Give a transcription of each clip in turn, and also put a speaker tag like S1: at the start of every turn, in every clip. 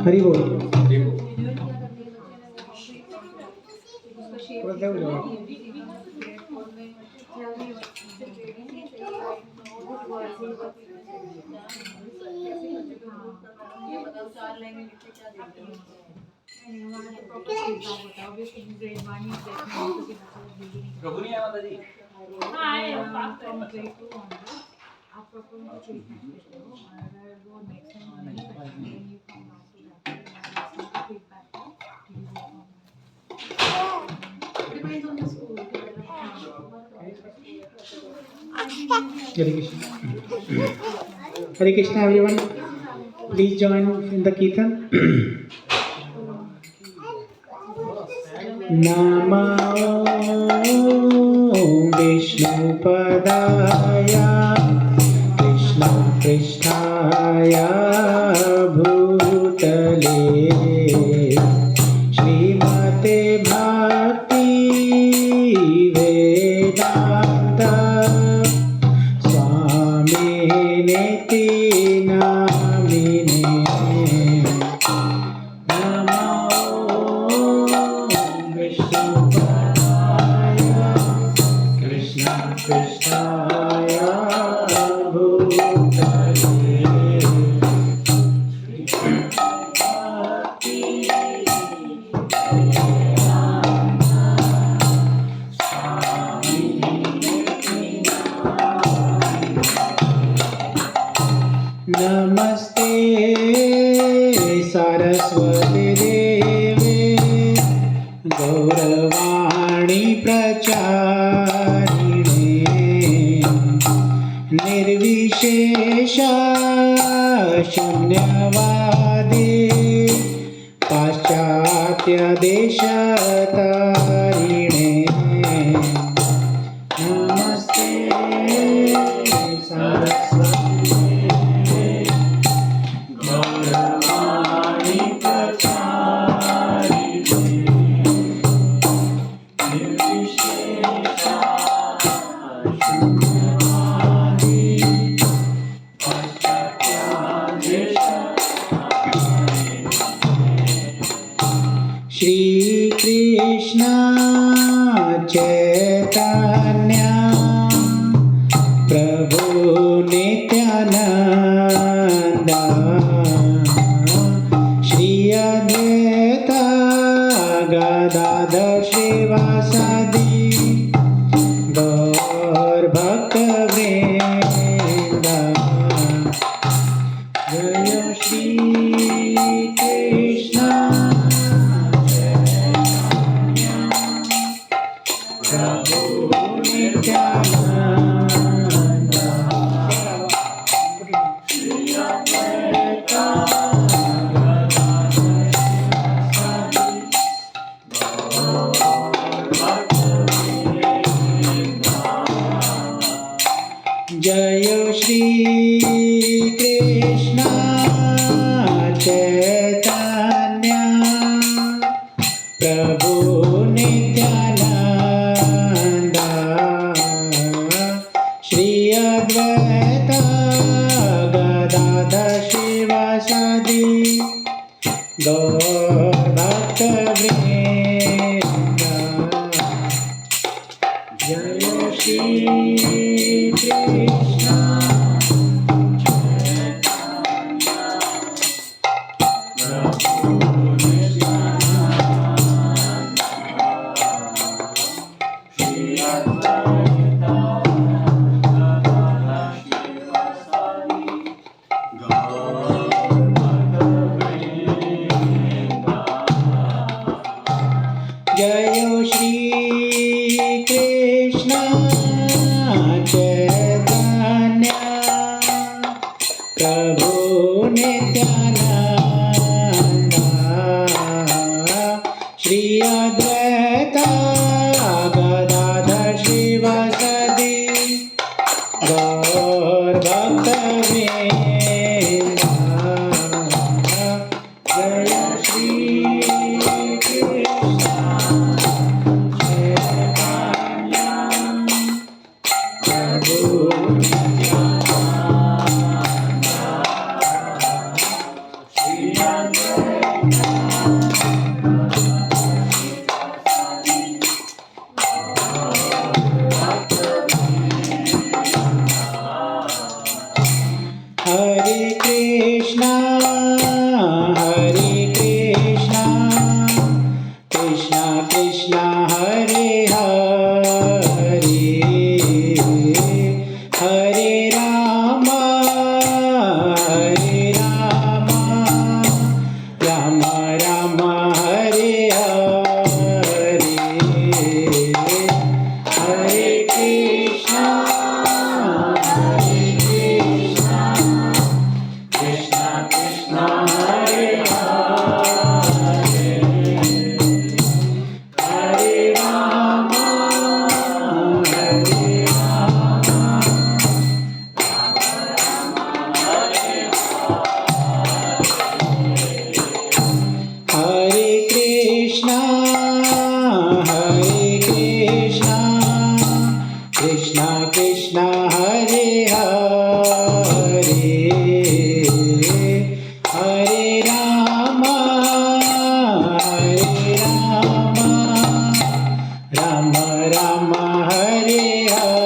S1: हरी बोल।
S2: प्रभु नहीं आया माता जी।
S1: Hare Krishna. Hare Krishna, everyone. Please join in the Kirtan. Namo Vishnupadaya Krishna Krishnaya Bhutale Srimate Bhakti Vedanta Swamine Namine Namo Vishnupadaya Krishna Krishnaya Bhutale Namaste Saraswati Devi Gauravani Pracharine Nirvishesha Shunyavadi Paschatya Deshatarine Namaste Saraswati Gauravani Pracharine Nirvishesha Shunyavadi Paschatya Deshatarine Shri Krishna Chaitanya Prabhu Nityananda Shri Advaita Gadadhar Shrivasadi Gaur Bhakta Vrinda Jaya Shri Krishna Chaitanya Prabhu Nityananda Shri Advaita Gadadhar Srivasadi Gaur Bhakta Vrinda Jaya Shri Krishna Chaitanya Prabhu Nityananda Shri Advaita Gadadhar Shrivasadi Gaur Bhakta Vrinda Jaya Shri Krishna Chaitanya Prabhu Nityananda Shri Advaita Gadadhar Shrivasadi Gaur Bhakta Vrinda Jaya Shri Krishna Chaitanya Prabhu Nityananda Shri Advaita Gadadhar Shrivasadi Gaur Bhakta Vrinda Krishna, Krishna Krishna, Hare Hare, Hare Rama, Rama Rama, Hare Hare, Hare Krishna, Krishna Krishna, Hare Hare, Hare Rama, Hare Krishna, Krishna Krishna, Hare Hare, Hare Rama, Rama Rama, Hare Hare,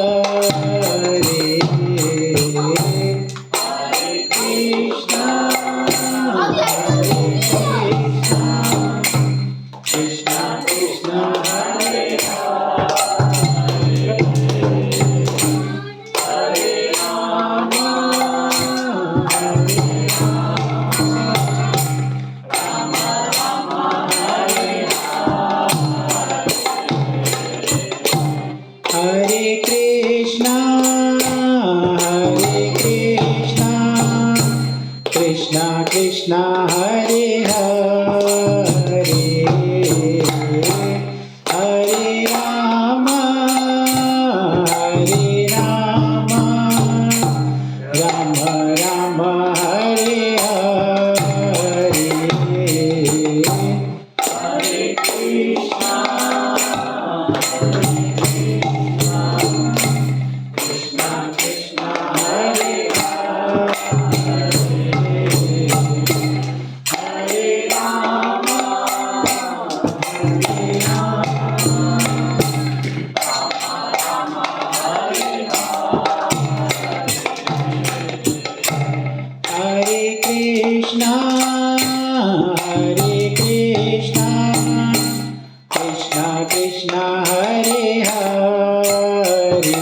S1: Hare Krishna, Krishna Krishna, Hare Hare Rama, Hare Krishna, Krishna Krishna, Hare Hare, Hare Rama, Rama Rama, Hare Hare, Hare Krishna, Krishna Krishna, Hare Hare Rama, Hare Krishna, Krishna Krishna, Hare Hare,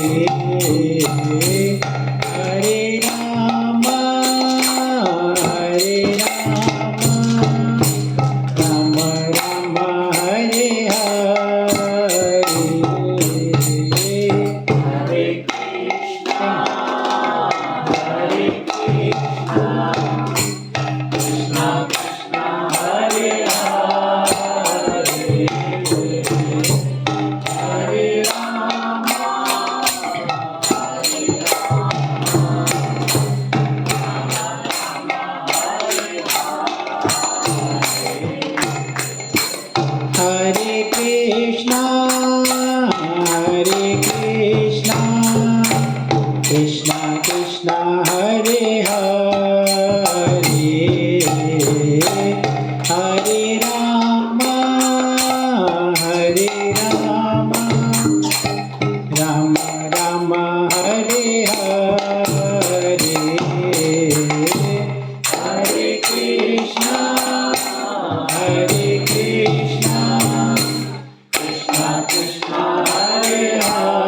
S1: Hare Rama, Rama Rama, Hare Hare, Hare Krishna, Krishna Krishna, Hare Hare, Hare Rama, Hare Krishna, Krishna Krishna, Hare Hare, Hare Rama, Rama Rama, Hare Hare, Hare Krishna, Krishna Krishna, Hare Hare,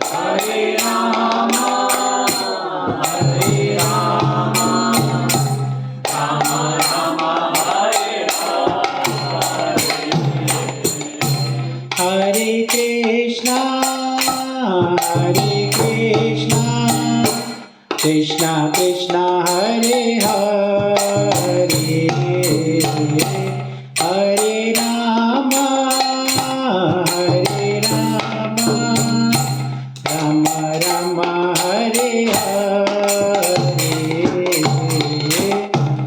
S1: Hare Rama, Rama Rama, Hare Hare Krishna, Krishna Krishna, Hare Hare, Hare Rama, Rama Rama, Hare Hare,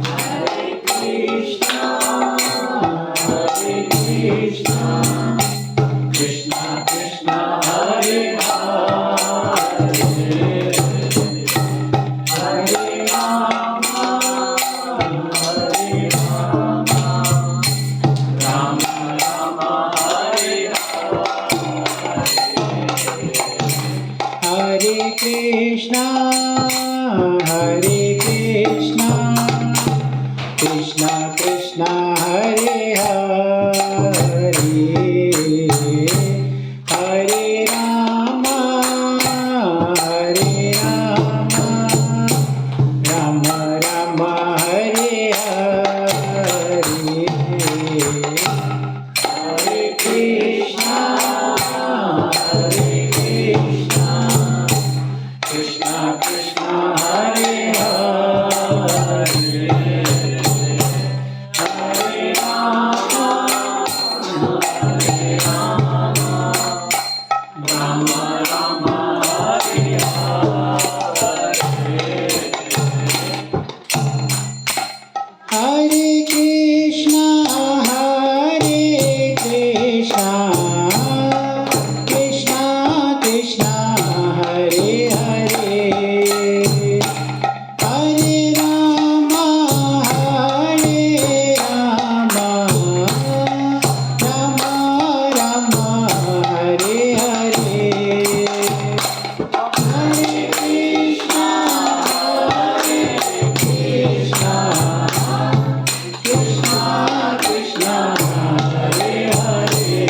S1: Hare Krishna, Krishna Krishna, Hare Hare, Hare Rama, Rama Hare Krishna, Krishna Krishna Hare Hare, Hare Rama, Hare Rama, Rama Rama Hare Hare, Hare Krishna, Hare Krishna, Krishna Krishna Hare Hare, Hare Rama, Hare Rama, Rama Rama Hare Hare, Hare Krishna, Hare Krishna, Krishna Krishna Hare Hare, Hare Rama, Hare Rama, Rama Rama Hare Hare, Hare Krishna, Hare Krishna, Krishna Krishna Hare Hare,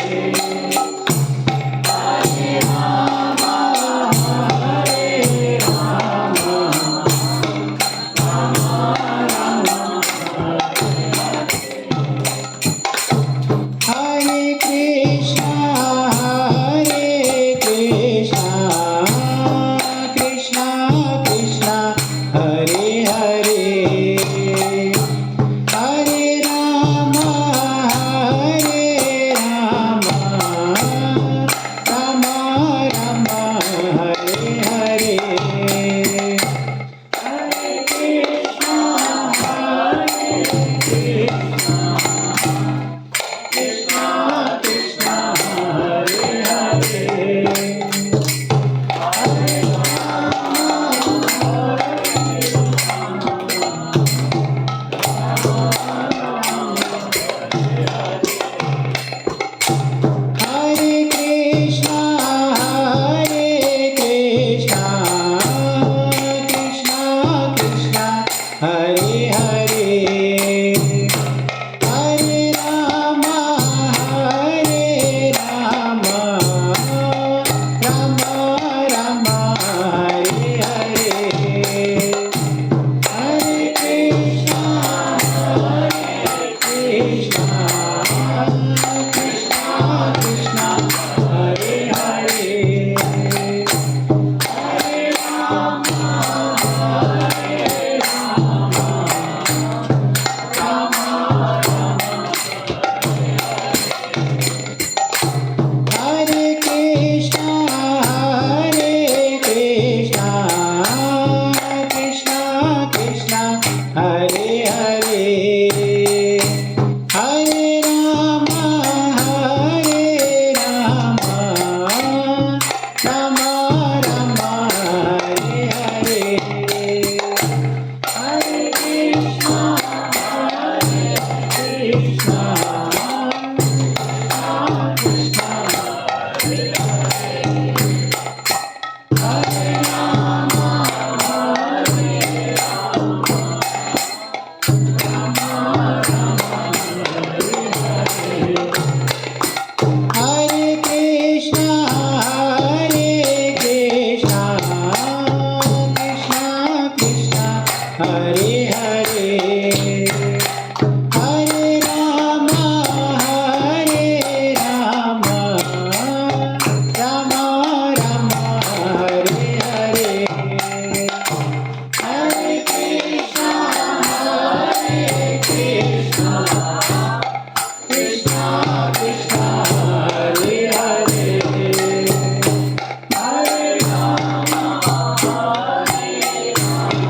S1: Hare Rama, Hare Rama, Rama Rama Hare Krishna, Hare Krishna, Krishna Krishna Hare Hare, Hare Rama, Hare Rama, Rama Rama Hare Hare, Hare Krishna, Hare Krishna, Krishna Krishna Hare Hare, Hare Hare Krishna, Hare Krishna, Krishna Krishna Hare Hare, Hare Rama, Hare Rama, Rama Rama Hare Hare, Hare Krishna, Hare Krishna, Krishna Krishna Hare Hare, Hare Rama, Hare Rama, Rama Rama Hare Krishna, Hare Krishna, Krishna Krishna Hare Hare, Hare Rama, Hare Rama, Rama Rama Hare Hare, Hare Krishna, Hare Krishna, Krishna Hare Hare, Hare Rama, Hare Rama, Rama Rama Hare Hare, Hare Krishna, Hare Krishna, Krishna Krishna Hare Hare, Hare Rama, Hare Rama, Rama Rama Hare Hare, Hare Krishna, Hare Krishna, Krishna Krishna Hare Hare, Hare Rama, Hare Rama,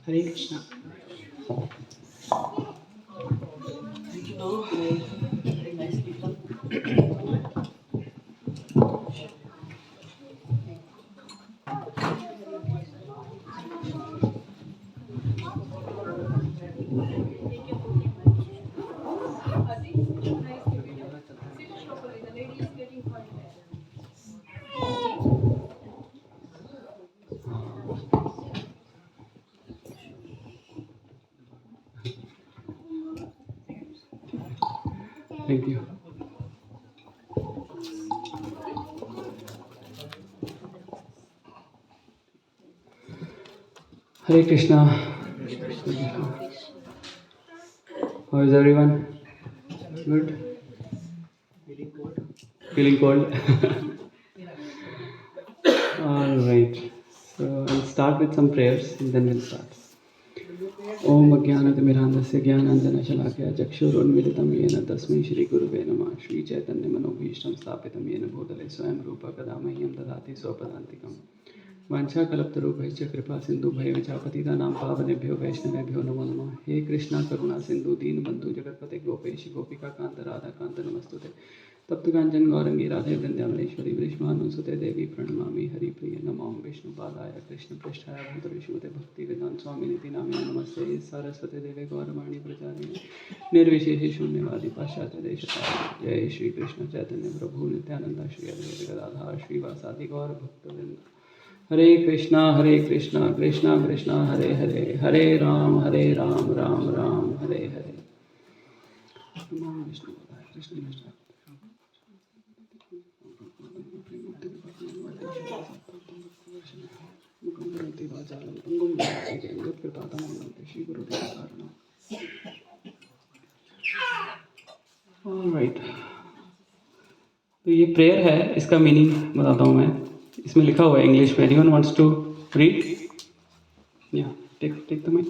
S1: Hare Krishna.
S2: Thank you. Hare Krishna. How is everyone? Good? Feeling cold? Alright. So I'll start with some prayers and then we'll start. ओम अज्ञानतिमिरान्धस्य ज्ञानाञ्जनशलाकया चक्षुरुन्मिलितं येन तस्मै श्रीगुरुवे नमः श्रीचैतन्यमनोभीष्टं स्थापितं येन भूतले स्वयं रूपा कदा मह्यं ददाति स्वपदान्तिकम् वाञ्छाकल्पतरुभ्यश्च कृपा सिन्धुभ्येव च पतितानां पावनेभ्यो वैष्णवेभ्यो नमो नमः। हे कृष्णा करुणा सिन्धु दीनबन्धु जगत्पते गोपेश गोपिका कान्त राधाकान्त नमस्तुते। तप्त काञ्चन गौरंगी राधे वृन्दावनेश्वरी वृषभानुसुते देवी प्रणमामि हरिप्रिये नमो विष्णुपादाय कृष्णपृष्ठाय भूतविष्णुते भक्तिवेदान्त स्वामिनिति नामिने नमस्ते सरस्वती देवे गौरवाणी प्रचारिणे निर्विशेषे शून्यवादी पाश्चात्य देशतारिणे। जय श्री कृष्ण चैतन्य प्रभु नित्यानंद श्री अद्वैत गदाधर श्रीवासादि गौर भक्तवृंद। हरे कृष्णा कृष्णा कृष्णा हरे हरे हरे राम राम राम हरे हरे। नमो विष्णुपादाय कृष्णपृष्ठाय ऑलराइट। तो ये प्रेयर है, इसका मीनिंग बताता हूँ मैं। इसमें लिखा हुआ है इंग्लिश में। Anyone wants to read? या take the mic.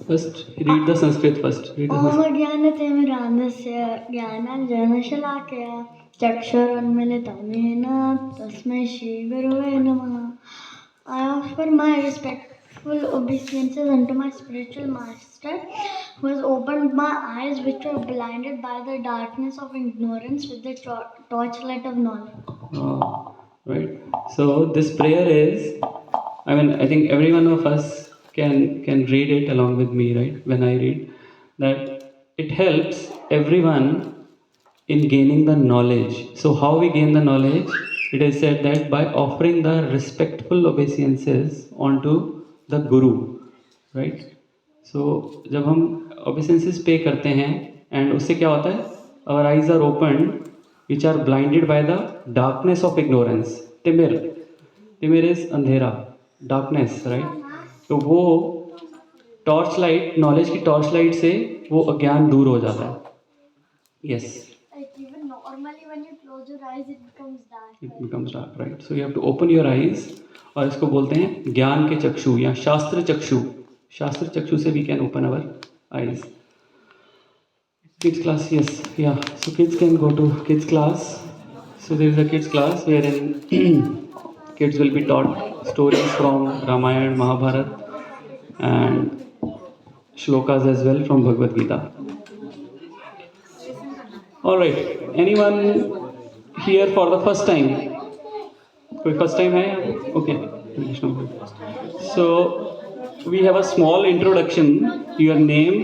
S2: First read the Sanskrit first.
S3: ओम ज्ञानतिमिरान्धस्य ज्ञानाञ्जनशलाकया चक्षुरुन्मिलितं येन तस्मै श्रीगुरवे नमः। I offer my respectful obeisances unto my spiritual master, who has opened my eyes which were blinded by the darkness of ignorance with the torchlight of knowledge.
S2: Right. So this prayer is, I think every one of us can read it along with me, right? When I read that, it helps everyone in gaining the knowledge. So how we gain the knowledge? It is said that by offering the respectful obeisances onto the Guru, right? So जब हम obeisances pay करते हैं and उससे क्या होता है? Our eyes are opened which are blinded by the darkness of ignorance. तिमिर is अंधेरा, darkness, right? तो वो टॉर्च लाइट, नॉलेज की टॉर्च लाइट से वो अज्ञान दूर हो जाता है। Yes.
S3: Like even normally when you close your eyes, it becomes dark.
S2: It becomes dark, right? So you have to open your eyes, और इसको बोलते हैं ज्ञान के चक्षु या शास्त्र चक्षु। शास्त्र चक्षु से we can open our eyes. Kids class, yes, yeah. So kids can go to kids class. So there is a kids class wherein kids will be taught stories from Ramayana, Mahabharata, and shlokas as well from Bhagavad Gita. All right. Anyone here for the first time? कोई first time है? Okay. So we have a small introduction. Your name,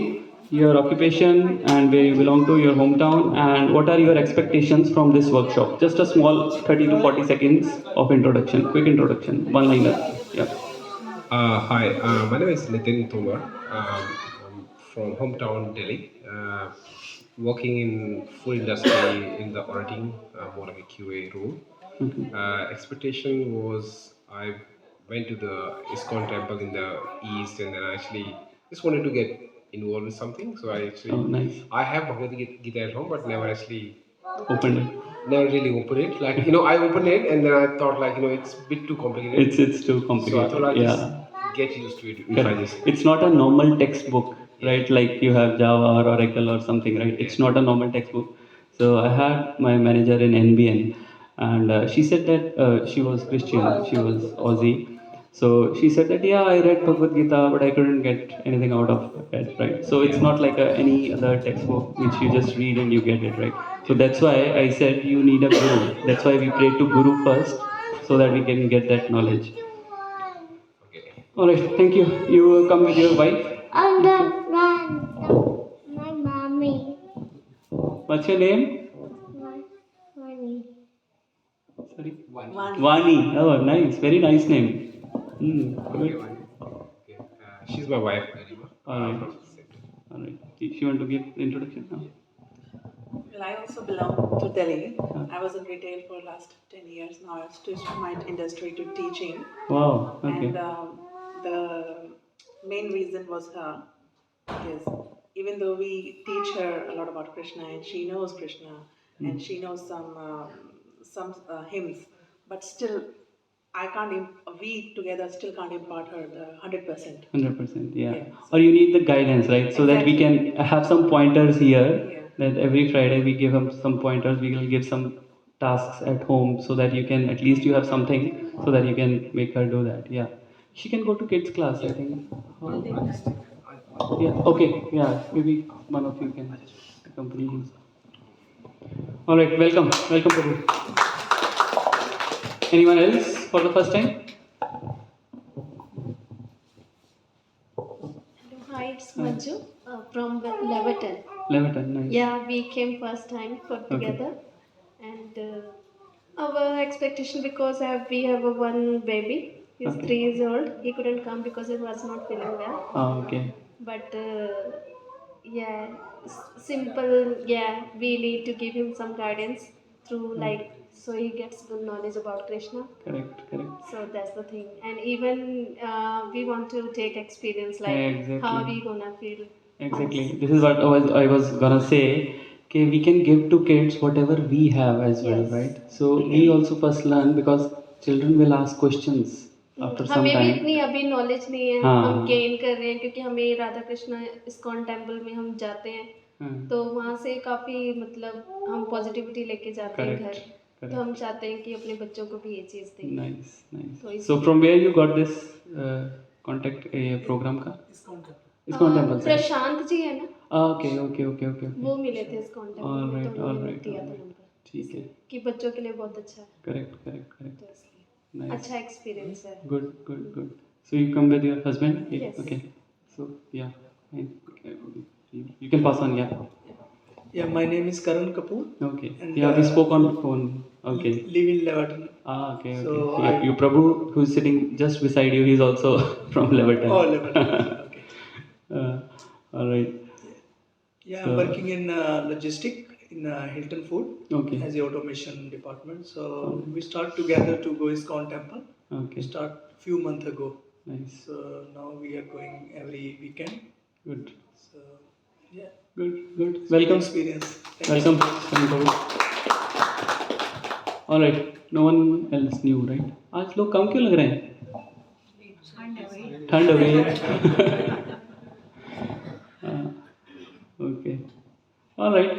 S2: your occupation, and where you belong to, your hometown, and what are your expectations from this workshop? Just a small 30 to 40 seconds of introduction. Quick introduction. One liner. Yeah.
S4: Hi, my name is Nitin Tomar. I'm from hometown Delhi. Working in food industry in the auditing, more like a QA role. Expectation was I went to the ISKCON temple in the east, and then I actually just wanted to get involved with something. So I actually,
S2: Oh, nice.
S4: I have Bhagavad Gita at home, but never actually
S2: Opened it.
S4: never really opened it. Like I opened it, and then I thought it's a bit too complicated.
S2: It's too complicated.
S4: So I thought I'd
S2: yeah.
S4: just get used to it if I
S2: Correct.
S4: just.
S2: It's not a normal textbook, right? Like you have Java or Oracle or something, right? It's not a normal textbook. So I had my manager in NBN, and she said that she was Christian, she was Aussie, So she said that, yeah, I read Bhagavad Gita, but I couldn't get anything out of it, right? So it's not like any other textbook which you just read and you get it, right? So that's why I said you need a guru. That's why we pray to Guru first, so that we can get that knowledge.
S4: Okay.
S2: All right, thank you. You come with your wife.
S3: And my mommy.
S2: What's your name?
S3: Money.
S2: Sorry? Vani. Oh, nice. Very nice name.
S4: Okay,
S2: Good.
S4: one. Okay. She's my wife, Garima.
S2: All right.
S4: From the center.
S2: All right. If you want to give the introduction now.
S5: Well, I also belong to Delhi. I was in retail for last 10 years. Now I've switched my industry to teaching.
S2: Wow. Okay.
S5: And the main reason was her. Because even though we teach her a lot about Krishna and she knows Krishna and she knows some hymns, but still I can't. We together still can't impart her the 100%.
S2: 100%. Yeah.
S5: Yeah.
S2: Or you need the guidance, right? So that we can have some pointers here.
S5: Yeah.
S2: That every Friday we give them some pointers. We will give some tasks at home so that you can at least you have something so that you can make her do that. Yeah. She can go to kids class, I think. Yeah. Okay. Yeah. Maybe one of you can accompany him. All right. Welcome. Welcome, Prabhu. Anyone else for the first time?
S6: Hi, it's Manju from Leverton.
S2: Leverton. Nice.
S6: Yeah, we came first time for together, and our expectation because we have a one baby. He's
S2: Okay.
S6: 3 years old. He couldn't come because he was not feeling well.
S2: Oh, okay.
S6: But yeah, simple. Yeah, we need to give him some guidance through like so he gets good knowledge about Krishna.
S2: Correct. Correct.
S6: So that's the thing, and even we want to take experience like
S2: Exactly.
S6: how we gonna feel.
S2: Exactly. This is what I was gonna say. Okay, we can give to kids whatever we have as well,
S6: Yes.
S2: right? So we also first learn because children will ask questions after some
S6: हमें भी
S2: time.
S6: इतनी अभी knowledge नहीं है
S2: हाँ।
S6: हम gain कर रहे हैं क्योंकि हमें राधा कृष्ण इस्कॉन टेम्पल में हम जाते हैं
S2: हाँ,
S6: तो वहाँ से काफ़ी मतलब हम पॉजिटिविटी लेके जाते हैं
S2: Correct.
S6: घर तो हम चाहते हैं कि अपने बच्चों को भी ये चीज़ दें
S2: nice, nice.
S6: तो इस-
S2: So from where you got this contact program का? इस्कॉन टेम्पल से.
S6: प्रशांत जी है ना
S2: Okay, okay, okay, okay.
S6: वो मिले थे इस्कॉन टेम्पल में
S2: Alright,
S6: तो उन्होंने
S2: alright,
S6: दिया था
S2: alright.
S6: नंबर
S2: ठीक है.
S6: कि बच्चों के लिए बहुत अच्छा है
S2: Correct, correct, correct.
S6: तो इसलिए
S2: Nice.
S6: अच्छा एक्सपीरियंस है
S2: Good, good, good. So you come with your husband?
S6: Yes.
S2: Okay. So yeah, fine. Okay. You can pass on. Yeah.
S7: Yeah, my name is Karan Kapoor.
S2: Okay.
S7: And,
S2: Yeah, we spoke on the phone. Okay.
S7: Live in Leverton.
S2: Ah, okay, okay.
S7: So
S2: Yeah, you Prabhu, who's sitting just beside you, he's also from Leverton.
S7: Oh, Leverton. Okay.
S2: All right.
S7: Yeah,
S2: So-
S7: I'm working in logistic in Hilton Food
S2: Okay.
S7: as the automation department. So we start together to go ISKCON temple.
S2: Okay.
S7: We start few months ago.
S2: Nice.
S7: So now we are going every weekend.
S2: Good.
S7: So yeah,
S2: Good. Good.
S7: it's a good
S2: Welcome.
S7: experience. Thank you.
S2: Welcome. Welcome, Prabhu. All right. No one else knew, right? आज लोग कम क्यों लग रहे हैं? ठंड हो गई है. Okay. All right.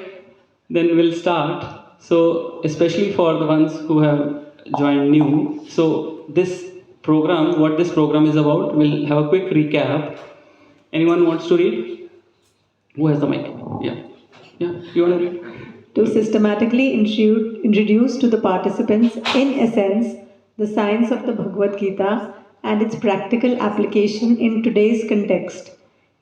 S2: Then we'll start. So, especially for the ones who have joined new. So, this program, what this program is about, we'll have a quick recap. Anyone wants to read? Who has the mic? Yeah. Yeah. You want to read?
S8: To systematically introduce to the participants, in essence, the science of the Bhagavad Gita and its practical application in today's context,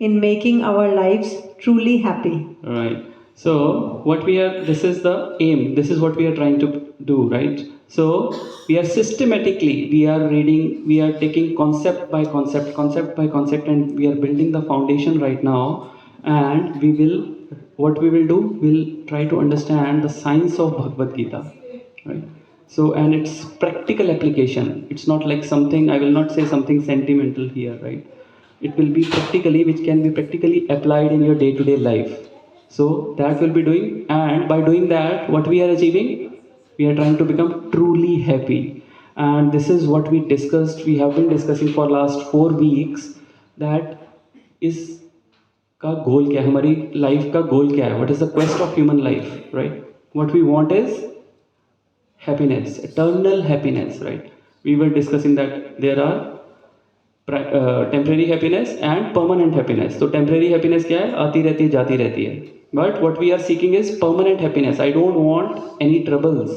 S8: in making our lives truly happy.
S2: Right. So what we are, this is the aim, this is what we are trying to do, right? So we are systematically, we are reading, we are taking concept by concept, and we are building the foundation right now. And we will, what we will do, we'll try to understand the science of Bhagavad Gita, right? So, and its practical application, it's not like something, I will not say something sentimental here, right? It will be practically, which can be practically applied in your day-to-day life. So that we'll be doing, and by doing that, what we are achieving? We are trying to become truly happy. And this is what we discussed, we have been discussing for last 4 weeks, that is का goal क्या है, हमारी life का goal क्या है? What is the quest of human life, right? What we want is happiness, eternal happiness, right? We were discussing that there are temporary happiness and permanent happiness. तो temporary happiness क्या है? आती रहती है, जाती रहती है. But what we are seeking is permanent happiness. I don't want any troubles,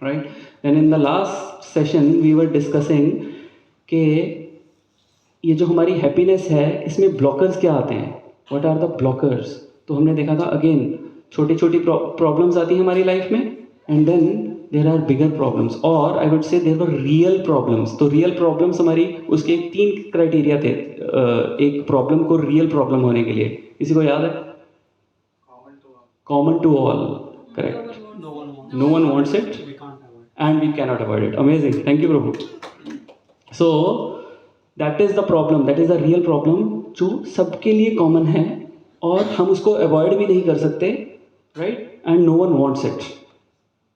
S2: right? And in the last session we were discussing कि ये जो हमारी हैप्पीनेस है इसमें ब्लॉकर्स क्या आते हैं, व्हाट आर द ब्लॉकर्स. तो हमने देखा था अगेन छोटी छोटी प्रॉब्लम्स आती हैं हमारी लाइफ में and then there are bigger problems, और I would say there were real problems. तो रियल प्रॉब्लम्स हमारी उसके 3 क्राइटेरिया थे एक प्रॉब्लम को रियल प्रॉब्लम होने के लिए. किसी को याद है? Common to all, correct. No one wants it and we cannot avoid it. Amazing, thank you प्रभु. So that is the problem, that is the real problem जो सबके लिए कॉमन है और हम उसको अवॉइड भी नहीं कर सकते, right? And no one wants it,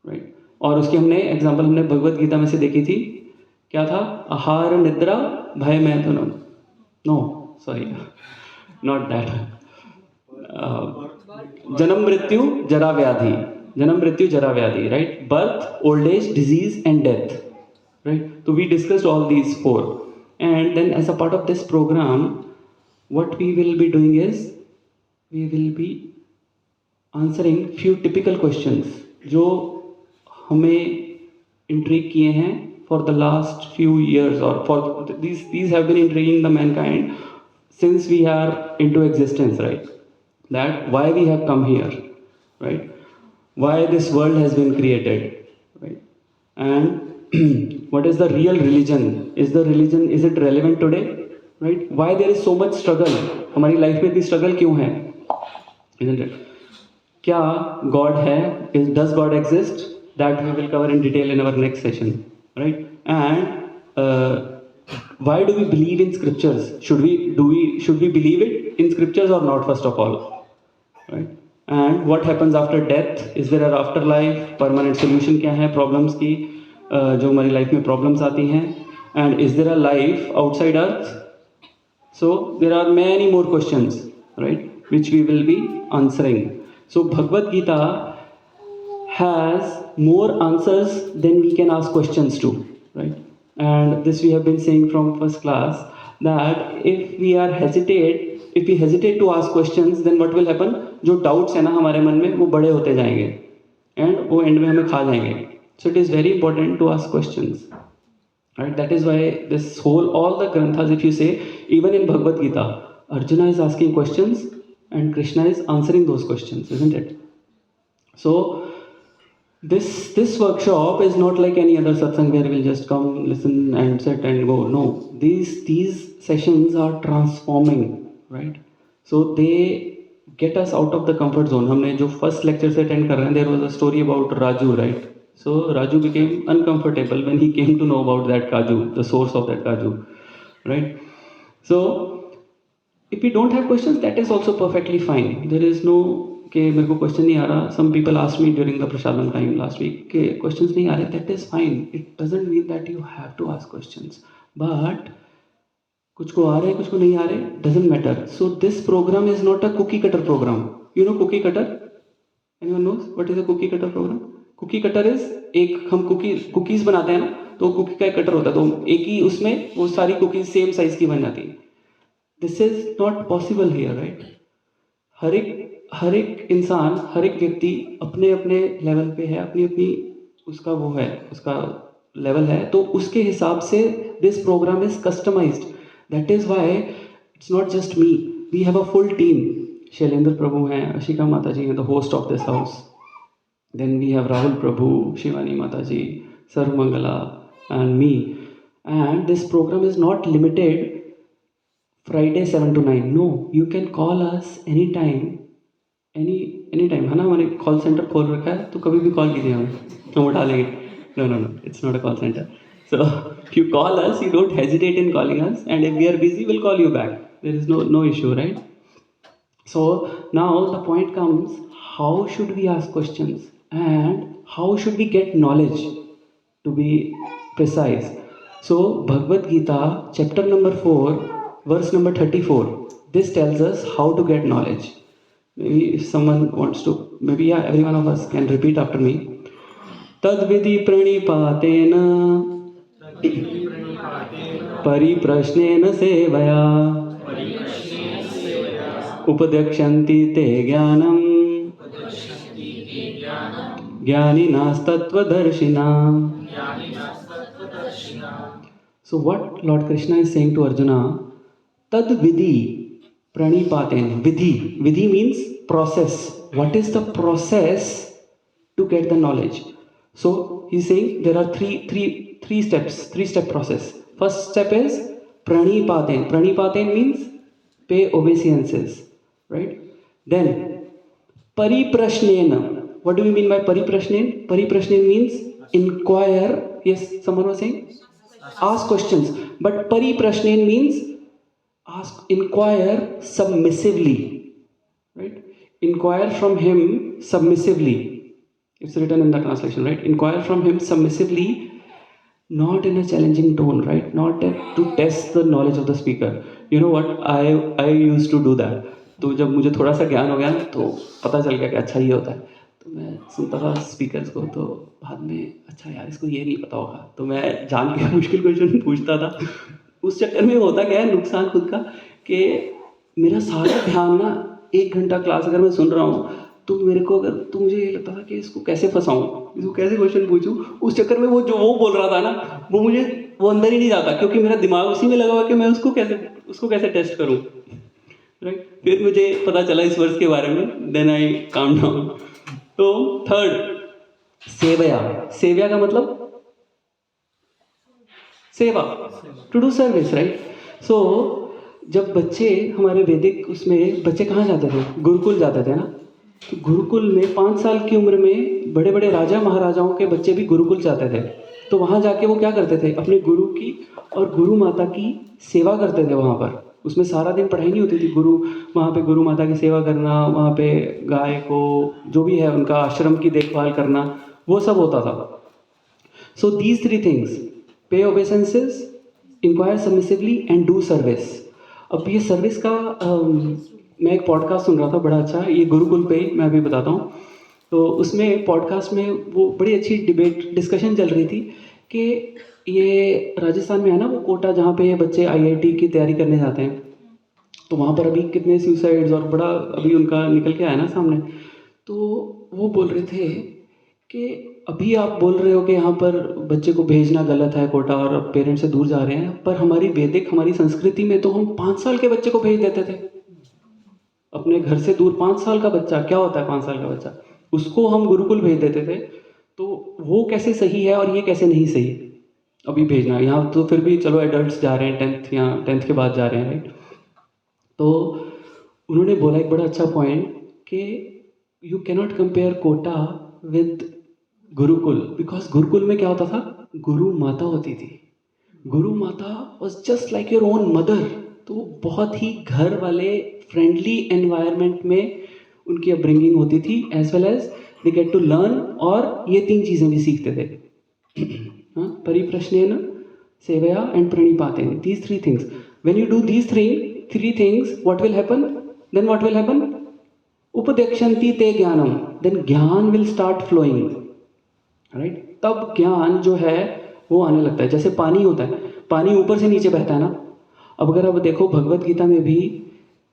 S2: right? और उसकी हमने एग्जाम्पल हमने भगवत गीता में से देखी थी. क्या था? आहार निद्रा भय मैथुनम. No sorry, not that. जन्म मृत्यु जरा व्याधि, जन्म मृत्यु जरा व्याधि, right? Birth, old age, disease and death, right? तो we discussed all these 4 and then as a part of this programme what we will be doing is we will be answering few typical questions जो हमें intrigue किए हैं for the last few years, or for these have been intriguing the mankind since we are into existence, right? That why we have come here, right? Why this world has been created, right? And what is the real religion? Is it relevant today? Right? Why there is so much struggle? हमारी life में इतनी struggle क्यों है? Isn't it? क्या God है? Does God exist? That we will cover in detail in our next session, right? And why do we believe in scriptures? Should we believe it in scriptures or not? First of all, right? And what happens after death? Is there an afterlife? Permanent solution क्या है problems की जो हमारी life में problems आती हैं? And is there a life outside earth? So there are many more questions, right, which we will be answering. So Bhagavad Gita has more answers than we can ask questions to, right? And this we have been saying from first class that if we hesitate to ask questions, then what will happen? जो doubts है ना हमारे मन में वो बड़े होते जाएंगे and वो end में हमें खा जाएंगे. So it is very important to ask questions. Right, that is why this all the granthas, if you say, even in Bhagavad Gita, Arjuna is asking questions and Krishna is answering those questions, isn't it? So this workshop is not like any other satsang where we'll just come, listen and sit and go. No, these sessions are transforming, right? So they get us out of the comfort zone. हमने जो first lecture से attend कर रहे हैं, there was a story about Raju, right? So Raju became uncomfortable when he came to know about that kaju, the source of that kaju, right? So if we don't have questions, that is also perfectly fine. There is no कि मेरे को question नहीं आ रहा. Some people asked me during the prasadam time last week कि questions नहीं आ रहे. That is fine. It doesn't mean that you have to ask questions. But कुछ को आ रहे कुछ को नहीं आ रहे, doesn't matter. So this program is not a cookie cutter program. You know cookie cutter? Anyone knows what is a cookie cutter program? Cookie cutter is एक हम cookies बनाते हैं ना, तो कुकी का एक कटर होता है, तो एक ही उसमें वो सारी कुकीज़ सेम साइज़ की बन जाती है. This is not possible here, right? हर एक इंसान, हर एक व्यक्ति अपने अपने लेवल पे है, अपनी अपनी उसका वो है, उसका लेवल है, तो उसके हिसाब से this programme is customised. That is why it's not just me, we have a full team. Shailendra Prabhu हैं, अशिका माता जी हैं, the host of this house. Then we have Rahul Prabhu, Shivani Mataji, Sarv Mangala and me. And this program is not limited Friday 7 to 9. No, you can call us anytime. Anytime. है ना, हमारे call centre खोल रखा है, तो कभी भी call कीजिए हमें, हम उठा लेंगे. No, it's not a call center. So if you call us, you don't hesitate in calling us, and if we are busy, we'll call you back. There is no issue, right? So now the point comes, how should we ask questions? And how should we get knowledge, to be precise? So Bhagavad Gita chapter number 4 verse number 34, this tells us how to get knowledge. Maybe if someone wants to, maybe every one of us can repeat after me. Tad vidhi pranipatena परिप्रश्नेन सेवया उपदेक्षन्ति ते ज्ञानम् ज्ञानिनास्तत्त्वदर्शिनाम्. So what Lord Krishna is saying to Arjuna, tad vidhi pranipaten. Vidhi. Vidhi means process. What is the process to get the knowledge? So he's saying there are three steps, three-step process. First step is pranipaten. Pranipaten means pay obeisances, right? Then pariprashnena. What do we mean by pariprashnen? Pariprashnen means inquire. Yes, someone was saying? Ask questions. But pariprashnen means inquire submissively. Right? Inquire from him submissively. It's written in the translation, right? Inquire from him submissively, not in a challenging tone, right? Not to test the knowledge of the speaker. You know what? I used to do that. तो जब मुझे थोड़ा सा ज्ञान हो गया ना तो पता चल गया कि अच्छा ये होता है तो मैं सुनता था स्पीकर्स को तो बाद में अच्छा यार इसको ये नहीं पता होगा तो मैं जान के मुश्किल क्वेश्चन पूछता था. उस चक्कर में होता क्या है नुकसान खुद का कि मेरा सारा ध्यान ना 1 घंटा क्लास अगर मैं सुन रहा हूँ तो मेरे को अगर तो मुझे ये लगता था कि इसको कैसे फंसाऊँ, इसको कैसे क्वेश्चन पूछूँ. उस चक्कर में वो बोल रहा था ना वो अंदर ही नहीं जाता क्योंकि मेरा दिमाग उसी में लगा हुआ कि मैं उसको कैसे टेस्ट करूँ. राइट. फिर मुझे पता चला इस वर्ष के बारे में. Then I calm down. तो थर्ड सेवया. सेवया का मतलब सेवा, टू डू सर्विस, राइट. सो जब बच्चे हमारे वैदिक उसमें बच्चे कहाँ जाते थे? गुरुकुल जाते थे ना. तो गुरुकुल में 5 साल की उम्र में बड़े बड़े राजा महाराजाओं के बच्चे भी गुरुकुल जाते थे. तो वहाँ जाके वो क्या करते थे? अपने गुरु की और गुरु माता की सेवा करते थे वहाँ पर. उसमें सारा दिन पढ़ाई नहीं होती थी. वहाँ पे गुरु माता की सेवा करना, वहाँ पे गाय को जो भी है उनका आश्रम की देखभाल करना, वो सब होता था. So these 3 things, pay obeisances, inquire submissively and do service. अब ये सर्विस का मैं एक पॉडकास्ट सुन रहा था बड़ा अच्छा, ये गुरुकुल पे मैं अभी बताता हूँ. तो उसमें पॉडकास्ट में वो बड़ी अच्छी डिस्कशन चल रही थी कि ये राजस्थान में है ना वो कोटा जहाँ पे ये बच्चे IIT की तैयारी करने जाते हैं. तो वहाँ पर अभी कितने सुसाइड्स और बड़ा अभी उनका निकल के आया ना सामने. तो वो बोल रहे थे कि अभी आप बोल रहे हो कि यहाँ पर बच्चे को भेजना गलत है कोटा और पेरेंट्स से दूर जा रहे हैं, पर हमारी संस्कृति में तो हम 5 साल के बच्चे को भेज देते थे अपने घर से दूर. 5 साल का बच्चा क्या होता है? 5 साल का बच्चा, उसको हम गुरुकुल भेज देते थे. तो वो कैसे सही है और ये कैसे नहीं सही अभी भेजना? यहाँ तो फिर भी चलो एडल्ट्स जा रहे हैं 10th के बाद जा रहे हैं, राइट. तो उन्होंने बोला एक बड़ा अच्छा पॉइंट कि you cannot compare Kota with gurukul, because gurukul में क्या होता था? गुरु माता होती थी. गुरु माता was just like your own mother. तो बहुत ही घर वाले फ्रेंडली एनवायरनमेंट में उनकी अपब्रिंगिंग होती थी, as well as they get to learn. और ये 3 चीज़ें भी सीखते थे. परिप्रश्नेन, सेवया एंड प्रणिपातेन. These 3 things. When you do these three things, what will happen? Then what will happen? उपदेक्षन्ति ते ज्ञानम. Then ज्ञान will start flowing. Right? तब ज्ञान जो है वो आने लगता है. जैसे पानी होता है, पानी ऊपर से नीचे बहता है ना. अब अगर आप देखो भगवत गीता में भी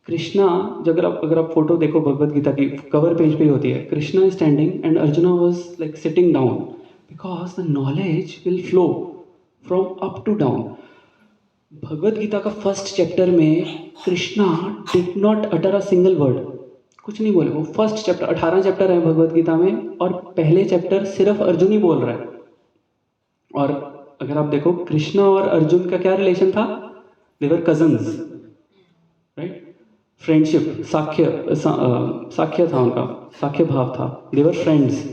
S2: कृष्णा, अगर आप फोटो देखो भगवत गीता की कवर पेज पे होती है, Krishna is standing and Arjuna was like sitting down, because the knowledge will flow from up to down. Bhagavad Gita का फर्स्ट चैप्टर में Krishna did not utter a single word, कुछ नहीं बोले. वो फर्स्ट चैप्टर, 18 चैप्टर है भगवत गीता में, और पहले चैप्टर सिर्फ अर्जुन ही बोल रहा है. और अगर आप देखो कृष्णा और अर्जुन का क्या रिलेशन था? They were cousins, right. Friendship, साख्य था उनका, साख्य भाव था. They were friends.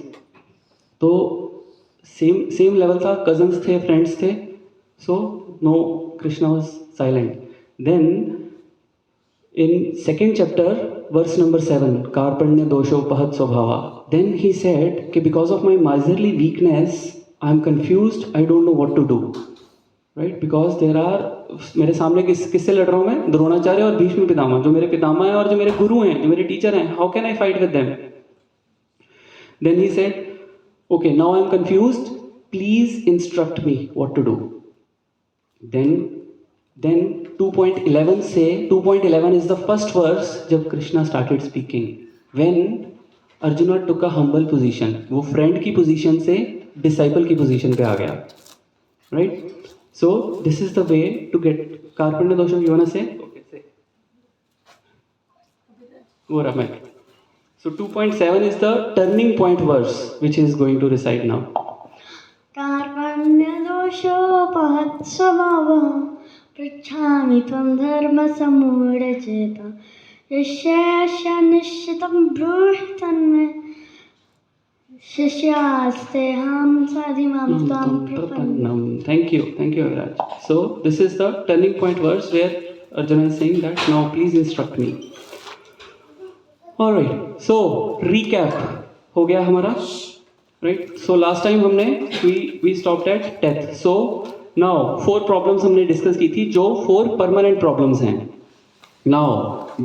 S2: तो सेम लेवल था, कजन्स थे, फ्रेंड्स थे. So no, Krishna was silent. Then in second chapter verse number 7, कार्पण्य दोषोपहत स्वभावा, देन ही सेड कि because of my miserly weakness I am confused, I don't know what to do. Right, because there are, मेरे सामने किससे लड़ रहा हूँ मैं? द्रोणाचार्य और भीष्म पितामह, जो मेरे पितामह हैं और जो मेरे गुरु हैं, जो मेरे टीचर हैं. How can I fight with them? Then he said, okay now I am confused, please instruct me what to do. then 2.11 से 2.11 is the first verse जब Krishna started speaking. When Arjuna took a humble position, वो friend की position से disciple की position पे आ गया, right? So this is the way to get. Carpenter Dosham, you wanna say? Okay, say. Go Ramek. So 2.7 is the turning point verse which is going to recite now.
S3: कार्पण्यदोषोपहत्स्वभावः पृच्छामि त्वं धर्मसम्मूढचेता यस्य यस्य निश्चितं ब्रूहि तन्मे शिष्यास्तेऽहं स्वधिमां त्वां प्रपन्नम्.
S2: Thank you, Aviraj. So this is the turning point verse where Arjuna is saying that now please instruct me. All right. So recap हो गया हमारा, right? So last time हमने we stopped at death. So now 4 problems हमने discuss की थी जो 4 permanent problems हैं. Now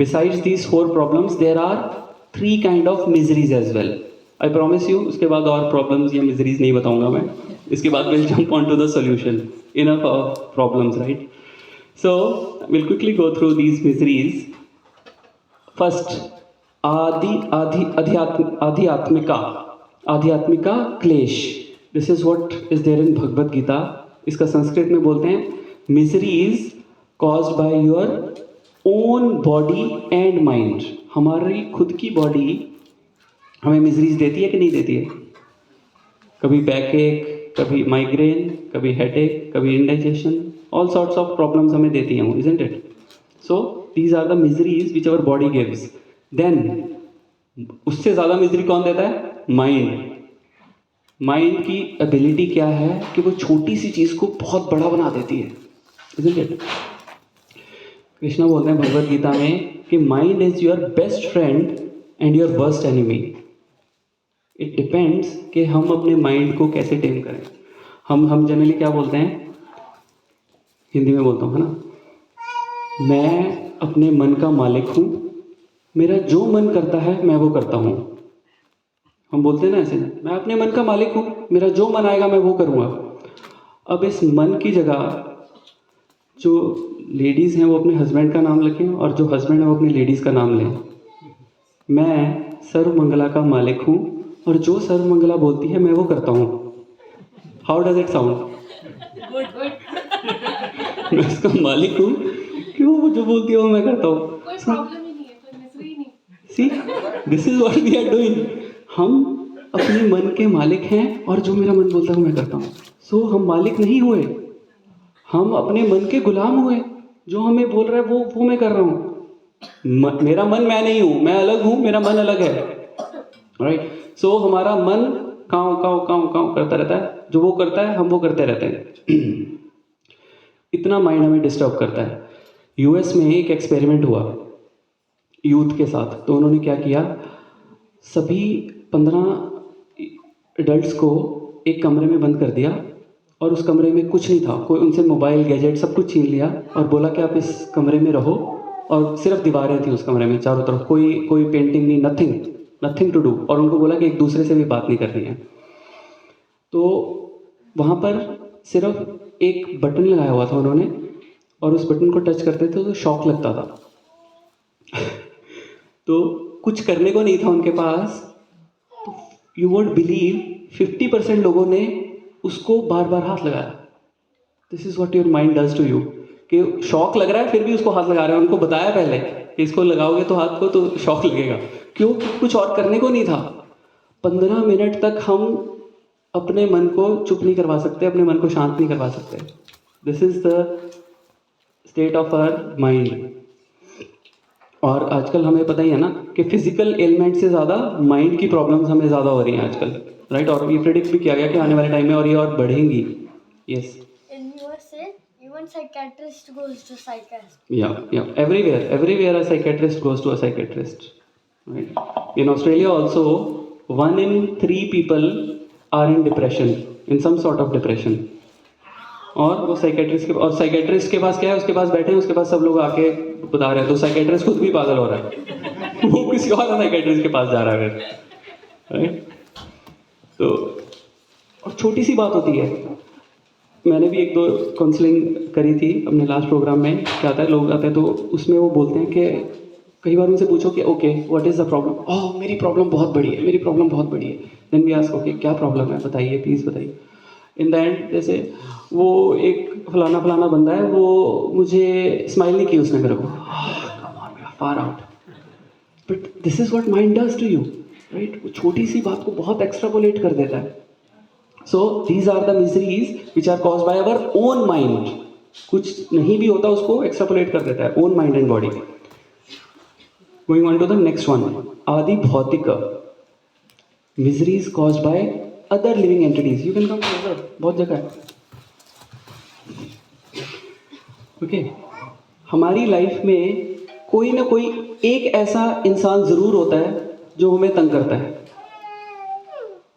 S2: besides these 4 problems there are 3 kind of miseries as well. I promise you उसके बाद और problems या miseries नहीं बताऊंगा मैं. इसके बाद we'll jump on to the solution. Enough of problems, right? So we'll quickly go through these miseries. First, आध्यात्मिका क्लेश. This is what is there in Bhagavad Gita. इसका संस्कृत में बोलते हैं miseries caused by your own body and mind. हमारी खुद की body हमें miseries देती है कि नहीं देती है? कभी बैक एक, कभी माइग्रेन, कभी हेडेक, कभी indigestion, all sorts of problems हमें देती हैं, isn't it? So these are the miseries which our body gives. Then उससे ज़्यादा मिजरी कौन देता है? माइंड. माइंड की एबिलिटी क्या है कि वो छोटी सी चीज़ को बहुत बड़ा बना देती है, इजंट इट? कृष्णा बोलते हैं भगवद गीता में कि mind is your best friend and your worst enemy. It depends कि हम अपने माइंड को कैसे टेम करें. हम जनरली क्या बोलते हैं, हिंदी में बोलता हूँ, है ना, मैं अपने मन का मालिक हूँ, मेरा जो मन करता है मैं वो करता हूँ. हम बोलते हैं ना ऐसे, मैं अपने मन का मालिक हूँ, मेरा जो मन आएगा मैं वो करूँगा. अब इस मन की जगह जो लेडीज़ हैं वो अपने हस्बैंड का नाम लिखें और जो हस्बैंड है वो अपनी लेडीज़ का नाम लें. मैं सर्वमंगला का मालिक हूँ और जो सर्वमंगला बोलती है मैं वो करता हूँ. How does it sound? मैं उसका मालिक हूँ कि वो जो बोलती है वो मैं करता हूँ.
S6: कोई प्रॉब्लम ही नहीं है, कोई मिजरी नहीं.
S2: See, this is what we are doing. हम अपने मन के मालिक हैं और जो मेरा मन बोलता है वो मैं करता हूँ. सो हम मालिक नहीं हुए, हम अपने मन के गुलाम हुए. जो हमें बोल रहा है वो मैं कर रहा हूँ. मेरा मन मैं नहीं हूँ, मैं अलग हूँ, मेरा मन अलग है, राइट? सो हमारा मन काँव काँव काँव काँव करता रहता है. जो वो करता है हम वो करते रहते हैं. इतना माइंड हमें डिस्टर्ब करता है. यूएस में एक एक्सपेरिमेंट हुआ यूथ के साथ. तो उन्होंने क्या किया, सभी 15 एडल्ट्स को एक कमरे में बंद कर दिया और उस कमरे में कुछ नहीं था. कोई उनसे मोबाइल गैजेट सब कुछ छीन लिया और बोला कि आप इस कमरे में रहो. और सिर्फ दीवारें थी उस कमरे में चारों तरफ, कोई पेंटिंग नहीं, नथिंग टू डू. और उनको बोला कि एक दूसरे से भी बात नहीं करनी है. तो वहाँ पर सिर्फ एक बटन लगाया हुआ था उन्होंने और उस बटन को टच करते थे तो शॉक लगता था. तो कुछ करने को नहीं था उनके पास. तो यू वोंट बिलीव 50% लोगों ने उसको बार बार हाथ लगाया. This is what your mind does to you. कि शॉक लग रहा है फिर भी उसको हाथ लगा रहे हैं. उनको बताया पहले कि इसको लगाओगे तो हाथ को तो शॉक लगेगा. क्यों? कुछ और करने को नहीं था. 15 मिनट तक हम अपने मन को चुप नहीं करवा सकते, अपने मन को शांत नहीं करवा सकते. This is the state of our mind. और आजकल हमें पता ही है ना कि फिजिकल एलिमेंट से ज़्यादा माइंड की प्रॉब्लम्स हमें ज़्यादा हो रही हैं आजकल, राइट? और ये प्रेडिक्ट भी किया गया कि आने वाले टाइम में और ये और बढ़ेंगी. Yes.
S3: In USA, even psychiatrist goes to psychiatrist.
S2: Yeah. Everywhere a psychiatrist goes to a psychiatrist. Right? In Australia also, 1 in 3 people are in depression, in some sort of depression. और वो psychiatrist के पास क्या है, उसके पास बैठे हैं, उसके पास सब लोग आके बता रहे हैं. तो साइकेट्रिस्ट खुद भी पागल हो रहा है. वो किसी और साइकेट्रिस्ट के पास जा रहा है फिर, राइट? तो और छोटी सी बात होती है, मैंने भी एक दो काउंसलिंग करी थी अपने लास्ट प्रोग्राम में। क्या होता है, लोग आते हैं तो उसमें वो बोलते हैं कि कई बार उनसे पूछो कि okay what is the problem, oh मेरी प्रॉब्लम बहुत बड़ी है, मेरी प्रॉब्लम बहुत बड़ी है। देन वी आस्क ओके क्या प्रॉब्लम है, बताइए प्लीज़ बताइए। इन द एंड जैसे वो एक फलाना फलाना बंदा है, वो मुझे स्माइल नहीं की उसने मेरे को, far out. But this is what mind does to you, right. वो छोटी सी बात को बहुत एक्स्ट्रापोलेट कर देता है। So these are the miseries which are cause by our own mind. कुछ नहीं भी होता उसको एक्स्ट्रापोलेट कर देता है, own mind and body. Going on to the next one, आदि भौतिक miseries cause by other living entities. You can come forward, बहुत जगह है। ओके, हमारी लाइफ में कोई ना कोई एक ऐसा इंसान जरूर होता है जो हमें तंग करता है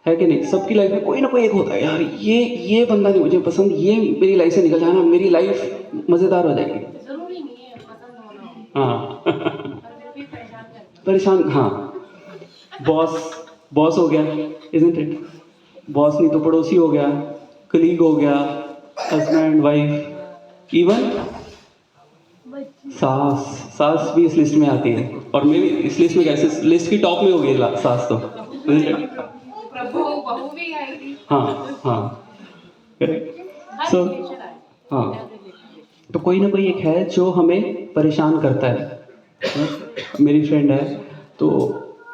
S2: कि नहीं। सबकी लाइफ में कोई ना कोई एक होता है, यार ये बंदा नहीं मुझे पसंद, ये मेरी लाइफ से निकल जाए ना, मेरी लाइफ मज़ेदार हो जाएगी।
S1: जरूरी नहीं है पसंद होना,
S2: हाँ
S1: पर फिर भी परेशान करता है।
S2: परेशान, हाँ। बॉस हो गया, इजंट इट। बॉस नहीं तो पड़ोसी हो गया, कलीग हो गया, हस्बैंड वाइफ, इवन सास भी इस लिस्ट में आती है। और मैं भी इस लिस्ट में, कैसे लिस्ट की टॉप में हो गई सास तो,
S1: प्रभु बहू भी आएगी।
S2: हाँ हाँ करेक्ट। सो हाँ, तो कोई ना कोई एक है जो हमें परेशान करता है। मेरी फ्रेंड है तो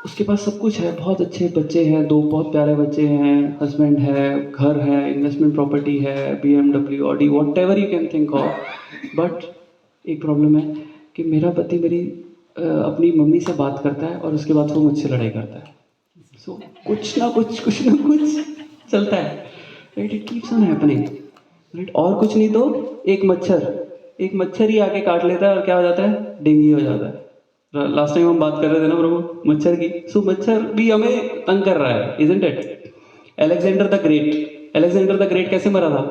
S2: उसके पास सब कुछ है, बहुत अच्छे बच्चे हैं, 2 बहुत प्यारे बच्चे हैं, हस्बैंड है, घर है, इन्वेस्टमेंट प्रॉपर्टी है, BMW, Audi, what ever you can think of. But एक प्रॉब्लम है कि मेरा पति मेरी अपनी मम्मी से बात करता है और उसके बाद वो मुझसे लड़ाई करता है। सो कुछ ना कुछ चलता है, right. It keeps on happening, right. और कुछ नहीं तो एक मच्छर ही आके काट लेता है और क्या हो जाता है, डेंगू हो जाता है। लास्ट टाइम हम बात कर रहे थे ना प्रभु मच्छर की। सो मच्छर भी हमें तंग कर रहा है, isn't it. Alexander the great कैसे मरा था?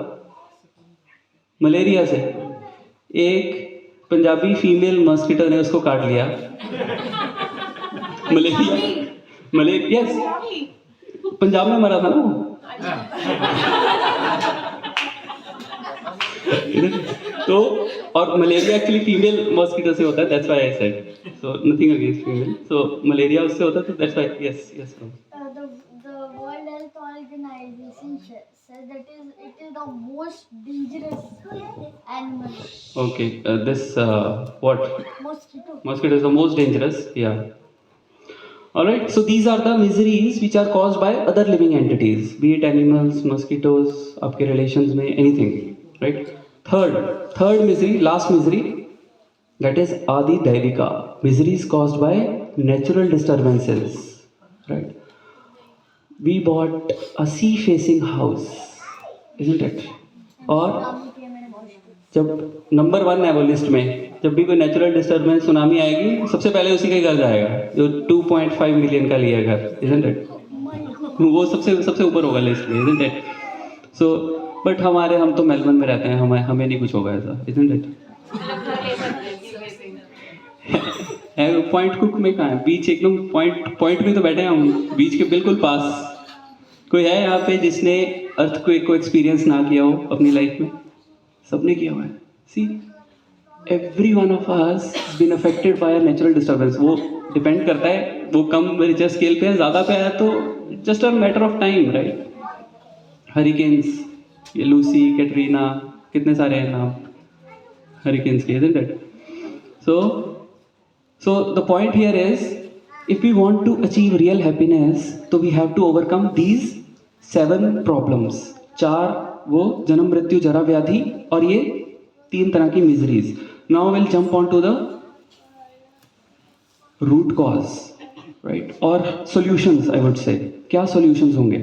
S2: मलेरिया से। एक पंजाबी फीमेल मॉस्किटो ने उसको काट लिया। मलेरिया यस, पंजाब में मरा था ना वो। तो और मलेरिया एक्चुअली फीमेल मॉस्किटो से होता है, that's why I said, so nothing against female. So malaria उससे होता है, तो that's why yes yes.
S3: The World Health Organization says that it is the most dangerous animal.
S2: Okay, this what?
S3: Mosquito.
S2: Mosquito is the most dangerous. Yeah. All right. So these are the miseries which are caused by other living entities, be it animals, mosquitoes, आपके relations में anything, right? Third misery, last misery, that is Adi Daivika. Miseries caused by natural disturbances, right? We bought a sea-facing house, isn't it? और जब number 1 है वो list में, जब भी कोई नेचुरल डिस्टर्बेंस सुनामी आएगी सबसे पहले उसी का ही घर जाएगा जो 2.5 मिलियन का लिया घर, isn't it? वो सबसे ऊपर होगा लिस्ट में, isn't it? So बट हम तो मेलबर्न में रहते हैं, हमें नहीं कुछ होगा ऐसा, isn't it? पॉइंट कुक में कहाँ है? बीच एकदम पॉइंट में तो बैठे हैं हम, बीच के बिल्कुल पास। कोई है यहाँ पे जिसने अर्थक्वेक को एक्सपीरियंस ना किया हो अपनी लाइफ में? सबने किया हुआ है। See every one of us been affected by a natural disturbance. वो डिपेंड करता है, वो कम रिचर स्केल पे है, ज़्यादा पे है तो just a matter of time, right. Hurricanes, ये लूसी, कैटरीना, कितने सारे हैं नाम हरिकेन्स के, isn't it? So the point here is, if we want to achieve real happiness, तो we have to overcome these 7 problems. 4 वो जन्म मृत्यु जरा व्याधि और ये 3 तरह की miseries. Now we'll jump on to the root cause, right? और solutions, I would say. क्या solutions होंगे?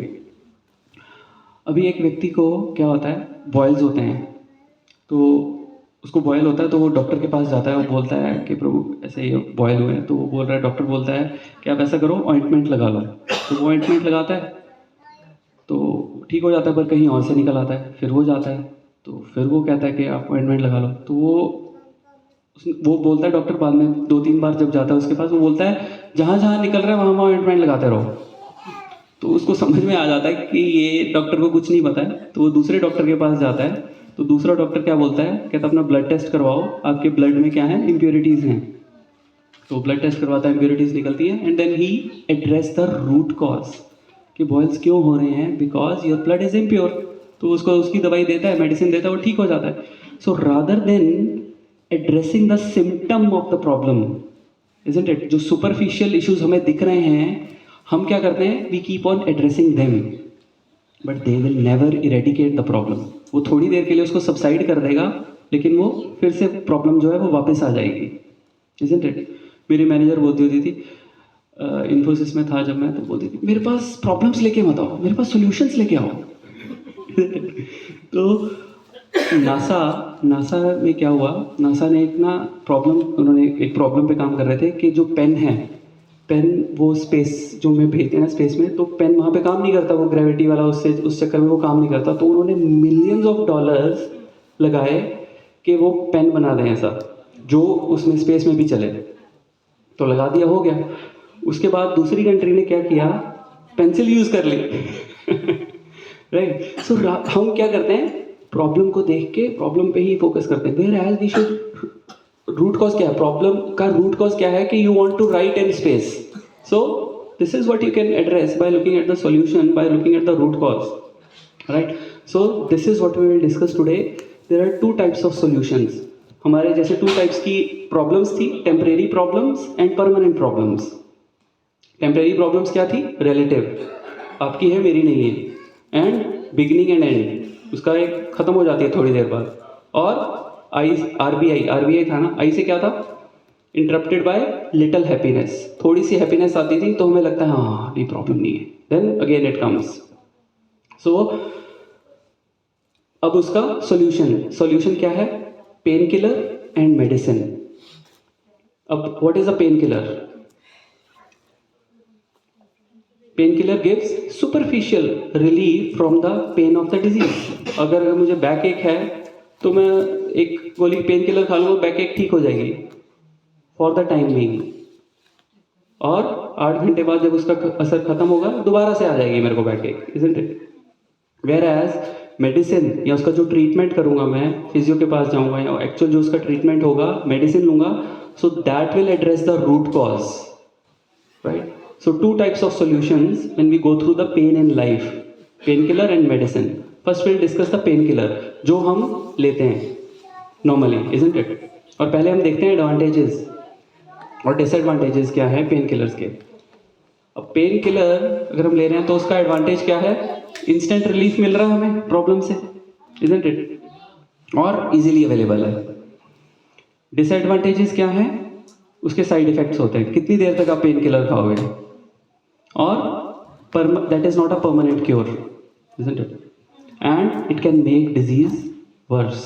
S2: अभी एक व्यक्ति को क्या होता है, बॉयल्स होते हैं, तो उसको बॉयल होता है तो वो डॉक्टर के पास जाता है, वो बोलता है कि प्रभु ऐसे ही बॉयल हुए हैं। तो वो बोल रहा है, डॉक्टर बोलता है कि आप ऐसा करो ऑइंटमेंट लगा लो। तो वो ऑइंटमेंट लगाता है तो ठीक हो जाता है, पर कहीं और से निकल आता है। फिर वो जाता है तो फिर वो कहता है कि आप ऑइंटमेंट लगा लो। तो वो बोलता है, डॉक्टर बाद में 2-3 बार जब जाता है उसके पास, वो बोलता है जहाँ जहाँ निकल रहा है वहाँ वहाँ ऑइंटमेंट लगाते रहो। तो उसको समझ में आ जाता है कि ये डॉक्टर को कुछ नहीं पता है, तो वो दूसरे डॉक्टर के पास जाता है। तो दूसरा डॉक्टर क्या बोलता है, कहता अपना ब्लड टेस्ट करवाओ, आपके ब्लड में क्या है, इम्प्योरिटीज़ हैं। तो ब्लड टेस्ट करवाता है, इम्प्योरिटीज़ निकलती है, and then he address the root cause कि बॉयल्स क्यों हो रहे हैं, because your blood is impure. तो उसको उसकी दवाई देता है, मेडिसिन देता है, वो ठीक हो जाता है। So rather than addressing the symptom of the problem, isn't it, जो सुपरफिशियल इश्यूज हमें दिख रहे हैं, हम क्या करते हैं, we keep on addressing them, but they will never eradicate the problem. वो थोड़ी देर के लिए उसको सबसाइड कर देगा, लेकिन वो फिर से प्रॉब्लम जो है वो वापस आ जाएगी, इजंट इट। मेरी मैनेजर बोलती होती थी, इन्फोसिस में था जब मैं, तो बोलती थी मेरे पास प्रॉब्लम्स लेके मत आओ, मेरे पास सॉल्यूशंस लेके आओ। तो नासा में क्या हुआ, नासा ने एक ना प्रॉब्लम, उन्होंने एक प्रॉब्लम पे काम कर रहे थे कि जो पेन है, पेन वो स्पेस जो में भेजते हैं ना स्पेस में, तो पेन वहाँ पे काम नहीं करता, वो ग्रेविटी वाला, उससे उस चक्कर में वो काम नहीं करता। तो उन्होंने मिलियंस ऑफ डॉलर्स लगाए कि वो पेन बना दें ऐसा जो उसमें स्पेस में भी चले। तो लगा दिया, हो गया। उसके बाद दूसरी कंट्री ने क्या किया, पेंसिल यूज़ कर ली। राइट। सो हम क्या करते हैं, प्रॉब्लम को देख के प्रॉब्लम पे ही फोकस करते हैं। Whereas we should, root cause क्या है, प्रॉब्लम का रूट कॉज क्या है कि you want to write in space. So this is what you can address by looking at the solution, by looking at the root cause, right. So this is what we will discuss today. There are two types of solutions. हमारे जैसे two types की problems थी, temporary problems and permanent problems. Temporary problems क्या थी, relative, आपकी है मेरी नहीं है, एंड बिगिनिंग एंड एंड, उसका एक खत्म हो जाती है थोड़ी देर बाद। और आरबीआई था ना, आई से क्या था, इंटरप्टेड बाय लिटिल हैप्पीनेस, थोड़ी सी हैप्पीनेस आती थी तो हमें लगता है हाँ ये प्रॉब्लम नहीं है, देन अगेन इट कम्स। सो अब उसका सॉल्यूशन क्या है, पेन किलर एंड मेडिसिन। अब what is a pain killer? Painkiller gives superficial relief from the pain of the disease. अगर मुझे बैक एक है तो मैं एक गोली पेन किलर खा लूँगा, बैक एक ठीक हो जाएगी फॉर द टाइम बीइंग, और 8 घंटे बाद जब उसका असर खत्म होगा दोबारा से आ जाएगी मेरे को backache, isn't it. Whereas medicine, या उसका जो ट्रीटमेंट करूँगा मैं, फिजियो के पास जाऊँगा या एक्चुअल जो उसका ट्रीटमेंट होगा, मेडिसिन लूँगा, so that will address the root cause, right. So two types of solutions when we go through the pain in life, painkiller and medicine. First we'll discuss the painkiller जो हम लेते हैं normally, isn't it? और पहले हम देखते हैं advantages और disadvantages क्या है पेन किलर्स के। अब पेन किलर अगर हम ले रहे हैं तो उसका एडवांटेज क्या है, इंस्टेंट रिलीफ मिल रहा है हमें प्रॉब्लम से, isn't it? और इजीली अवेलेबल है। डिसएडवांटेजेस क्या है, उसके साइड इफेक्ट्स होते हैं, कितनी देर तक आप पेन किलर खाओगे, और that is not a permanent cure, isn't it? And it can make disease worse.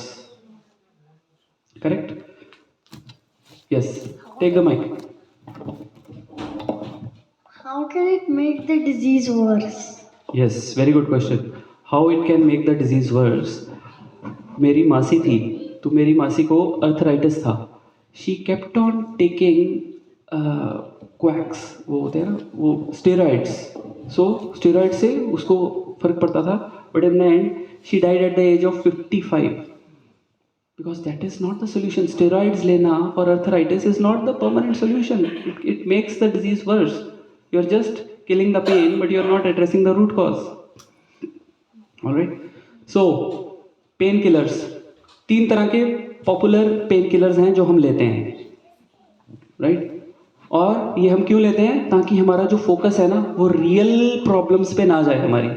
S2: Correct? Yes. Take the mic.
S3: How can it make the disease worse?
S2: Yes, very good question. How it can make the disease worse? मेरी मासी थी, तो मेरी मासी को arthritis था. She kept on taking quacks, वो होते हैं ना वो स्टेरॉइड्स, सो स्टेरॉइड से उसको फर्क पड़ता था, but in the end she died at the age of 55 because that is not the solution. Steroids लेना for arthritis is not the permanent solution, it makes the disease worse. You are just killing the pain but you are not addressing the root cause, alright. So painkillers, 3 तरह के popular pain killers हैं जो हम लेते हैं, right. और ये हम क्यों लेते हैं, ताकि हमारा जो फोकस है ना वो रियल प्रॉब्लम्स पे ना जाए हमारी।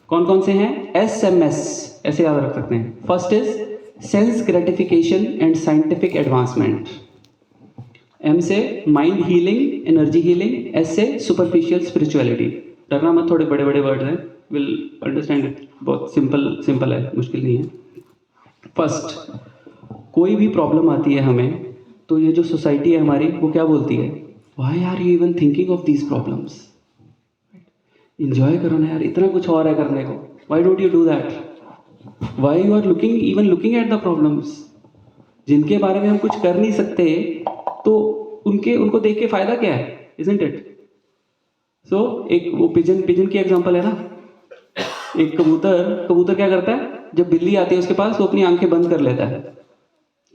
S2: कौन कौन से हैं, SMS, ऐसे याद रख सकते हैं। First is sense gratification and scientific advancement, M से mind healing, energy healing, S से सुपरफिशियल स्पिरिचुअलिटी। डरना मत, थोड़े बड़े बड़े वर्ड हैं, विल अंडरस्टैंड इट, बहुत सिंपल है, मुश्किल नहीं है। फर्स्ट, कोई भी प्रॉब्लम आती है हमें तो ये जो सोसाइटी है हमारी वो क्या बोलती है, why are you even thinking of these problems, enjoy करो ना यार, इतना कुछ और है करने को, why don't you do that, why you are looking at the problems जिनके बारे में हम कुछ कर नहीं सकते, तो उनको देख के फायदा क्या है, इजंट इट। सो एक वो पिजन की एग्जांपल है ना, एक कबूतर क्या करता है, जब बिल्ली आती है उसके पास वो अपनी आंखें बंद कर लेता है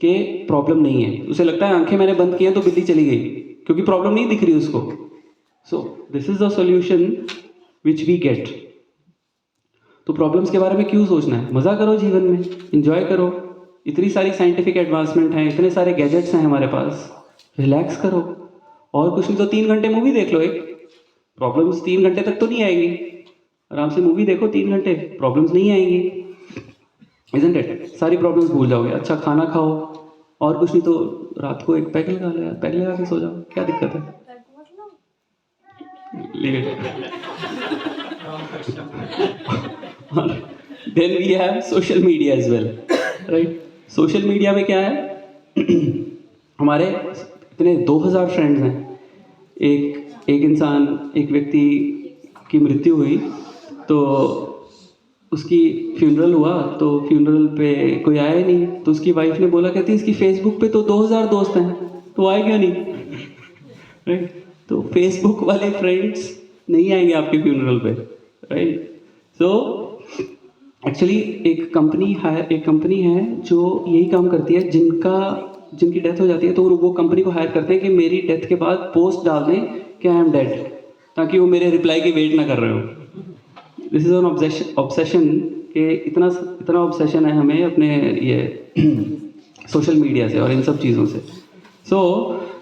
S2: कि प्रॉब्लम नहीं है, उसे लगता है आंखें मैंने बंद की हैं तो बिल्ली चली गई, क्योंकि प्रॉब्लम नहीं दिख रही उसको. So this is the solution which we get. तो प्रॉब्लम्स के बारे में क्यों सोचना है, मज़ा करो जीवन में, इंजॉय करो. इतनी सारी साइंटिफिक एडवांसमेंट हैं, इतने सारे गैजेट्स हैं हमारे पास, रिलैक्स करो. और कुछ नहीं तो 3 घंटे मूवी देख लो. एक प्रॉब्लम्स 3 घंटे तक तो नहीं आएगी, आराम से मूवी देखो 3 घंटे, प्रॉब्लम्स नहीं आएंगी, इजंट इट. सारी प्रॉब्लम्स भूल जाओगे. अच्छा खाना खाओ, और कुछ नहीं तो रात को एक पैग लगा लो यार, पैग लगा के सो जाओ, क्या दिक्कत है. Leave it. Then we have social media as well, right? Social media में क्या है हमारे इतने 2000 फ्रेंड्स हैं. एक इंसान, एक व्यक्ति की मृत्यु हुई तो उसकी फ्यूनरल हुआ, तो फ्यूनरल पे कोई आया ही नहीं, तो उसकी वाइफ ने बोला, कहती इसकी फेसबुक पे तो 2000 दोस्त हैं, तो आए क्यों नहीं. राइट. तो फेसबुक वाले फ्रेंड्स नहीं आएंगे आपके फ्यूनरल पे. राइट. सो एक्चुअली एक कंपनी है जो यही काम करती है, जिनकी डेथ हो जाती है तो वो कंपनी को हायर करते हैं कि मेरी डेथ के बाद पोस्ट डाल दें कि आई एम डेड, ताकि वो मेरे रिप्लाई की वेट ना कर रहे हो. दिस इज एन ऑब्सेशन कि इतना ऑब्सेशन है हमें अपने ये सोशल मीडिया से और इन सब चीज़ों से. So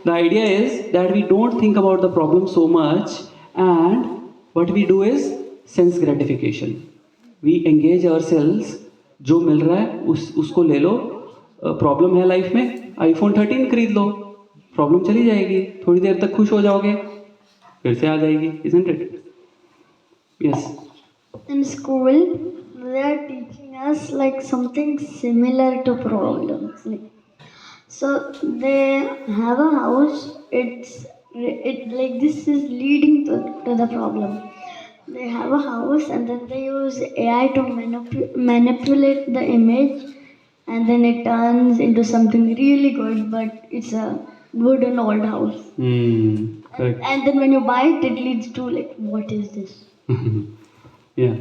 S2: the idea is that we don't think about the problem so much, and what we do is sense gratification. We engage ourselves, जो मिल रहा है उसको ले लो. प्रॉब्लम है लाइफ में, आईफोन 13 खरीद लो, प्रॉब्लम चली जाएगी, थोड़ी देर तक खुश हो जाओगे, फिर से आ जाएगी. Isn't it? Yes.
S3: In school, they are teaching us like something similar to problems. So they have a house. It like this is leading to the problem. They have a house and then they use AI to manipulate the image, and then it turns into something really good. But it's a wooden old house.
S2: Correct.
S3: And then when you buy it, it leads to like, what is this?
S2: Yeah.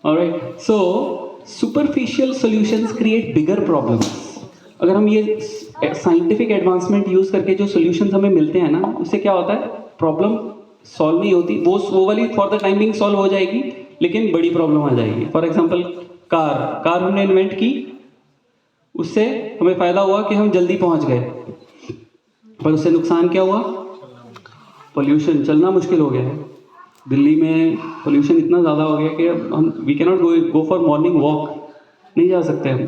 S2: All right. So superficial solutions create bigger problems. अगर हम ये scientific advancement use करके जो solutions हमें मिलते हैं ना, उससे क्या होता है, प्रॉब्लम सॉल्व नहीं होती. वो वाली फॉर द टाइमिंग सॉल्व हो जाएगी, लेकिन बड़ी प्रॉब्लम आ जाएगी. फॉर एग्जांपल कार हमने इन्वेंट की, उससे हमें फायदा हुआ कि हम जल्दी पहुंच गए, पर उससे नुकसान क्या हुआ, पोल्यूशन. चलना मुश्किल हो गया है. दिल्ली में पोल्यूशन इतना ज़्यादा हो गया कि हम we can not go for morning walk, नहीं जा सकते हम.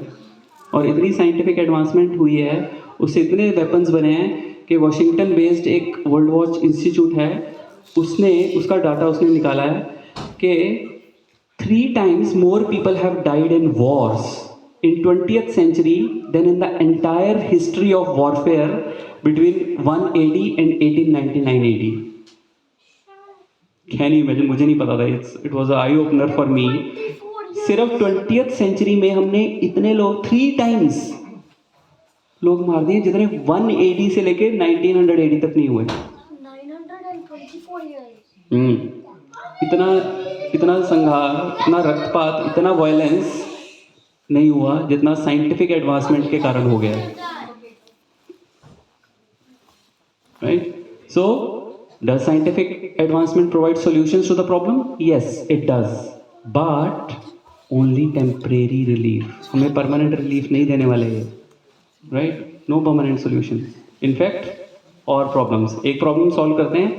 S2: और इतनी साइंटिफिक एडवांसमेंट हुई है, उससे इतने वेपन्स बने हैं कि वॉशिंगटन बेस्ड एक वर्ल्ड वॉच इंस्टीट्यूट है, उसका डाटा उसने निकाला है कि 3 times more people have died in wars in 20th century than in the entire history of warfare between 180 and 1899 AD. Can you imagine? मुझे नहीं पता था. It was an eye opener for me. सिर्फ 20th century में हमने इतने लोग 3 times लोग मार दिए जितने 1 AD से लेके 1900 AD तक नहीं हुए.
S3: 924 years.
S2: इतना संघार, इतना रक्तपात, इतना वायलेंस नहीं हुआ जितना साइंटिफिक एडवांसमेंट के कारण हो गया. Right. So does scientific advancement provide solutions to the problem? Yes, it does, but only temporary relief. हमें permanent relief नहीं देने वाले हैं. Right? No permanent solution. In fact, और problems, एक problem solve करते हैं,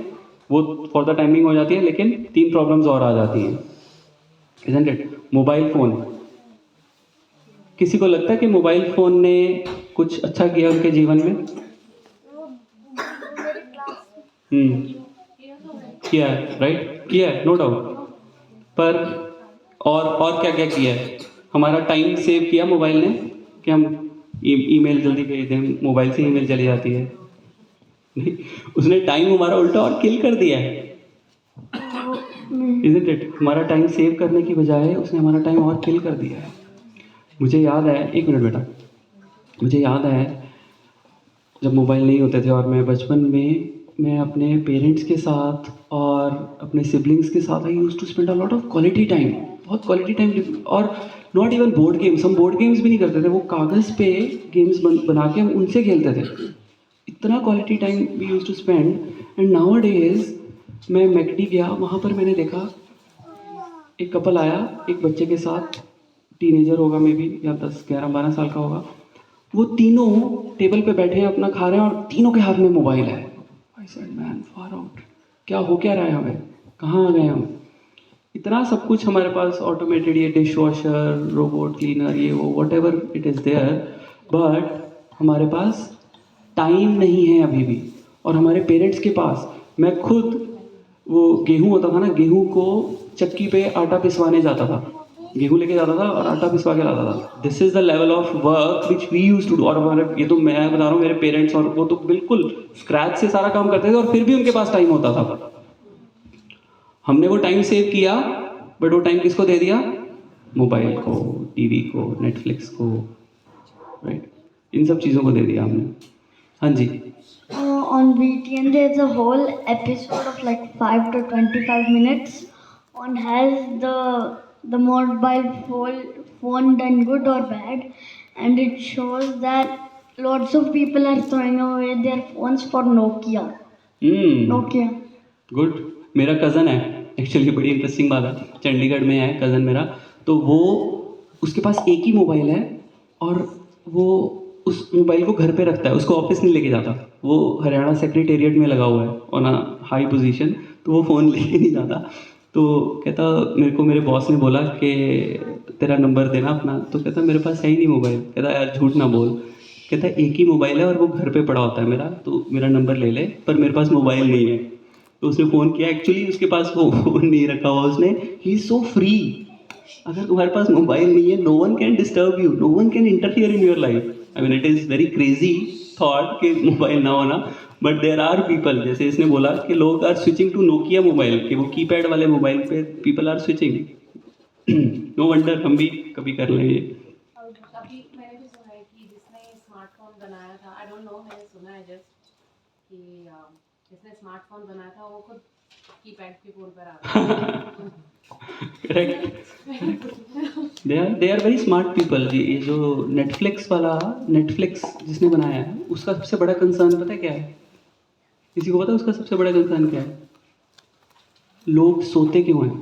S2: वो for the timing हो जाती है, लेकिन 3 problems और आ जाती हैं. Isn't it? मोबाइल फ़ोन, किसी को लगता है कि मोबाइल फ़ोन ने कुछ अच्छा किया उनके जीवन में? किया है. राइट. किया है, नो डाउट. पर और क्या क्या किया है? हमारा टाइम सेव किया मोबाइल ने, कि हम ईमेल जल्दी भेज दें, मोबाइल से ईमेल चली जाती है. नहीं, उसने टाइम हमारा उल्टा और किल कर दिया है. Isn't it? हमारा टाइम सेव करने की बजाय उसने हमारा टाइम और किल कर दिया है. मुझे याद है, 1 मिनट बेटा, मुझे याद है जब मोबाइल नहीं होते थे और मैं बचपन में मैं अपने पेरेंट्स के साथ और अपने सिबलिंग्स के साथ I used to spend a lot of quality time, बहुत क्वालिटी टाइम। और नॉट इवन बोर्ड गेम्स, हम बोर्ड गेम्स भी नहीं करते थे, वो कागज़ पे गेम्स बना के हम उनसे खेलते थे। इतना quality time we use to spend. And nowadays मैं मैकडी गया, वहाँ पर मैंने देखा एक कपल आया एक बच्चे के साथ, टीनेजर होगा मे बी, या 10, 11, 12 साल का होगा। वो तीनों टेबल पे बैठे हैं, अपना खा रहे हैं, और तीनों के हाथ में मोबाइल है। I said man far out, क्या हो क्या रहा है हमें, कहाँ आ गए हम? इतना सब कुछ हमारे पास ऑटोमेटेड, ये डिश वॉशर, रोबोट क्लीनर, ये वो whatever it is there, but हमारे पास टाइम नहीं है अभी भी। और हमारे पेरेंट्स के पास, मैं खुद, वो गेहूँ होता था ना, गेहूँ को चक्की पे आटा पिसवाने जाता था, गेहूँ लेके जाता था और आटा पिसवा के लाता था। This is the level of work which we use to do. और हमारे, ये तो मैं बता रहा हूँ, मेरे पेरेंट्स और वो तो बिल्कुल स्क्रैच से सारा काम करते थे, और फिर भी उनके पास टाइम होता था। हमने वो टाइम सेव किया, बट वो टाइम किसको दे दिया? मोबाइल को, टीवी को, नेटफ्लिक्स को, राइट, इन सब चीज़ों को दे दिया हमने। हाँ जी।
S3: On BTN, there's a whole episode of like 5 to 25 minutes on has the mobile phone done good or bad, and it shows that lots of people are throwing away their phones for Nokia. Nokia.
S2: Good. मेरा cousin है actually, बड़ी interesting बात है, चंडीगढ़ में है cousin मेरा, तो वो, उसके पास एक ही मोबाइल है, और वो उस मोबाइल को घर पे रखता है, उसको ऑफिस नहीं लेके जाता। वो हरियाणा सेक्रेटेरिएट में लगा हुआ है ऑन अ हाई पोजीशन, तो वो फ़ोन लेके नहीं जाता। तो कहता, मेरे को मेरे बॉस ने बोला कि तेरा नंबर देना अपना, तो कहता मेरे पास है ही नहीं मोबाइल। कहता यार झूठ ना बोल, कहता एक ही मोबाइल है और वो घर पे पड़ा होता है मेरा, तो मेरा नंबर ले ले, पर मेरे पास मोबाइल नहीं है। तो उसने फ़ोन किया, एक्चुअली उसके पास वो फ़ोन नहीं रखा हुआ उसने, ही इज़ सो फ्री। अगर तुम्हारे पास मोबाइल नहीं है, no one can disturb you, no one can interfere in your life. I mean it is very crazy thought कि मोबाइल ना होना, बट देयर आर पीपल, जैसे इसने बोला कि लोग are switching to Nokia mobile, कि वो कीपैड वाले मोबाइल पे people are switching. No wonder हम भी कभी कर लें ये।
S1: अभी मैंने भी सुना है कि जिसने स्मार्टफोन बनाया था, आई डोंट नो, मैंने सुना है जस्ट कि जिसने स्मार्टफोन बनाया था वो खुद कीपैड के फोन पर आ रहा है।
S2: Correct, they are very smart people ji. ये जो नेटफ्लिक्स जिसने बनाया है, उसका सबसे बड़ा कंसर्न पता है क्या है? किसी को पता है उसका सबसे बड़ा कंसर्न क्या है? लोग सोते क्यों हैं?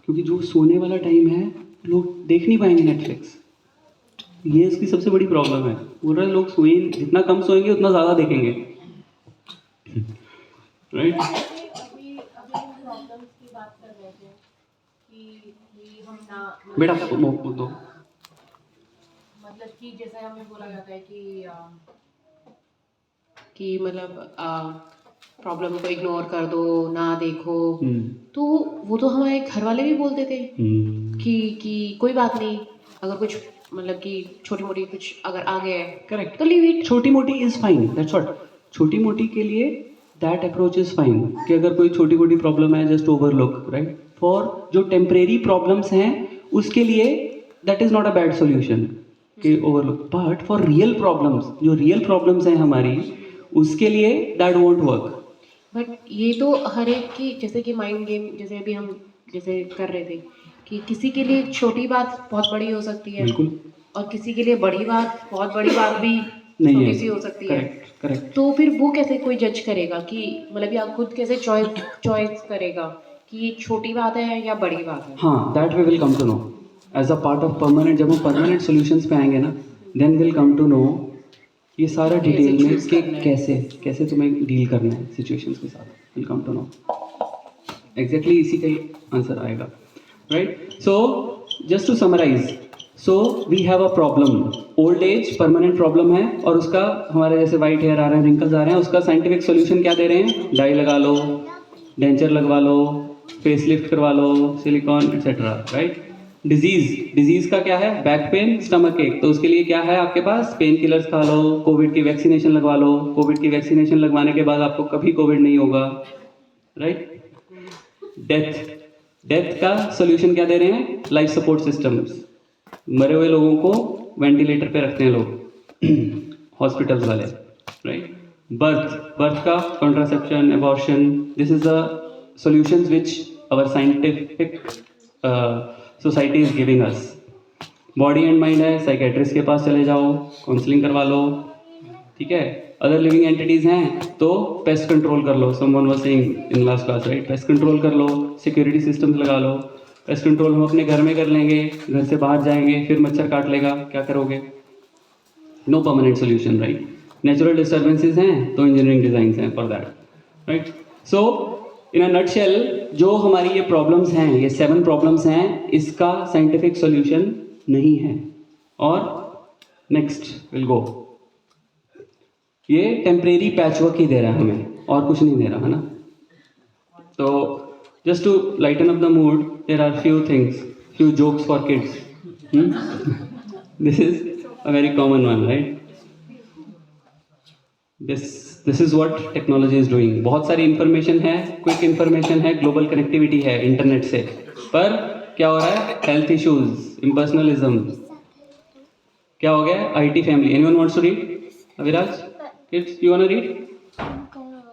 S2: क्योंकि जो सोने वाला टाइम है, लोग देख नहीं पाएंगे नेटफ्लिक्स। ये इसकी सबसे बड़ी प्रॉब्लम है। बोल रहे लोग सोए, जितना कम सोएंगे उतना ज़्यादा देखेंगे, राइट?
S1: अभी प्रॉब्लम्स की बात कर रहे थे कि हम ना,
S2: बेटा दो,
S1: मतलब कि जैसे हमें बोला जाता है कि मतलब प्रॉब्लम को इग्नोर कर दो, ना देखो, तो वो तो हमारे घर वाले भी बोलते थे कि कोई बात नहीं, अगर कुछ मतलब कि छोटी मोटी कुछ अगर आ गया है,
S2: करेक्ट,
S1: तो लीव इट।
S2: छोटी मोटी इज फाइन, दैट्स व्हाट, छोटी मोटी के लिए दैट अप्रोच इज फाइन, कि अगर कोई छोटी मोटी प्रॉब्लम है जस्ट ओवरलुक, राइट? फॉर जो टेम्परेरी प्रॉब्लम्स हैं उसके लिए that is not a bad solution कि overlook, but for real problems, जो रियल प्रॉब्लम्स हैं हमारी, उसके लिए दैट वोंट वर्क।
S1: बट ये तो हर एक की, जैसे कि माइंड गेम, जैसे अभी हम जैसे कर रहे थे कि किसी के लिए छोटी बात बहुत बड़ी हो सकती है,
S2: बिल्कुल,
S1: और किसी के लिए बड़ी बात, बहुत बड़ी बात भी
S2: नहीं
S1: छोटी
S2: है,
S1: सी हो सकती है।
S2: करेक्ट।
S1: तो फिर वो कैसे कोई जज करेगा कि मतलब या खुद कैसे चॉइस करेगा कि ये छोटी बात है या बड़ी बात है?
S2: हाँ, that we will come to know as a part of permanent. जब हम परमानेंट सॉल्यूशंस पे आएंगे ना, then will come to know ये सारा डिटेल में कि कैसे तुम्हें डील करना है सिचुएशंस के साथ, will come to know. Exactly इसी का ही आंसर आएगा, right? So just to summarise, so we have a problem, old age permanent problem है, और उसका हमारे जैसे वाइट हेयर आ रहे हैं, रिंकल्स आ रहे हैं, उसका साइंटिफिक सोल्यूशन क्या दे रहे हैं? डाई लगा लो, डेंचर लगवा लो, फेसलिफ्ट करवा लो, सिलिकॉन एक्सेट्रा, राइट? डिजीज का क्या है? बैक पेन, स्टमक एक, तो उसके लिए क्या है आपके पास? पेन किलर्स खा लो, कोविड की वैक्सीनेशन लगवा लो, कोविड की वैक्सीनेशन लगवाने के बाद आपको कभी कोविड नहीं होगा, राइट? डेथ का सोल्यूशन क्या दे रहे हैं? लाइफ सपोर्ट सिस्टम्स, मरे हुए लोगों को वेंटिलेटर पे रखते हैं लोग हॉस्पिटल्स वाले, राइट? birth का contraception, abortion, this is the solutions which our scientific society is giving us. Body and mind है, साइकेट्रिस्ट के पास चले जाओ, काउंसलिंग करवा लो, ठीक है. अदर लिविंग एंटिटीज़ हैं तो पेस्ट कंट्रोल कर लो, someone was saying in last class, right. Pest control कर लो, सिक्योरिटी सिस्टम्स लगा लो. पेस्ट कंट्रोल हम अपने घर में कर लेंगे, घर से बाहर जाएंगे फिर मच्छर काट लेगा, क्या करोगे? No permanent solution, right. Natural disturbances हैं तो इंजीनियरिंग डिज़ाइंस हैं for that, right. So in a nutshell जो हमारी ये प्रॉब्लम्स हैं, ये 7 प्रॉब्लम्स हैं, इसका साइंटिफिक सोल्यूशन नहीं है. और नेक्स्ट विल गो. ये टेम्परेरी पैचवर्क ही दे रहा है हमें, और कुछ नहीं दे रहा है ना. तो just to lighten up the mood, there are few things, few jokes for kids. This is a very common one, right. This is what technology is doing. बहुत सारी इंफॉर्मेशन है, क्विक इंफॉर्मेशन है, ग्लोबल कनेक्टिविटी है internet से, पर क्या हो रहा है? Health issues, impersonalism. क्या हो गया? IT family. Anyone wants to read? Aviraj, kids, you want to read? You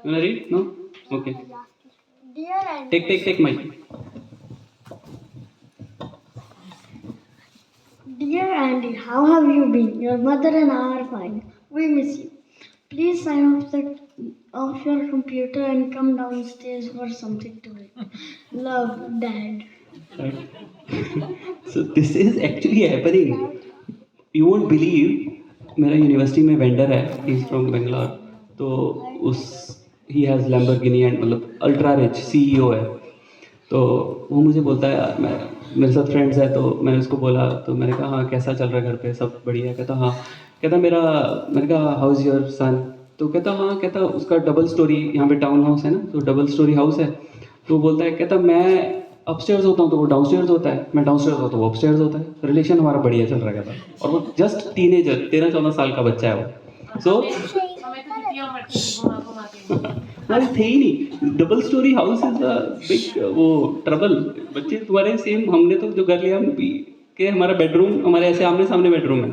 S2: want to read? No? Okay. Take mic.
S3: Dear Andy, how have you been? Your mother and I are fine. We miss you. Please sign off your computer and come downstairs for something to eat. Love, Dad.
S2: Right. So this is actually happening. You won't believe. मेरा university में vendor है, he is from Bangalore. तो he has Lamborghini and मतलब ultra rich CEO है. तो वो मुझे बोलता है, मेरे साथ फ्रेंड्स है, तो मैंने उसको बोला, तो मैंने कहा हाँ कैसा चल रहा है घर पे, सब बढ़िया है? कहता हाँ. कहता मैंने कहा हाउ इज़ योर सन? तो कहता हाँ, कहता उसका डबल स्टोरी यहाँ पे टाउन हाउस है ना, तो डबल स्टोरी हाउस है. तो बोलता है, कहता मैं अपस्टेयर्स होता हूँ तो वो डाउनस्टेयर्स होता है, मैं डाउनस्टेयर्स होता हूँ वो अपस्टेयर्स होता है. रिलेशन हमारा बढ़िया चल रहा था. और वो जस्ट टीनेजर, 13-14 साल का बच्चा है वो. सो थे ही नहीं. Double storey house is a big वो ट्रबल. बच्चे तुम्हारे सेम, हमने तो जो घर लिया कि हमारा बेडरूम, हमारे ऐसे आमने सामने बेडरूम है.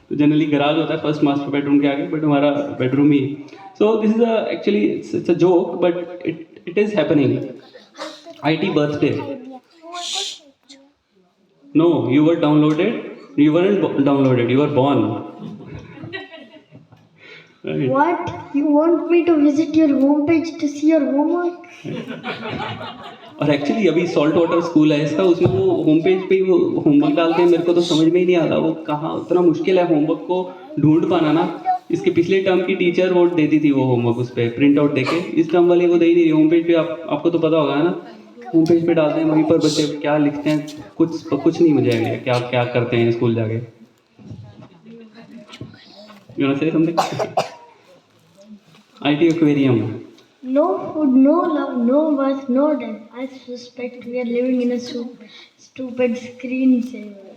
S2: तो जनरली गराज होता है फर्स्ट मास्टर बेडरूम के आगे, बट हमारा bedroom he. So this is actually it's a joke, but it is happening. IT birthday. No, you were downloaded. You weren't downloaded. You were born. Right.
S3: What? You want me to visit your homepage to see your homework?
S2: और actually अभी salt water school है इसका, उसमें वो home page पे वो homework डालते हैं. मेरे को तो समझ में ही नहीं आता वो कहाँ, उतना मुश्किल है होमवर्क को ढूंढ पाना ना. इसके पिछले टर्म की टीचर वो देती थी वो होमवर्क उस पर प्रिंट आउट देके. इस टर्म वाली वो दे ही नहीं. होम पेज पे आपको तो पता होगा ना, होम पेज पे डालते हैं, वहीं पर बच्चे क्या लिखते हैं, कुछ नहीं मुझे आइडिया क्या क्या करते हैं स्कूल जाके. You want to say something? IT aquarium.
S3: No food, no love, no birth, no death. I suspect we are living in a stupid screensaver.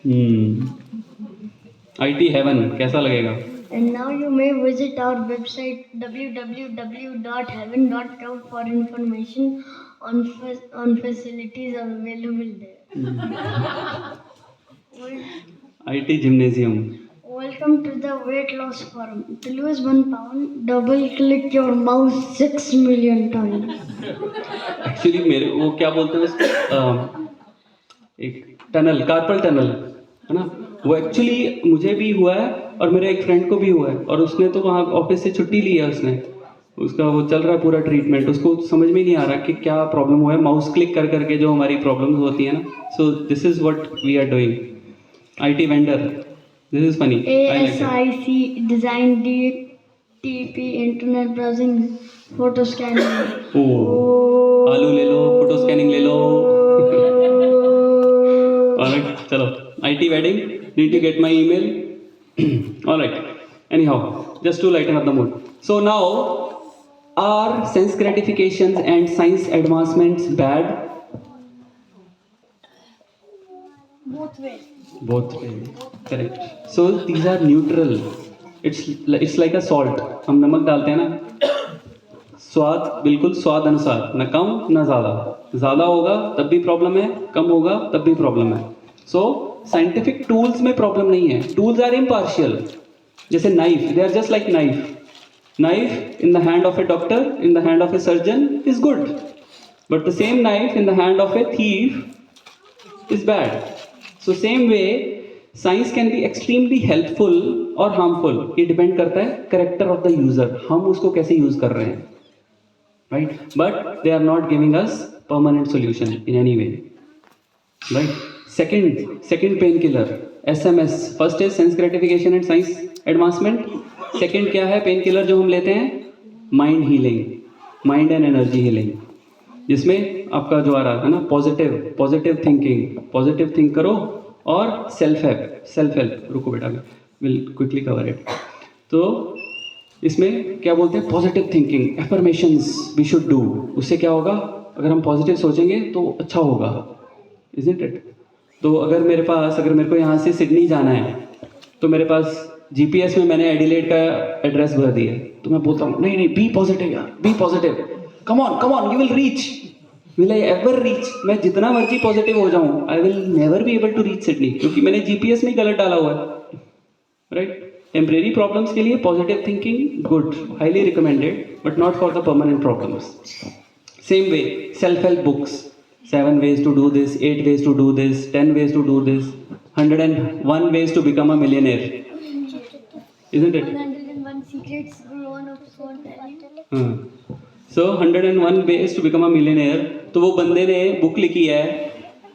S2: IT heaven कैसा लगेगा?
S3: And now you may visit our website www.heaven.com for information on facilities available there.
S2: IT gymnasium.
S3: Welcome to the weight loss forum. To lose 1 pound, double click your mouse 6 million times.
S2: Actually मेरे वो क्या बोलते हैं उसको, एक tunnel, carpal tunnel है ना, वो एक्चुअली मुझे भी हुआ है और मेरे एक फ्रेंड को भी हुआ है. और उसने तो वहाँ ऑफिस से छुट्टी ली है, उसने उसका वो चल रहा है पूरा ट्रीटमेंट. उसको समझ में नहीं आ रहा कि क्या प्रॉब्लम हुआ है. माउस क्लिक कर करके जो हमारी प्रॉब्लम्स होती है ना. So this is what we are doing. IT vendor. This is funny.
S3: ASIC design DTP internet browsing photo scanning.
S2: Oh. आलू ले लो, फोटो स्कैनिंग ले लो. Alright, चलो. IT wedding. Did you get my email? Alright. Anyhow, just to lighten up the mood. So now, are sense gratifications and science advancements bad?
S3: Both ways.
S2: Both ways. Correct. So these are neutral. It's like a salt. हम नमक डालते हैं ना, स्वाद बिल्कुल स्वाद अनुसार, न कम न ज़्यादा. ज़्यादा होगा तब भी प्रॉब्लम है, कम होगा तब भी प्रॉब्लम है. सो साइंटिफिक टूल्स में प्रॉब्लम नहीं है. Tools are impartial. जैसे knife, they are just like knife. Knife in the hand of a doctor, in the hand of a surgeon is good. But the same knife in the hand of a thief is bad. So same way, science can be extremely helpful or harmful. ये depend करता है character of the user. हम उसको कैसे use कर रहे हैं, right? But they are not giving us permanent solution in any way, right? Second painkiller, SMS. First is sense gratification and science advancement. Second क्या है painkiller जो हम लेते हैं? Mind healing, mind and energy healing. जिसमें आपका जो आ रहा है ना पॉजिटिव थिंक करो और सेल्फ हेल्प रुको बेटा विल क्विकली कवर इट। तो इसमें क्या बोलते हैं positive thinking affirmations we should do. उससे क्या होगा, अगर हम पॉजिटिव सोचेंगे तो अच्छा होगा, इजंट इट? तो अगर मेरे को यहाँ से सिडनी जाना है तो मेरे पास GPS में मैंने एडिलेड का एड्रेस भर दिया है, तो मैं बोलता हूँ नहीं बी पॉजिटिव यार, be positive, come on you will reach. Will I ever reach? मैं जितना मर्जी पॉजिटिव हो जाऊँ, I will never be able to reach Sydney, क्योंकि मैंने GPS में गलत डाला हुआ है, राइट? टेम्परेरी प्रॉब्लम्स के लिए positive thinking good, highly recommended, but not for the permanent problems. Same way self help books, 7 ways to do this, 8 ways to do this, 10 ways to do this, 101 ways to become a millionaire, isn't it?
S3: 101 secrets grown up on
S2: So 101 ways to become a millionaire. तो वो बंदे ने book लिखी है,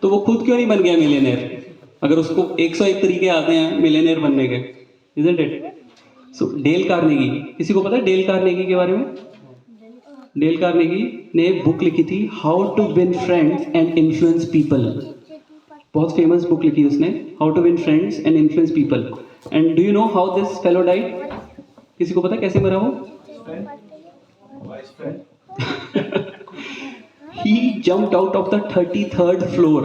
S2: तो वो खुद क्यों नहीं बन गया मिलियनेयर, अगर उसको 101 तरीके आते हैं मिलियनेयर बनने के, isn't it? So Dale Carnegie, किसी को पता है डेल कार्नेगी के बारे में? डेल कार्नेगी ने बुक लिखी थी how to win friends and influence people. बहुत फेमस बुक लिखी उसने, how to win friends and influence people. And do you know how this fellow died? किसी को पता कैसे मरा वो? He jumped out of the 33rd floor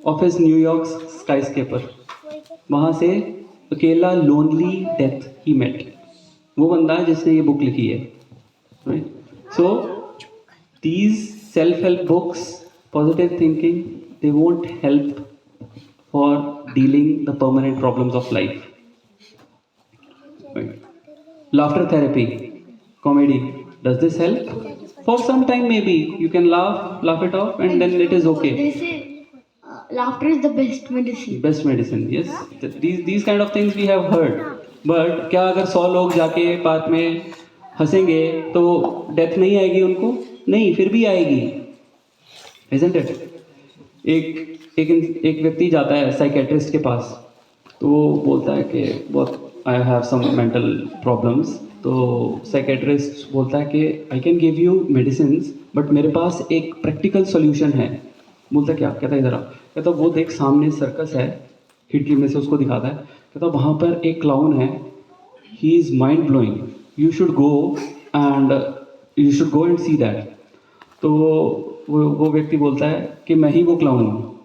S2: of his New York skyscraper. वहाँ से अकेला lonely death he met. वो बंदा जिसने ये बुक लिखी है, right? So these self-help books, positive thinking, they won't help for dealing the permanent problems of life. Right? Laughter therapy, comedy, does this help? For some time maybe you can laugh it off, and then it is okay.
S3: They say laughter is the best medicine.
S2: Best medicine, yes. These kind of things we have heard. But क्या अगर 100 लोग जाके park में हंसेंगे तो death नहीं आएगी उनको? नहीं, फिर भी आएगी, isn't it? एक व्यक्ति जाता है साइकेट्रिस्ट के पास, तो वो बोलता है कि बहुत I have some mental problems. तो साइकेट्रिस्ट बोलता है कि I can give you medicines, but मेरे पास एक प्रैक्टिकल सॉल्यूशन है। बोलता क्या? कहता है इधर आ। कहता वो देख सामने सर्कस है, खिड़की में से उसको दिखाता है, कहता वहाँ पर एक क्लाउन है, he is mind blowing, you should go and see that. तो वो व्यक्ति बोलता है कि मैं ही वो क्लाउन हूँ।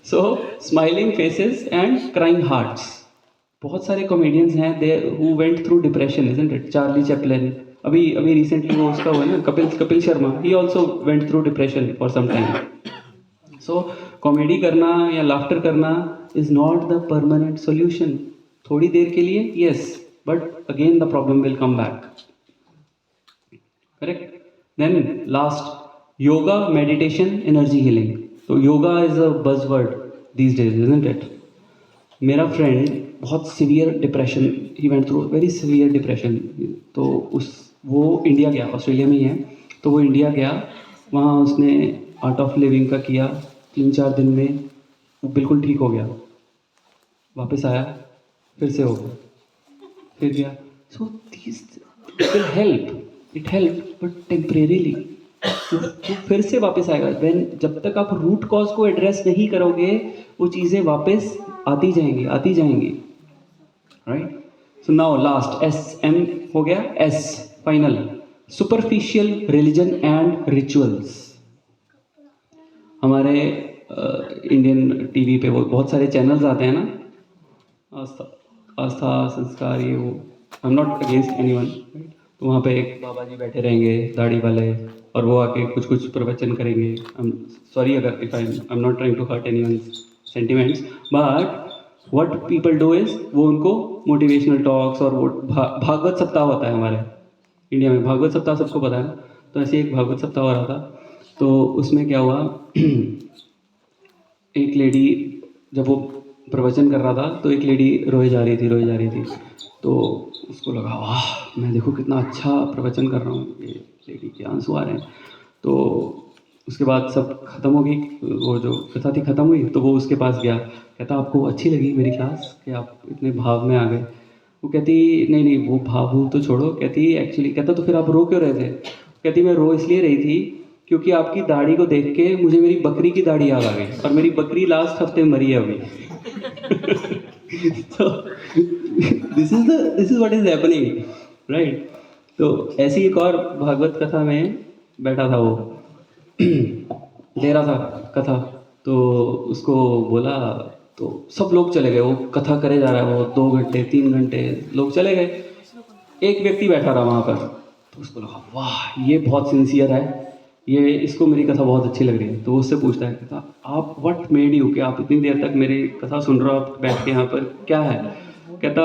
S2: So smiling faces and crying hearts. बहुत सारे कॉमेडियंस हैं they who went through depression, isn't it? Charlie Chaplin, अभी रिसेंटली वो उसका हुआ ना Kapil Sharma, he also went through depression for some time. So comedy करना या लाफ्टर करना is not the permanent solution. थोड़ी देर के लिए yes, but again the problem will come back, correct? Then last, yoga, meditation, energy healing. तो yoga is a buzzword these days, isn't it? मेरा friend बहुत severe depression, he went through very severe depression. तो वो India गया, Australia में ही है, तो वो इंडिया गया, वहाँ उसने आर्ट ऑफ लिविंग का किया, 3-4 दिन में वो बिल्कुल ठीक हो गया। वापस आया, फिर से हो गया, फिर गया। So this will help, it help, but temporarily. तो फिर से वापस आएगा। जब तक आप रूट कॉज को एड्रेस नहीं करोगे, वो चीज़ें वापस आती जाएंगी, right? So now last, SM हो गया, S final, superficial religion and rituals. हमारे इंडियन टीवी पे वो बहुत सारे चैनल्स आते हैं ना, आस्था संस्कार, ये वो, आई एम नॉट अगेंस्ट एनीवन, तो वहाँ पे एक बाबा जी बैठे रहेंगे दाढ़ी वाले, और वो आके कुछ प्रवचन करेंगे। आई एम सॉरी अगर if I am not trying to hurt anyone's sentiments, but what people do is वो उनको मोटिवेशनल टॉक्स और वो भागवत सप्ताह होता है हमारे इंडिया में, भागवत सप्ताह सबको पता है ना। तो ऐसे एक भागवत सप्ताह हो रहा था, तो उसमें क्या हुआ एक लेडी जब वो प्रवचन कर रहा था तो एक लेडी रोए जा रही थी। तो उसको लगा वाह मैं देखो कितना अच्छा प्रवचन कर रहा हूँ, ये लेडी के आंसू आ रहे हैं। तो उसके बाद सब खत्म हो गई, वो जो कथा थी खत्म हुई, तो वो उसके पास गया, कहता आपको अच्छी लगी मेरी क्लास कि आप इतने भाव में आ गए? वो कहती नहीं वो भाव तो छोड़ो, कहती एक्चुअली, कहता तो फिर आप रो क्यों रहे थे? कहती मैं रो इसलिए रही थी क्योंकि आपकी दाढ़ी को देख के मुझे मेरी बकरी की दाढ़ी याद आ गई, और मेरी बकरी लास्ट हफ्ते मरी है अभी। तो this is what is happening, right? तो ऐसी एक और भागवत कथा में बैठा था, वो दे रहा था कथा, तो उसको बोला, तो सब लोग चले गए, वो कथा करे जा रहा है, वो 2 घंटे 3 घंटे लोग चले गए, एक व्यक्ति बैठा रहा वहाँ पर। तो उसको लगा वाह ये बहुत सिंसियर है, ये इसको मेरी कथा बहुत अच्छी लग रही है। तो उससे पूछता है, कहता आप व्हाट मेड यू, कि आप इतनी देर तक मेरी कथा सुन रहे हो, आप बैठ के यहाँ पर क्या है? कहता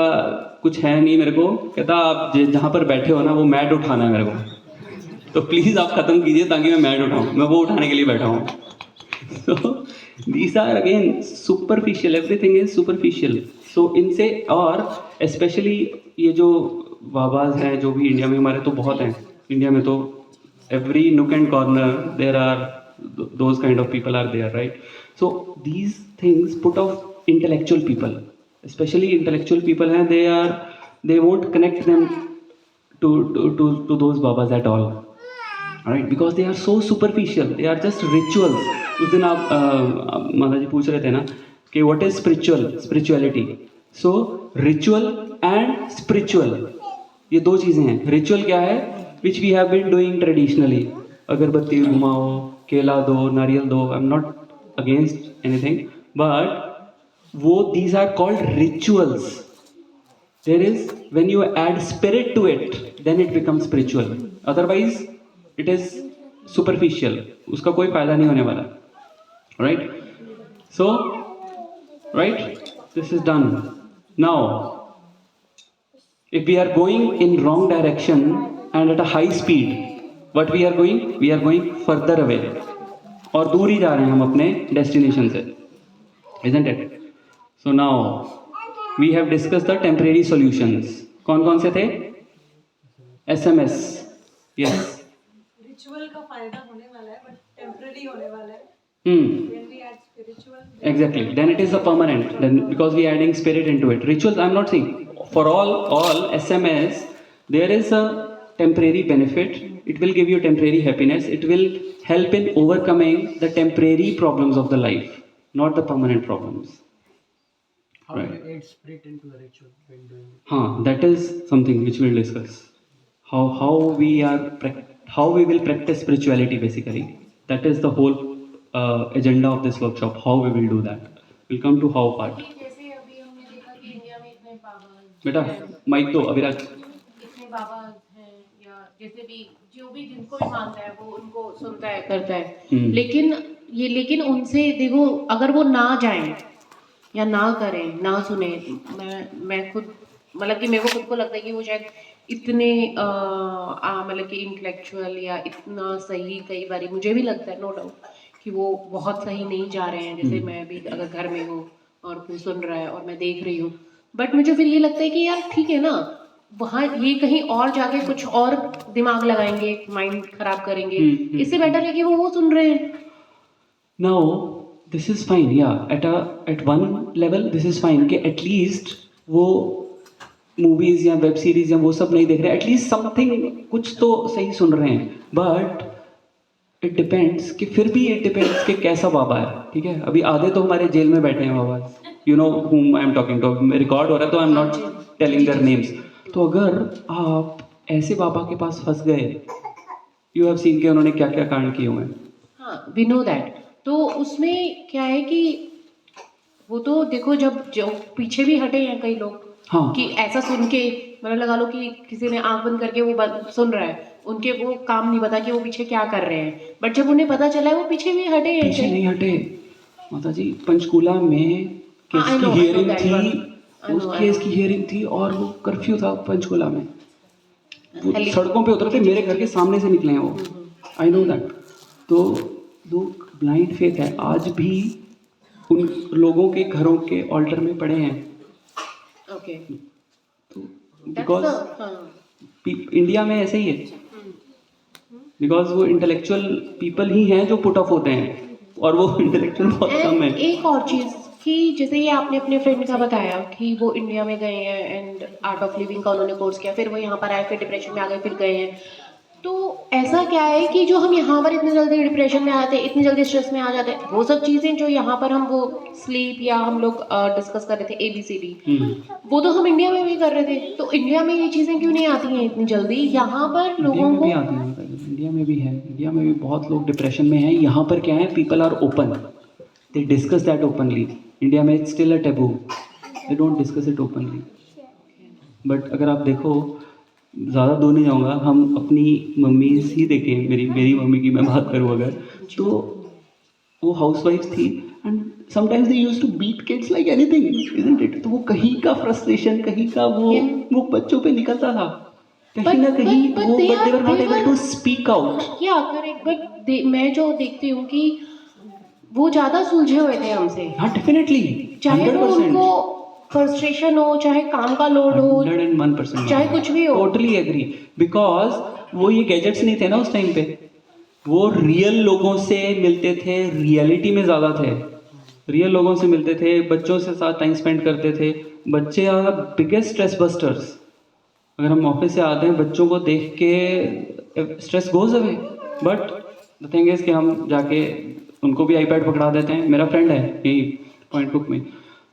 S2: कुछ है नहीं मेरे को, कहता आप जहाँ पर बैठे हो ना वो मैट उठाना है मेरे को, तो प्लीज़ आप ख़त्म कीजिए ताकि मैं मैट उठाऊँ, मैं वो उठाने के लिए बैठा हूँ। तो these are again superficial, everything is superficial. So इनसे, और स्पेशली ये जो बाबाज हैं जो भी इंडिया में हमारे तो बहुत हैं, इंडिया में तो every nook and corner there are those kind of people are there, right? So these things put off intellectual people, especially intellectual people हैं, they won't connect them to those babas at all, right? Because they are so superficial, they are just rituals. उस दिन आप माता जी पूछ रहे थे ना कि what is spirituality? So ritual and spiritual ये 2 चीज़ें हैं। रिचुअल क्या है? which we have been doing traditionally, अगरबत्ती घुमाओ, केला दो, नारियल दो, आई am not against anything, but वो these are called rituals. There is, when you add spirit to it, then it becomes spiritual. Otherwise it is superficial, उसका कोई फायदा नहीं होने वाला, right? So right, this is done. Now if we are going in wrong direction and at a high speed, what we are going further away, और दूर ही जा रहे हैं हम अपने destination से, isn't it? So now we have discussed the temporary solutions. कौन से थे? SMS, yes.
S9: रिचुअल का फायदा होने वाला है, बट टेम्पररी होने वाला है। When we add spiritual,
S2: Exactly. Then it is a permanent. Then because we are adding spirit into it. Rituals, I'm not saying for all SMS, there is a temporary benefit. It will give you temporary happiness. It will help in overcoming the temporary problems of the life, not the permanent problems.
S10: How do you add spirit into a ritual when doing it?
S2: That is something which we'll discuss. How we will practice spirituality basically. That is the whole agenda of this workshop. How we will do that. We'll come to how part.
S1: जैसे अभी हमने देखा कि India में इतने बाबा
S2: बेटा mic तो अभिराज,
S1: इतने बाबा हैं, या जैसे भी जो भी जिनको भी मानता है वो उनको सुनता है करता है, लेकिन उनसे देखो अगर वो ना जाएं या ना करें ना सुने, मैं खुद मतलब कि मेरे को खुद को लगता है कि वो शायद इतने मतलब कि इंटेलेक्चुअल या इतना सही, कई बार मुझे भी लगता है नो डाउट कि वो बहुत सही नहीं जा रहे हैं। जैसे मैं भी अगर घर में हूँ और कोई सुन रहा है और मैं देख रही हूँ, बट मुझे फिर ये लगता है कि यार ठीक है ना, वहाँ ये कहीं और जाके कुछ और दिमाग लगाएंगे, माइंड खराब करेंगे, इससे बेटर है कि वो सुन रहे हैं।
S2: Now this is fine, yeah. At one level this is fine कि at least वो मूवीज या वेब सीरीज या वो सब नहीं देख रहे, एटलीस्ट समथिंग कुछ तो सही सुन रहे हैं। बट इट डिपेंड्स कि फिर भी इट डिपेंड्स कि कैसा बाबा है, ठीक है? अभी आधे तो हमारे जेल में बैठे हैं बाबा, you know whom I am talking to, record हो रहा है तो I am not telling their names. तो अगर आप ऐसे बाबा के पास फंस गए, यू हैव सीन कि उन्होंने क्या क्या कांड किए हुए हैं।
S1: हाँ, वी नो दैट। तो उसमें क्या है कि वो तो देखो जब जो पीछे भी हटे हैं कई लोग,
S2: हाँ,
S1: कि ऐसा सुन के मतलब लगा लो कि किसी ने आंख बंद करके वो सुन रहा है, उनके वो काम नहीं पता कि वो पीछे क्या कर रहे हैं, बट जब उन्हें पता चला है वो पीछे भी हटे हैं।
S2: पीछे नहीं हटे माता जी। पंचकूला में केस की हियरिंग थी, उस केस की हियरिंग थी और वो कर्फ्यू था पंचकुला में, वो सड़कों पे उतरे थे, मेरे घर के सामने से निकले हैं वो, आई नो दैट। तो लोग ब्लाइंड फेथ है आज भी, उन लोगों के घरों के ऑल्टर में पड़े हैं।
S1: ओके,
S2: तो बिकॉज इंडिया में ऐसे ही है, बिकॉज वो इंटेलेक्चुअल पीपल ही हैं जो पुट ऑफ होते हैं, और वो इंटेलेक्चुअल बहुत कम है।
S1: एक और चीज़ कि जैसे ये आपने अपने फ्रेंड का बताया कि वो इंडिया में गए हैं एंड आर्ट ऑफ लिविंग का उन्होंने कोर्स किया, फिर वो यहाँ पर आए, फिर डिप्रेशन में आ गए, फिर गए हैं। तो ऐसा क्या है कि जो हम यहाँ पर इतनी जल्दी डिप्रेशन में आते हैं, इतनी जल्दी स्ट्रेस में आ जाते हैं, वो सब चीज़ें जो यहाँ पर हम वो स्लीप या हम लोग डिस्कस कर रहे थे ABCD, वो तो हम इंडिया में भी कर रहे थे। तो इंडिया में ये चीज़ें क्यों नहीं आती हैं इतनी जल्दी? यहाँ पर लोगों को
S2: इंडिया में भी है, इंडिया में भी बहुत लोग डिप्रेशन में हैं। यहाँ पर क्या है, people are open, they discuss that openly. India में it's still a taboo, they don't discuss it openly. But अगर आप देखो, ज़्यादा दूर नहीं जाऊँगा, हम अपनी मम्मी ही देखें, मेरी मम्मी की मैं बात करूँ अगर, तो वो हाउसवाइफ थी and sometimes they used to beat kids like anything, isn't it? तो वो कहीं का फ्रस्ट्रेशन, कहीं का वो बच्चों पे निकलता था, कहीं ना कहीं वो, but they were not able to speak out.
S1: या करेक्ट, बट मैं जो देखती हूँ कि वो ज़्यादा सुलझे हुए थे हमसे।
S2: हाँ, डेफिनेटली,
S1: चाहे वो उनको फ्रस्ट्रेशन हो, चाहे काम का लोड हो,
S2: 101%,
S1: चाहे कुछ भी हो।
S2: टोटली एग्री, बिकॉज वो ये गैजेट्स नहीं थे ना उस टाइम पे, वो रियल लोगों से मिलते थे, रियलिटी में ज़्यादा थे, रियल लोगों से मिलते थे, बच्चों से साथ टाइम स्पेंड करते थे। बच्चे आर बिगेस्ट स्ट्रेस बस्टर्स। अगर हम ऑफिस से आते हैं, बच्चों को देख के stress goes away, but the thing is कि हम जाके उनको भी आईपैड पकड़ा देते हैं। मेरा फ्रेंड है यही पॉइंट बुक में,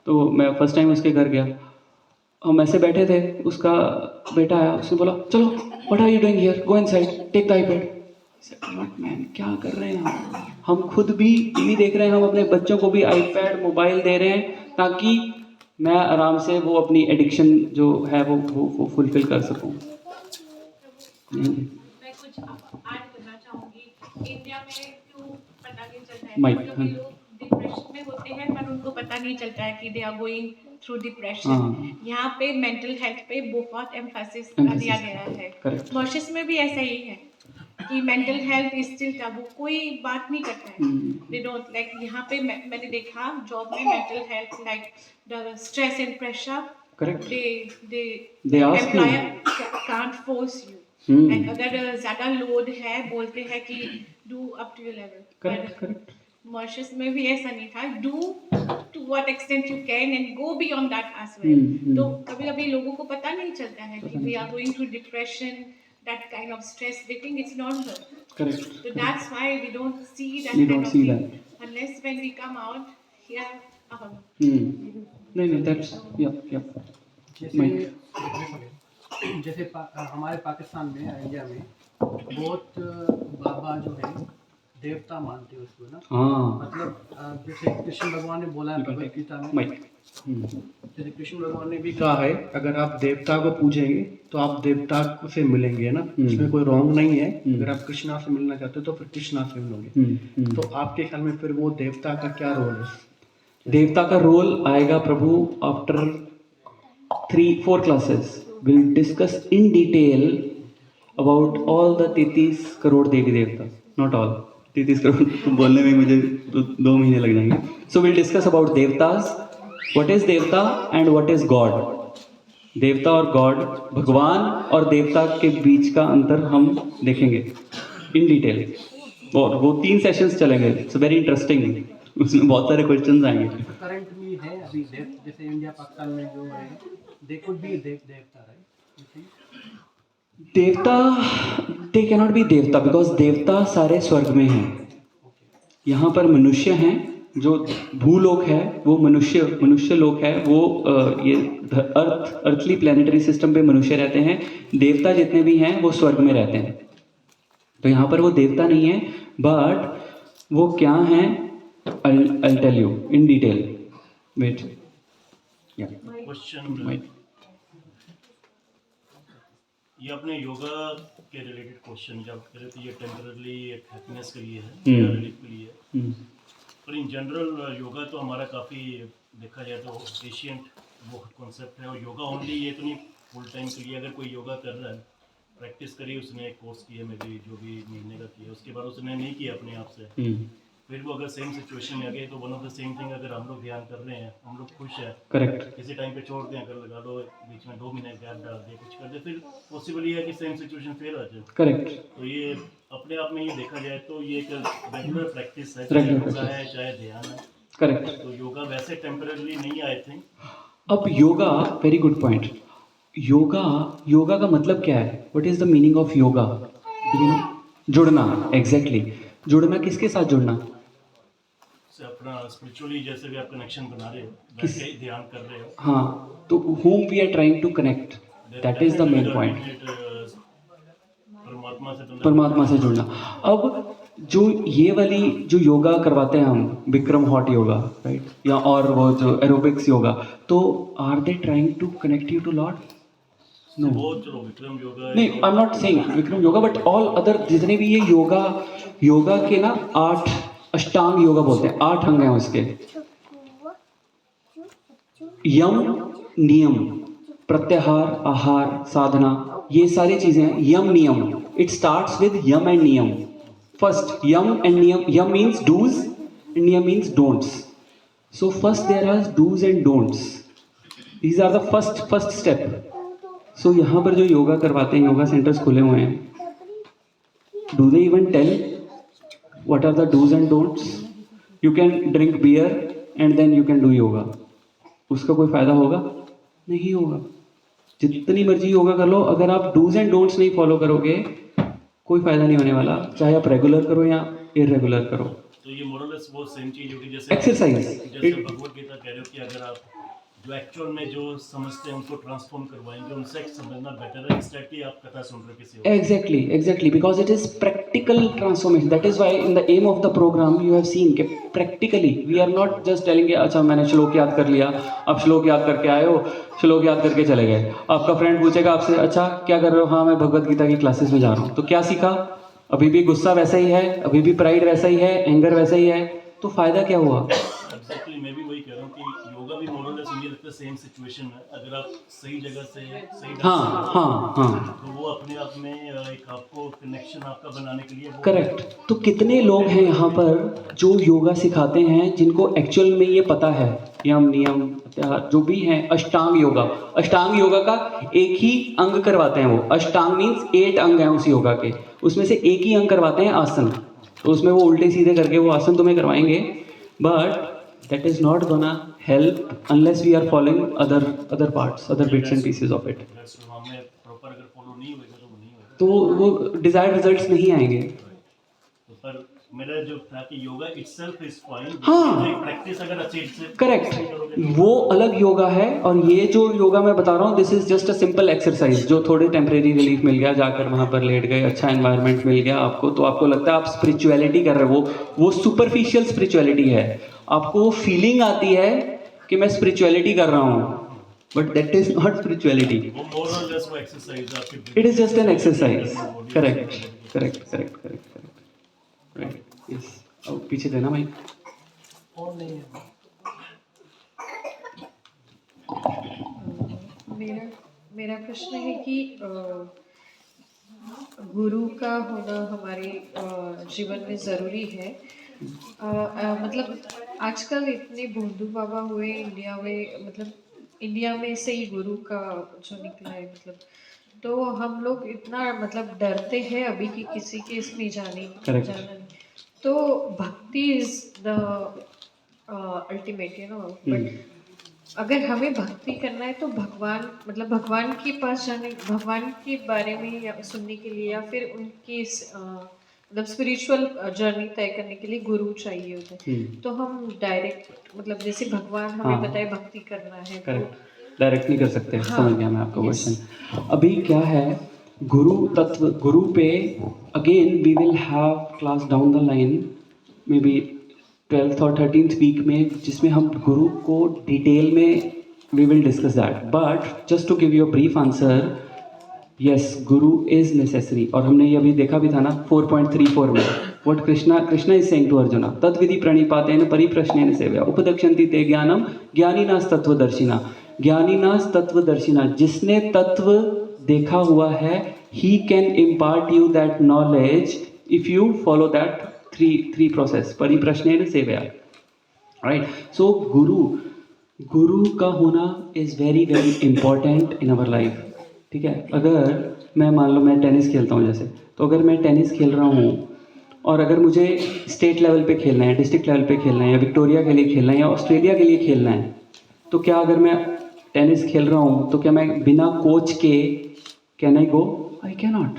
S2: तो मैं फर्स्ट टाइम उसके घर गया, हम ऐसे बैठे थे, उसका बेटा आया, उसने बोला चलो what are you doing here, go inside, take the iPad. What man, क्या कर रहे हैं हम खुद भी टीवी देख रहे हैं, हम अपने बच्चों को भी आईपैड मोबाइल दे रहे हैं ताकि मैं आराम से वो अपनी एडिक्शन जो है वो फुलफिल कर सकूं।
S9: मैं कुछ ऐड करना चाहूँगी। इंडिया में क्यों पता नहीं चलता है,
S2: माइक,
S9: क्योंकि लोग डिप्रेशन में होते हैं पर उनको पता नहीं चलता है कि they are going through depression. यहाँ पे मेंटल हेल्थ पे बहुत एम्फेसिस दिया गया है। मॉरिशस में भी ऐसा ही है कि mental health is still taboo, कोई बात नहीं करता है। दे डोंट लाइक, यहाँ पे मैंने देखा जॉब में mental health like the stress and pressure, the employer can't force you, and अगर ज़्यादा लोड है बोलते हैं कि do up to your level.
S2: Correct.
S9: Mauritius में भी ऐसा नहीं था, do to what extent you can and go beyond that as well. तो कभी कभी लोगों को पता नहीं चलता है कि we are going through depression, that kind of stress, they think it's normal.
S2: Correct.
S9: So that's why we don't see that
S2: We
S9: kind
S2: don't
S9: of
S2: see
S9: thing
S2: that.
S9: unless when we come out here.
S2: नहीं, that's yep.
S10: जैसे हमारे पाकिस्तान में, India में बहुत बाबा जो है देवता मानते हैं उसको ना।
S2: हाँ,
S10: मतलब जैसे कृष्ण भगवान ने बोला है भगवद गीता में, जैसे कृष्ण भगवान ने भी कहा है अगर आप देवता को पूजेंगे तो आप देवता से मिलेंगे ना, इसमें कोई रॉन्ग नहीं है। अगर आप कृष्णा से मिलना चाहते हो तो फिर कृष्णा से मिलोगे। तो आपके ख्याल में फिर वो देवता का क्या रोल है?
S2: देवता का रोल आएगा Prabhu after 3-4 classes, will discuss in detail about all the 33 crore देवी देवता, नॉट ऑल 33 करोड़ बोलने में मुझे 2 महीने लग जाएंगे। So will discuss about देवतास, what is देवता एंड व्हाट इज गॉड। देवता और गॉड, भगवान और देवता के बीच का अंतर हम देखेंगे इन डिटेल, और वो 3 सेशंस चलेंगे। इट्स वेरी इंटरेस्टिंग, उसमें बहुत सारे क्वेश्चंस आएंगे।
S10: करंट में है अभी जैसे इंडिया पाकिस्तान में जो है, दे कुड बी देवता, राइट?
S2: देवता, दे कैनॉट बी देवता बिकॉज देवता सारे स्वर्ग में हैं। यहाँ पर मनुष्य हैं, जो भूलोक है वो मनुष्य लोक है, वो ये अर्थली प्लैनेटरी सिस्टम पे मनुष्य रहते हैं। देवता जितने भी हैं वो स्वर्ग में रहते हैं। तो यहाँ पर वो देवता नहीं है, बट वो क्या हैं, I'll tell you in detail. Wait. Yeah.
S11: Question, ये अपने योगा के रिलेटेड क्वेश्चन, जब कह रहे थे ये टेम्पररी एक हैप्पीनेस के लिए है या रिलीफ के लिए है, पर इन जनरल योगा तो हमारा काफ़ी देखा जाए तो एशियंट वो कॉन्सेप्ट है, और योगा ओनली ये तो नहीं फुल टाइम के लिए। अगर कोई योगा कर रहा है, प्रैक्टिस करी, उसने कोर्स किया में भी जो भी महीने का किया, उसके बाद उसने नहीं किया अपने आप से, फिर वो अगर सेम सिचुएशन में आ गए, तो one of the same thing, अगर हम लोग ध्यान कर रहे हैं, हम लोग खुश है,
S2: करेक्ट,
S11: किसी टाइम पे छोड़ दें, अगर लगा लो बीच में 2 महीने गैप डाल दिए, कुछ कर दे, फिर पॉसिबल ये है कि सेम सिचुएशन फिर आ जाए।
S2: करेक्ट,
S11: तो ये अपने आप में ये देखा जाए तो ये एक रेगुलर प्रैक्टिस है, चाहे योगा है चाहे ध्यान है।
S2: करेक्ट।
S11: तो योगा वैसे टेम्पररी नहीं आए थे।
S2: अब yoga, very good point. Yoga का मतलब क्या है? What is the meaning of yoga? Do you no? जुड़ना, एग्जैक्टली। जुड़ना किसके साथ जुड़ना?
S11: से अपना स्पिरिचुअली जैसे भी आप कनेक्शन बना रहे हो, बैठ के ध्यान कर रहे हो।
S2: हाँ, तो whom we are trying to connect, that is the main point. परमात्मा से जुड़ना। अब जो ये वाली जो योगा करवाते हैं हम, विक्रम हॉट योगा, राइट, या और वो जो एरोबिक्स योगा, तो are they trying to connect you to Lord? No,
S11: Bikram yoga
S2: नहीं, I am not saying Bikram yoga, but all other जितने भी ये योगा के ना 8 अष्टांग योगा बोलते हैं, 8 अंग हैं उसके। यम, नियम, प्रत्याहार, आहार, साधना, ये सारी चीजें हैं। यम नियम, it starts with yama and niyama. First yama and niyama, yama means dos and niyama means don'ts. So first there are dos and don'ts, these are the first step. So यहाँ पर जो योगा करवाते हैं, योगा सेंटर्स खुले हुए हैं, do they even tell what are the do's and don'ts? You can drink beer and then you can do yoga. उसका कोई फायदा होगा? नहीं होगा। जितनी मर्जी योगा कर लो, अगर आप do's and don'ts नहीं फॉलो करोगे, कोई फायदा नहीं होने वाला, चाहे आप रेगुलर करो या इरेगुलर करो।
S11: तो ये मोरलेस वो सेम चीज होगी जैसे
S2: एक्सरसाइज,
S11: जैसे भगवत गीता कह रहे हो कि अगर आप जो एक्चुअल में जो समझते हैं उनको ट्रांसफॉर्म करवाएंगे, उनसे समझना बेटर है, इंस्टेड कि आप कथा सुन रहे हो किसी और।
S2: Exactly, because it is practical transformation. That is why in the aim of the program you have seen कि practically we are not just telling कि अच्छा मैंने श्लोक याद कर लिया, आप श्लोक याद करके आए हो, श्लोक याद करके चले गए। आपका फ्रेंड पूछेगा आपसे, अच्छा क्या कर रहे हो? हाँ, मैं भगवत गीता की क्लासेस में जा रहा हूँ। तो क्या सीखा? अभी भी गुस्सा वैसा ही है, अभी भी प्राइड वैसा ही है, एंगर वैसा ही है, तो फायदा क्या हुआ?
S11: एग्जैक्टली, मैं भी वही कह रहा हूँ कि योगा भी मोरलेस मुझे लगता है सेम सिचुएशन है। अगर आप सही जगह से सही ढंग से तो वो अपने आप में एक आपको कनेक्शन आपका बनाने के लिए
S2: करेक्ट। तो कितने लोग हैं यहाँ पर जो योगा सिखाते हैं जिनको एक्चुअल में ये पता है, यम नियम जो भी हैं, अष्टांग योगा का एक ही अंग करवाते हैं वो। अष्टांग मीन्स 8 अंग हैं उस योगा के, उसमें से एक ही अंग करवाते हैं आसन। तो उसमें वो उल्टे सीधे करके वो आसन तुम्हें करवाएंगे, but that is not gonna help unless we are following other parts, other bits and pieces of it. तो वो desired results नहीं आएंगे।
S11: पर मेरा जो था कि योगा itself is fine,
S2: हाँ,
S11: प्रैक्टिस अगर अच्छे से
S2: करेक्ट, वो अलग योगा है। और ये जो योगा मैं बता रहा हूँ, this is just a simple exercise, जो थोड़े टेम्परेरी रिलीफ मिल गया, जाकर वहाँ पर लेट गए, अच्छा एनवायरनमेंट मिल गया आपको, तो आपको लगता है आप स्पिरिचुअलिटी कर रहे हो। वो सुपरफिशियल स्पिरिचुअलिटी है, आपको वो फीलिंग आती है कि मैं स्पिरिचुअलिटी कर रहा हूँ, but that is not spirituality, it is just an exercise. Correct, right, yes. अब पीछे देना भाई।
S12: मेरा प्रश्न है कि गुरु का होना हमारे जीवन में ज़रूरी है। मतलब आजकल इतने भोंदू बाबा हुए इंडिया में, मतलब इंडिया में से ही गुरु का जो निकला है, मतलब तो हम लोग इतना मतलब डरते हैं अभी कि किसी के इसमें जाना नहीं। तो भक्ति is the ultimate, you know, but अगर हमें भक्ति करना है तो भगवान के पास जाने, भगवान के बारे में सुनने के लिए, या फिर उनकी मतलब स्पिरिचुअल जर्नी तय करने के लिए गुरु चाहिए होता है। तो हम डायरेक्ट मतलब जैसे भगवान हमें बताए भक्ति करना है,
S2: करेक्ट, डायरेक्ट नहीं कर सकते। समझ गया मैं आपका क्वेश्चन। अभी क्या है, गुरु तत्व, गुरु पे again we will have class down the line, maybe 12th और 13th वीक में, जिसमें हम गुरु को डिटेल में we will discuss that. But just to give you a brief answer, yes, guru is necessary. और हमने ये अभी देखा भी था ना 4.34 में, what Krishna is saying to Arjuna, तद्विधि प्रणिपातेन परिप्रश्नेन सेव्या उपदक्षन्ति ते ज्ञानम ज्ञानिनास्तत्वदर्शिना। ज्ञानीनास तत्वदर्शिना, जिसने तत्व देखा हुआ है, he can impart you that knowledge if you follow that three process, परिप्रश्नेन सेवया, right? So गुरु का होना is very important in our life, ठीक है? अगर मैं मान लो मैं टेनिस खेलता हूँ जैसे, तो अगर मैं टेनिस खेल रहा हूँ और अगर मुझे स्टेट लेवल पे खेलना है, डिस्ट्रिक्ट लेवल पे खेलना है, या विक्टोरिया के लिए खेलना है, या ऑस्ट्रेलिया के लिए खेलना है, तो क्या अगर मैं टेनिस खेल रहा हूँ तो क्या मैं बिना कोच के can I go? I can not,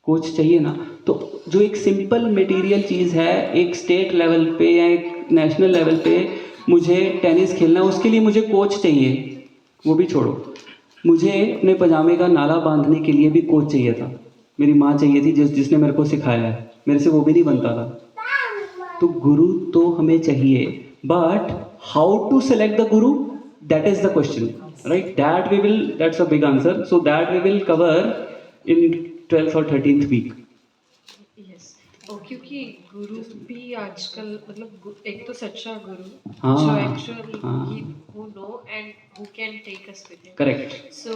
S2: coach चाहिए ना। तो जो एक सिंपल मटेरियल चीज़ है, एक स्टेट लेवल पे या एक नेशनल लेवल पे मुझे टेनिस खेलना है, उसके लिए मुझे कोच चाहिए। वो भी छोड़ो, मुझे अपने पजामे का नाला बांधने के लिए भी कोच चाहिए था, मेरी माँ चाहिए थी जिसने मेरे को सिखाया है, मेरे से वो भी नहीं बनता था। तो गुरु तो हमें चाहिए, but how to select the guru, that is the question, right? That's a big answer, so that we will cover in 12th और 13th वीक।
S12: क्योंकि गुरु भी आजकल मतलब एक तो सच्चा गुरु
S2: हाँ,
S12: जो एक्चुअली
S2: हाँ,
S12: who know and who can take us with him.
S2: Correct.
S12: So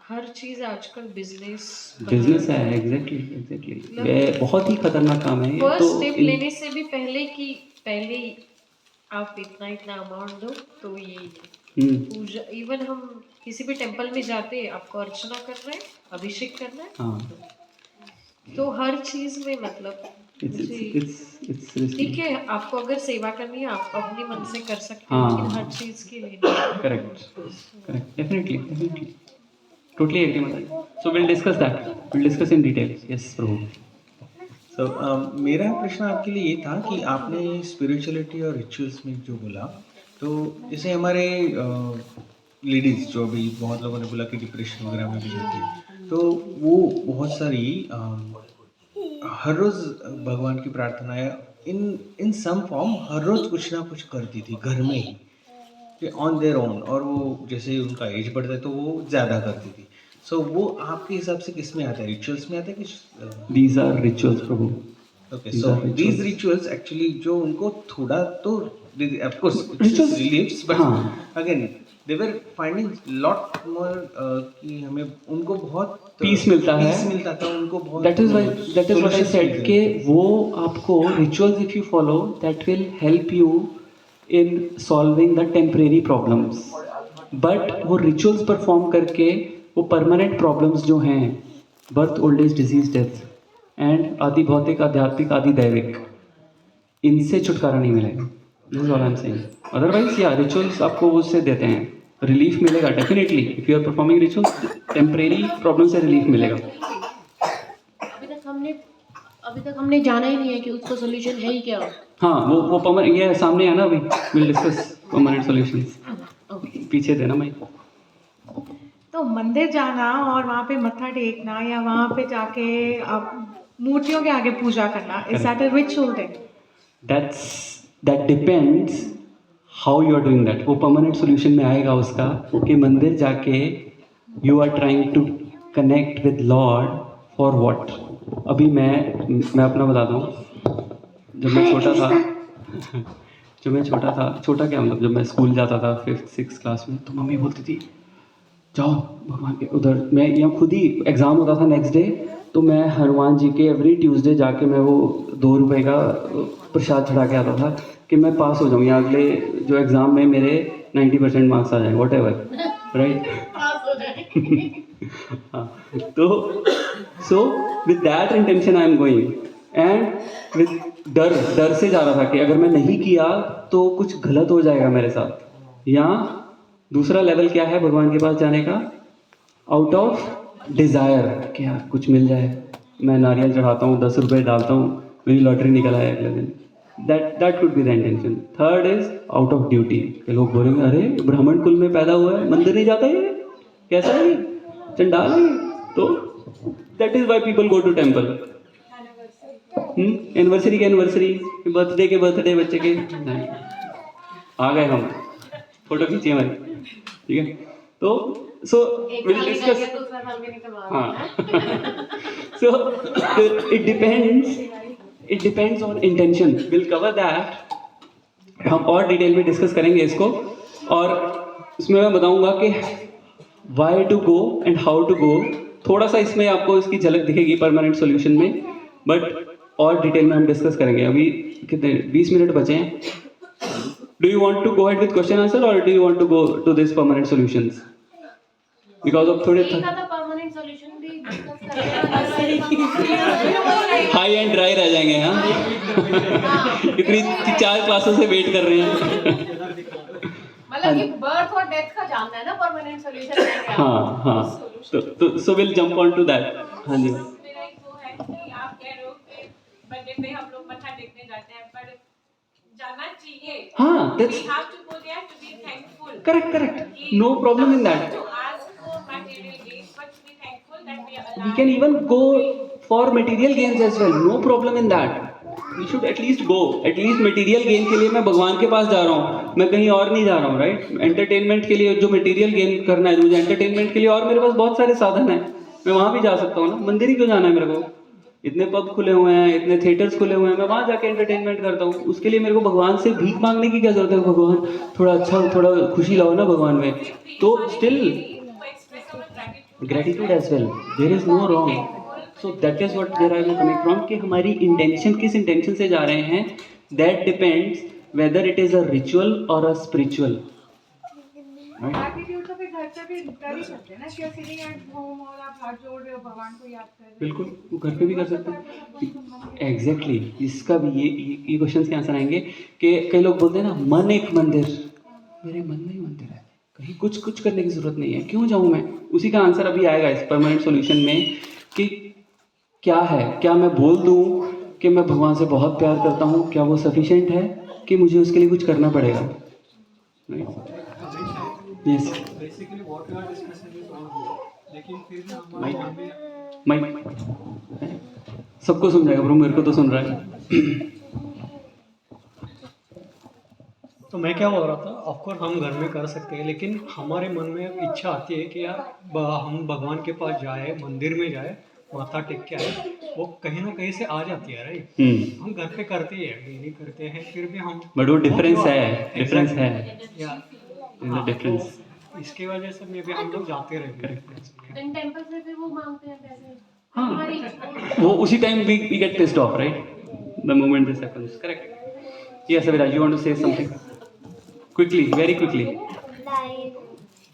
S12: हर चीज आजकल बिजनेस
S2: है, एग्जैक्टली ये बहुत ही खतरनाक काम है।
S12: फर्स्ट स्टेप लेने से भी पहले आप इतना अमाउंट दो तो ये पूजा, इवन हम किसी भी टेंपल में जाते हैं, आपको अर्चना करना है, अभिषेक करना है,
S2: हाँ,
S12: तो हर चीज में मतलब ठीक है, आपको अगर सेवा करनी है आप अपने मन से कर सकते हैं, लेकिन हर चीज के लिए
S2: correct, definitely totally agree Mataji. So we'll discuss in detail. Yes Prabhu.
S13: So मेरा प्रश्न आपके लिए ये था कि आपने स्पिरिचुअलिटी और रिचुअल्स में जो बोला, तो जैसे हमारे लेडीज़ जो अभी बहुत लोगों ने बोला कि डिप्रेशन वगैरह में भी जाती है, तो वो बहुत सारी हर रोज़ भगवान की प्रार्थना है इन सम फॉर्म हर रोज़ कुछ ना कुछ करती थी घर में ही, ऑन देयर ओन, और वो जैसे उनका एज बढ़ता है तो वो ज़्यादा करती थी। सो वो आपके हिसाब से किस में आता है, रिचुअल्स में आता है कि
S2: दीज आर रिचुअल्स प्रभु?
S13: Okay, so these rituals actually जो उनको थोड़ा तो of course relieves, but again they were finding lot more कि हमें उनको बहुत
S2: पीस मिलता
S13: था उनको बहुत।
S2: That is what I said कि वो आपको rituals if you follow that will help you in solving the temporary problems, but वो rituals परफॉर्म करके वो permanent problems जो हैं, birth, old age, disease, death and आदि भौतिक, आध्यात्मिक, आदि दैविक, इनसे छुटकारा नहीं मिलेगा। This is all I'm saying. Otherwise yeah, rituals आपको उससे देते हैं, रिलीफ मिलेगा definitely if you are performing rituals, temporary problem से रिलीफ मिलेगा।
S1: अभी तक हमने जाना ही नहीं है कि उसका सोल्यूशन है ही क्या।
S2: हाँ, वो परमानेंट ये सामने है ना, अभी विल डिस्कस परमानेंट सॉल्यूशंस। पीछे देना मैं।
S9: तो मंदिर जाना और वहाँ पे मत्था टेकना या वहाँ पे जाके आप मूर्तियों के आगे पूजा करना, is that a ritual then?
S2: That depends how you are doing that. वो परमानेंट सॉल्यूशन में आएगा उसका कि मंदिर जाके you are trying to connect with lord for what. अभी मैं अपना बताता हूँ, जब मैं छोटा था, छोटा क्या मतलब, जब मैं स्कूल जाता था 5th 6th क्लास में, तो मम्मी बोलती थी जाओ भगवान के उधर। मैं यहाँ खुद ही एग्ज़ाम होता था नेक्स्ट डे, तो मैं हनुमान जी के एवरी ट्यूसडे जाके मैं वो 2 रुपये का प्रसाद चढ़ा के आता था कि मैं पास हो जाऊँ, या अगले जो एग्ज़ाम में मेरे 90% मार्क्स आ जाए, वॉट एवर, राइट। हाँ, तो so with that intention I am going, and with डर से जा रहा था कि अगर मैं नहीं किया तो कुछ गलत हो जाएगा मेरे साथ। या दूसरा लेवल क्या है भगवान के पास जाने का, आउट ऑफ डिज़ायर, क्या कुछ मिल जाए। मैं नारियल चढ़ाता हूँ, 10 रुपये डालता हूँ, मेरी लॉटरी निकल आए अगले दिन, that could be the intention. Third is out of duty, कि लोग बोलेंगे अरे ब्राह्मण कुल में पैदा हुआ है, मंदिर नहीं जाता है, कैसा है, चंडाल है। तो that is why people go to temple. Anniversary के एनिवर्सरी, बर्थडे के बर्थडे बच्चे के, नहीं आ गए हम, फोटो खींचिए हमारी, ठीक है। तो सो विल डिस्कस, हाँ। So it depends on intention, will cover that, हम और डिटेल में डिस्कस करेंगे इसको। और इसमें मैं बताऊंगा कि why to go and how to go. थोड़ा सा इसमें आपको इसकी झलक दिखेगी परमानेंट सॉल्यूशन में, बट और डिटेल में हम डिस्कस करेंगे। अभी कितने 20 मिनट बचे हैं। Do you want to go ahead with question answer और do you want to go to this permanent solutions? Because of थोड़े
S1: परमानेंट सॉल्यूशन भी डिस्कस करेंगे।
S2: हाई एंड ड्राई रह जाएंगे। हाँ इतनी 4 क्लासों से वेट कर रहे हैं।
S1: मतलब कि बर्थ और डेथ का जानना है ना परमानेंट सॉल्यूशन।
S2: हाँ हाँ, तो so will jump on to that. हाँ जी,
S9: मेरा एक वो है कि आप कह रहे हो कि बर्थडे पे हम लोग मत्था टेकने जाते हैं, पर जाना चाहिए।
S2: हाँ, that's
S9: We have to go there to be thankful.
S2: correct. No problem in that.
S9: To ask for material gains, but to be thankful that we are alive.
S2: We can even go for material gains as well. No problem in that. We should at least go. At least material gain के लिए मैं भगवान के पास जा रहा हूँ, मैं कहीं और नहीं जा रहा हूँ, राइट? एंटरटेनमेंट के लिए जो मटेरियल गेन करना है मुझे, एंटरटेनमेंट के लिए और मेरे पास बहुत सारे साधन हैं, मैं वहाँ भी जा सकता हूँ ना। मंदिर ही क्यों जाना है मेरे को? इतने पब खुले हुए हैं, इतने थिएटर्स खुले हुए हैं, मैं वहाँ जाके एंटरटेनमेंट करता हूँ। उसके लिए मेरे को भगवान से भीख मांगने की क्या जरूरत है? भगवान थोड़ा अच्छा, थोड़ा खुशी लाओ ना भगवान में। तो still gratitude as well, there is no wrong. So that is what where I am coming from, कि हमारी इंटेंशन किस इंटेंशन से जा रहे हैं, that depends whether it is a ritual और अ स्पिरिचुअल।
S14: ग्रैटिट्यूड तो फिर घर पे भी कर ही सकते हैं ना, कि सिटिंग एट होम और आप हाथ जोड़ रहे हो, भगवान को याद कर रहे हो।
S2: बिल्कुल, वो घर पे भी कर सकते हैं। एग्जैक्टली, इसका भी ये क्वेश्चन के आंसर आएंगे कि कई लोग बोलते हैं ना, मन एक मंदिर। मेरे मन में ही मंदिर है, कहीं कुछ करने की जरूरत नहीं है, क्यों जाऊँ मैं? उसी का आंसर अभी आएगा इस परमानेंट सॉल्यूशन में कि क्या है, क्या मैं बोल दूँ कि मैं भगवान से बहुत प्यार करता हूँ, क्या वो सफिशिएंट है कि मुझे उसके लिए कुछ करना पड़ेगा? Yes,
S7: basically what we are discussing is all good, लेकिन फिर भी
S2: माइक सबको सुन जाएगा ब्रो, मेरे को तो सुन रहा है।
S7: तो मैं क्या बोल रहा था, ऑफकोर्स हम घर में कर सकते हैं, लेकिन हमारे मन में इच्छा आती है कि यार हम भगवान के पास जाए, मंदिर में जाए, माथा टेक के आए। वो कहीं ना कहीं से आ जाती है, राइट? हम घर पे करते हैं, डेली करते हैं, फिर भी हम,
S2: बट वो डिफरेंस है, डिफरेंस है
S7: या
S2: डिफरेंस।
S7: इसकी वजह से मे भी हम लोग जाते रहते हैं
S1: टेंपल से, फिर वो मांगते हैं पैसे।
S2: हाँ, वो उसी time we get pissed off, right? The moment this happens, correct? Yes, Aviraj, you want to say something? Quickly, very quickly.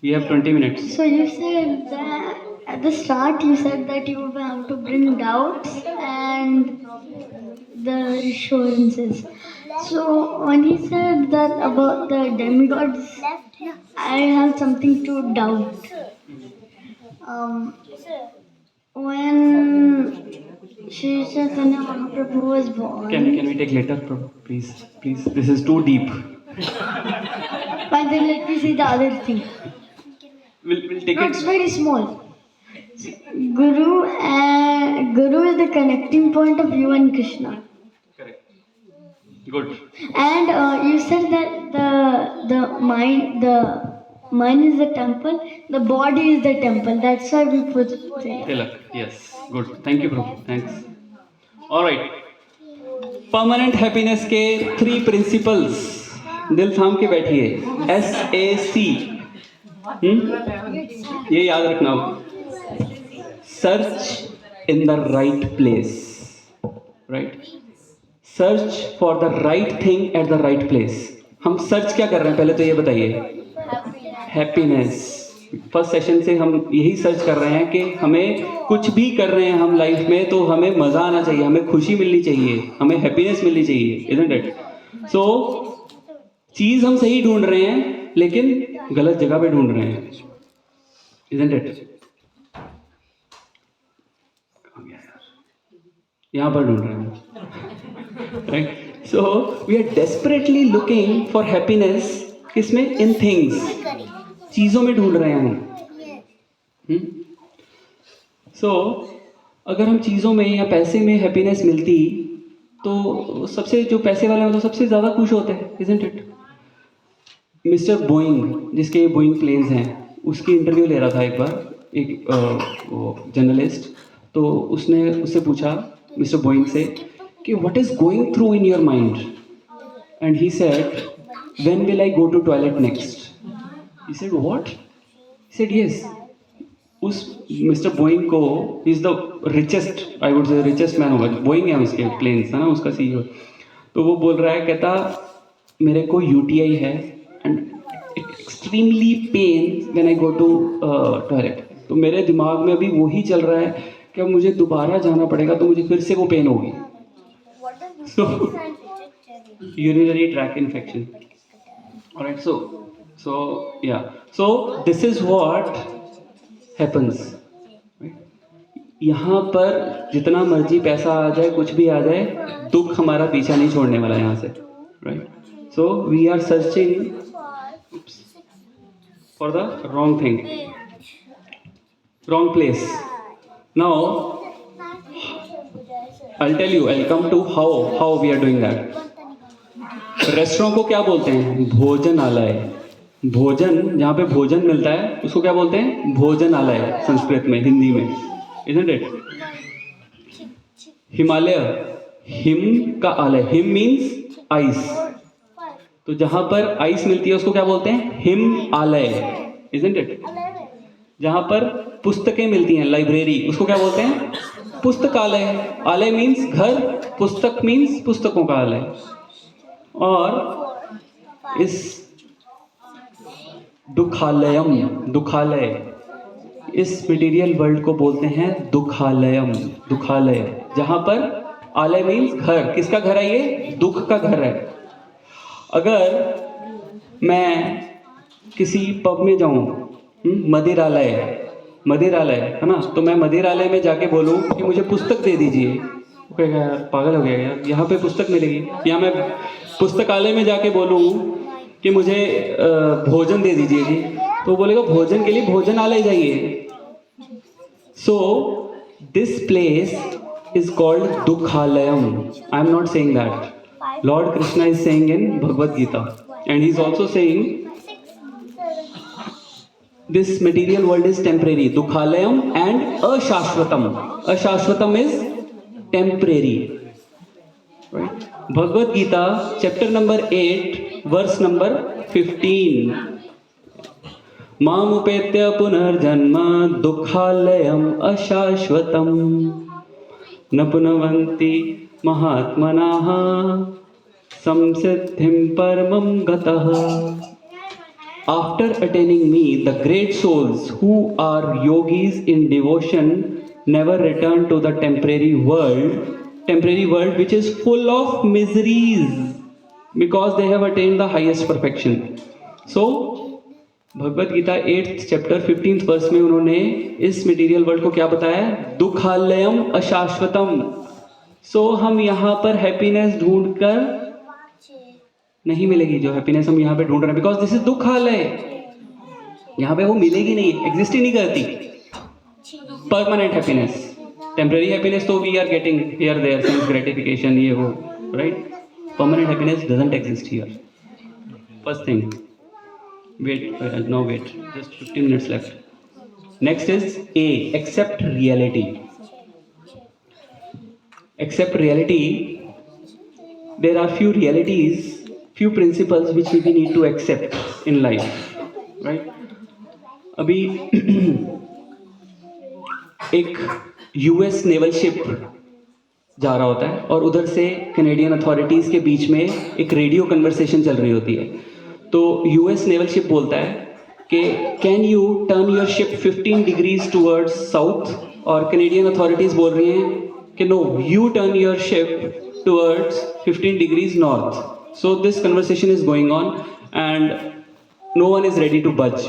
S2: We have 20 minutes.
S3: So you said that at the start you said that you would have to bring doubts and the assurances. So when he said that about the demigods, I have something to doubt. When Shri Chaitanya Mahaprabhu was born.
S2: Can we take later, please? This is too deep.
S3: But then let me see the other thing.
S2: We'll take
S3: No,
S2: it.
S3: it's very small. Guru is the connecting point of you and Krishna.
S2: Correct. Good.
S3: And you said that the mind is the temple, the body is the temple. That's why we put it there.
S2: Tilak. Yes. Good. Thank you, bro. Thanks. All right. Permanent happiness के 3 principles, दिल थाम के बैठिए। SAC, ये याद रखना। Search in the right place, right? Search for the right thing at the right place. हम search क्या कर रहे हैं, पहले तो ये बताइए। हैप्पीनेस। फर्स्ट सेशन से हम यही सर्च कर रहे हैं कि हमें कुछ भी कर रहे हैं हम लाइफ में, तो हमें मज़ा आना चाहिए, हमें खुशी मिलनी चाहिए, हमें हैप्पीनेस मिलनी चाहिए, इजंट इट? सो चीज़ हम सही ढूंढ रहे हैं, लेकिन गलत जगह पे ढूंढ रहे हैं, इजंट इट? यहाँ पर ढूंढ रहे हैं, right? So we are desperately looking for happiness, किसमें? इन थिंग्स, चीज़ों में ढूंढ रहे हैं हम। सो अगर हम चीज़ों में या पैसे में हैप्पीनेस मिलती, तो सबसे जो पैसे वाले हैं तो सबसे ज़्यादा खुश होते हैं, इजंट इट? मिस्टर बोइंग, जिसके बोइंग प्लेन्स हैं, उसकी इंटरव्यू ले रहा था एक बार एक जर्नलिस्ट। तो उसने उससे पूछा मिस्टर बोइंग से कि what is going through in your mind, and he said when will I go to toilet next. He said, what? He said, yes. उस मिस्टर बोइंग को is the richest, I would say richest man होगा, Boeing है उसके planes, है ना, उसका CEO। तो वो बोल रहा है, कहता मेरे को UTI है and extremely pain when I go to toilet. तो मेरे दिमाग में अभी वही चल रहा है कि अब मुझे दोबारा जाना पड़ेगा तो मुझे फिर से वो पेन होगी। So urinary tract infection. Alright, so yeah, so this is what happens. यहाँ पर जितना मर्जी पैसा आ जाए, कुछ भी आ जाए, दुख हमारा पीछा नहीं छोड़ने वाला यहाँ से, right? So we are searching for the wrong thing, wrong place. Now I'll tell you, I'll come to how we are doing that. Restaurant को क्या बोलते हैं? भोजनालय। भोजन, जहाँ पे भोजन मिलता है उसको क्या बोलते हैं? भोजनालय, संस्कृत में, हिंदी में, isn't it? हिमालय, हिम का आलय, हिम मीन्स आइस, तो जहाँ पर आइस मिलती है उसको क्या बोलते हैं? हिम आलय, isn't it? जहाँ पर पुस्तकें मिलती हैं, लाइब्रेरी, उसको क्या बोलते हैं? पुस्तकालय। आलय मीन्स घर, पुस्तक मीन्स पुस्तकों का आलय। और इस दुखालयम, दुखालय, इस मटेरियल वर्ल्ड को बोलते हैं दुखालयम, दुखालय, जहाँ पर आलय मीन्स घर। किसका घर है ये? दुख का घर है। अगर मैं किसी पब में जाऊँ, मदिरालय, मदिरालय है ना, तो मैं मदिरालय में जाके बोलूँ कि मुझे पुस्तक दे दीजिए, वो कहेगा यार पागल हो गया यार, यहाँ पे पुस्तक मिलेगी। या मैं पुस्तकालय में जाके बोलूँ कि मुझे भोजन दे दीजिए जी, तो बोलेगा भोजन के लिए भोजनालय जाइए। So this place is called dukhalayam. I am not saying that, lord Krishna is saying in Bhagavad Gita, and he is also saying this material world is temporary, dukhalayam, and ashashvatam. Ashashvatam is temporary, right? Bhagavad Gita chapter number 8 verse number 15, mam upetya punarjanma dukhalayam ashashvatam na punavanti mahatmanaha samsiddhim paramam gatah. After attaining me, the great souls who are yogis in devotion never return to the temporary world which is full of miseries, because they have attained the highest perfection. So, Bhagavad Gita 8th chapter 15th verse में उन्होंने इस material world को क्या बताया? दुखालयम अशाश्वतम। So, हम यहाँ पर happiness ढूंढकर नहीं मिलेगी, जो हैप्पीनेस हम यहाँ पे ढूंढ रहे हैं, बिकॉज दिस इज दुखालय। यहाँ पे वो मिलेगी नहीं, एग्जिस्ट ही नहीं करती। परमानेंट हैप्पीनेस, टेम्पररी हैप्पीनेस तो we are getting here there, sense gratification, ये वो, right? Permanent happiness doesn't exist here. First thing, wait, no wait, just 15 minutes left. Next is a, accept reality. Accept reality, there are few realities, few principles which we need to accept in life, right? अभी एक US naval ship जा रहा होता है और उधर से Canadian authorities के बीच में एक रेडियो कन्वर्सेशन चल रही होती है। तो US नेवल शिप बोलता है कि can you turn your ship 15 degrees towards south, और कैनेडियन अथॉरिटीज़ बोल रही हैं कि no, you turn your ship towards 15 degrees north. So this conversation is going on and no one is ready to budge.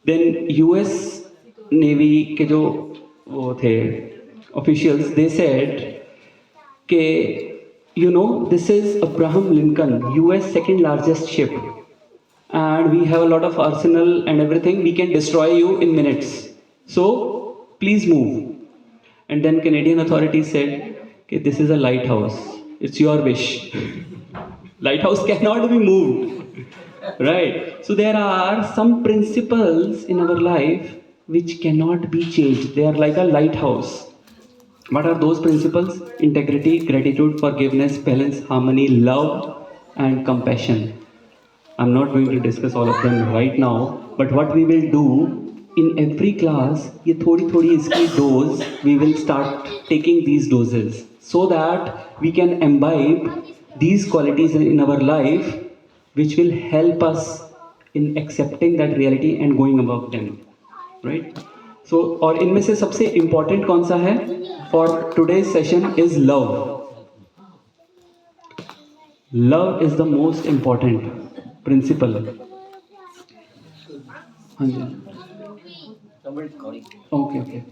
S2: Then US Navy के जो वो थे officials, they said कि you know, this is Abraham Lincoln, US second largest ship, and we have a lot of arsenal and everything, we can destroy you in minutes, so please move. And then Canadian authorities said, this is a lighthouse, it's your wish. Lighthouse cannot be moved, right? So there are some principles in our life which cannot be changed. They are like a lighthouse. What are those principles? Integrity, gratitude, forgiveness, balance, harmony, love, and compassion. I'm not going to discuss all of them right now, but what we will do in every class, ये थोड़ी इसकी dose, we will start taking these doses so that we can imbibe these qualities in our life, which will help us in accepting that reality and going above them, right? So, और इनमें से सबसे important कौन सा है? For today's session is love. Love is the most important principle. हाँ जी. Okay.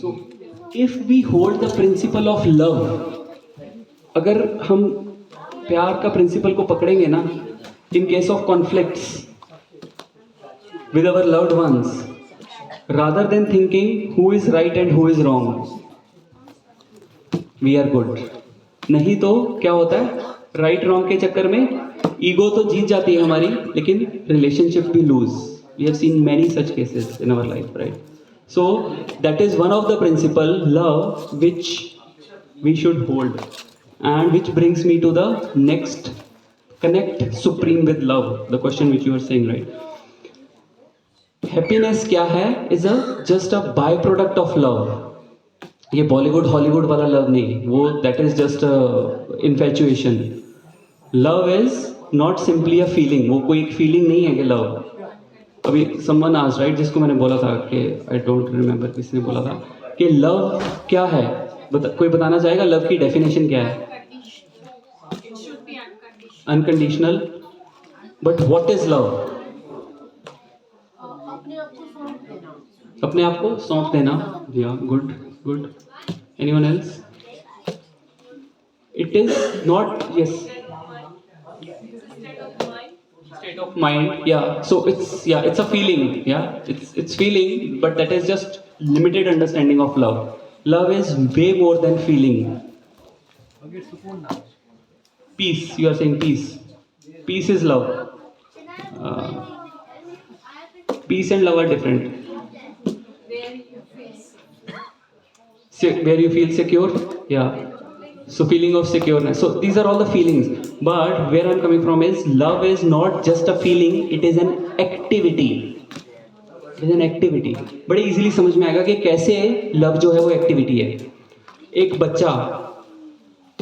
S2: So, if we hold the principle of love, अगर हम प्यार का principle को पकड़ेंगे ना, in case of conflicts with our loved ones, rather than thinking who is right and who is wrong, we are good. नहीं तो क्या होता है, राइट रॉन्ग के चक्कर में ईगो तो जीत जाती है हमारी, लेकिन रिलेशनशिप भी loose. We have seen many such cases in our life, right? So that is one of the principal love which we should hold, and which brings me to the next, connect supreme with love, the question which you are saying, right? Happiness क्या है? Is just a byproduct of love. ये Bollywood Hollywood वाला love नहीं, वो that is just infatuation. Love is not simply a feeling. वो कोई एक feeling नहीं है कि लव. अभी समवन आस्क्ड, राइट, जिसको मैंने बोला था कि आई डोंट रिमेंबर किसने बोला था कि लव क्या है. कोई बताना चाहेगा लव की डेफिनेशन क्या है? Unconditional. But what is love? अपने आप को सौंप देना. या good. Anyone else? It is not, yes. State of mind. Yeah. So it's a feeling. Yeah. It's feeling, but that is just limited understanding of love. Love is way more than feeling. Peace. You are saying peace. Peace is love. Peace and love are different. Where you feel secure, yeah. So feeling of secureness. So these are all the feelings. But where I'm coming from is love is not just a feeling. It is an activity. It is an activity. बड़े easily समझ में आएगा कि कैसे love जो है वो activity है. एक बच्चा,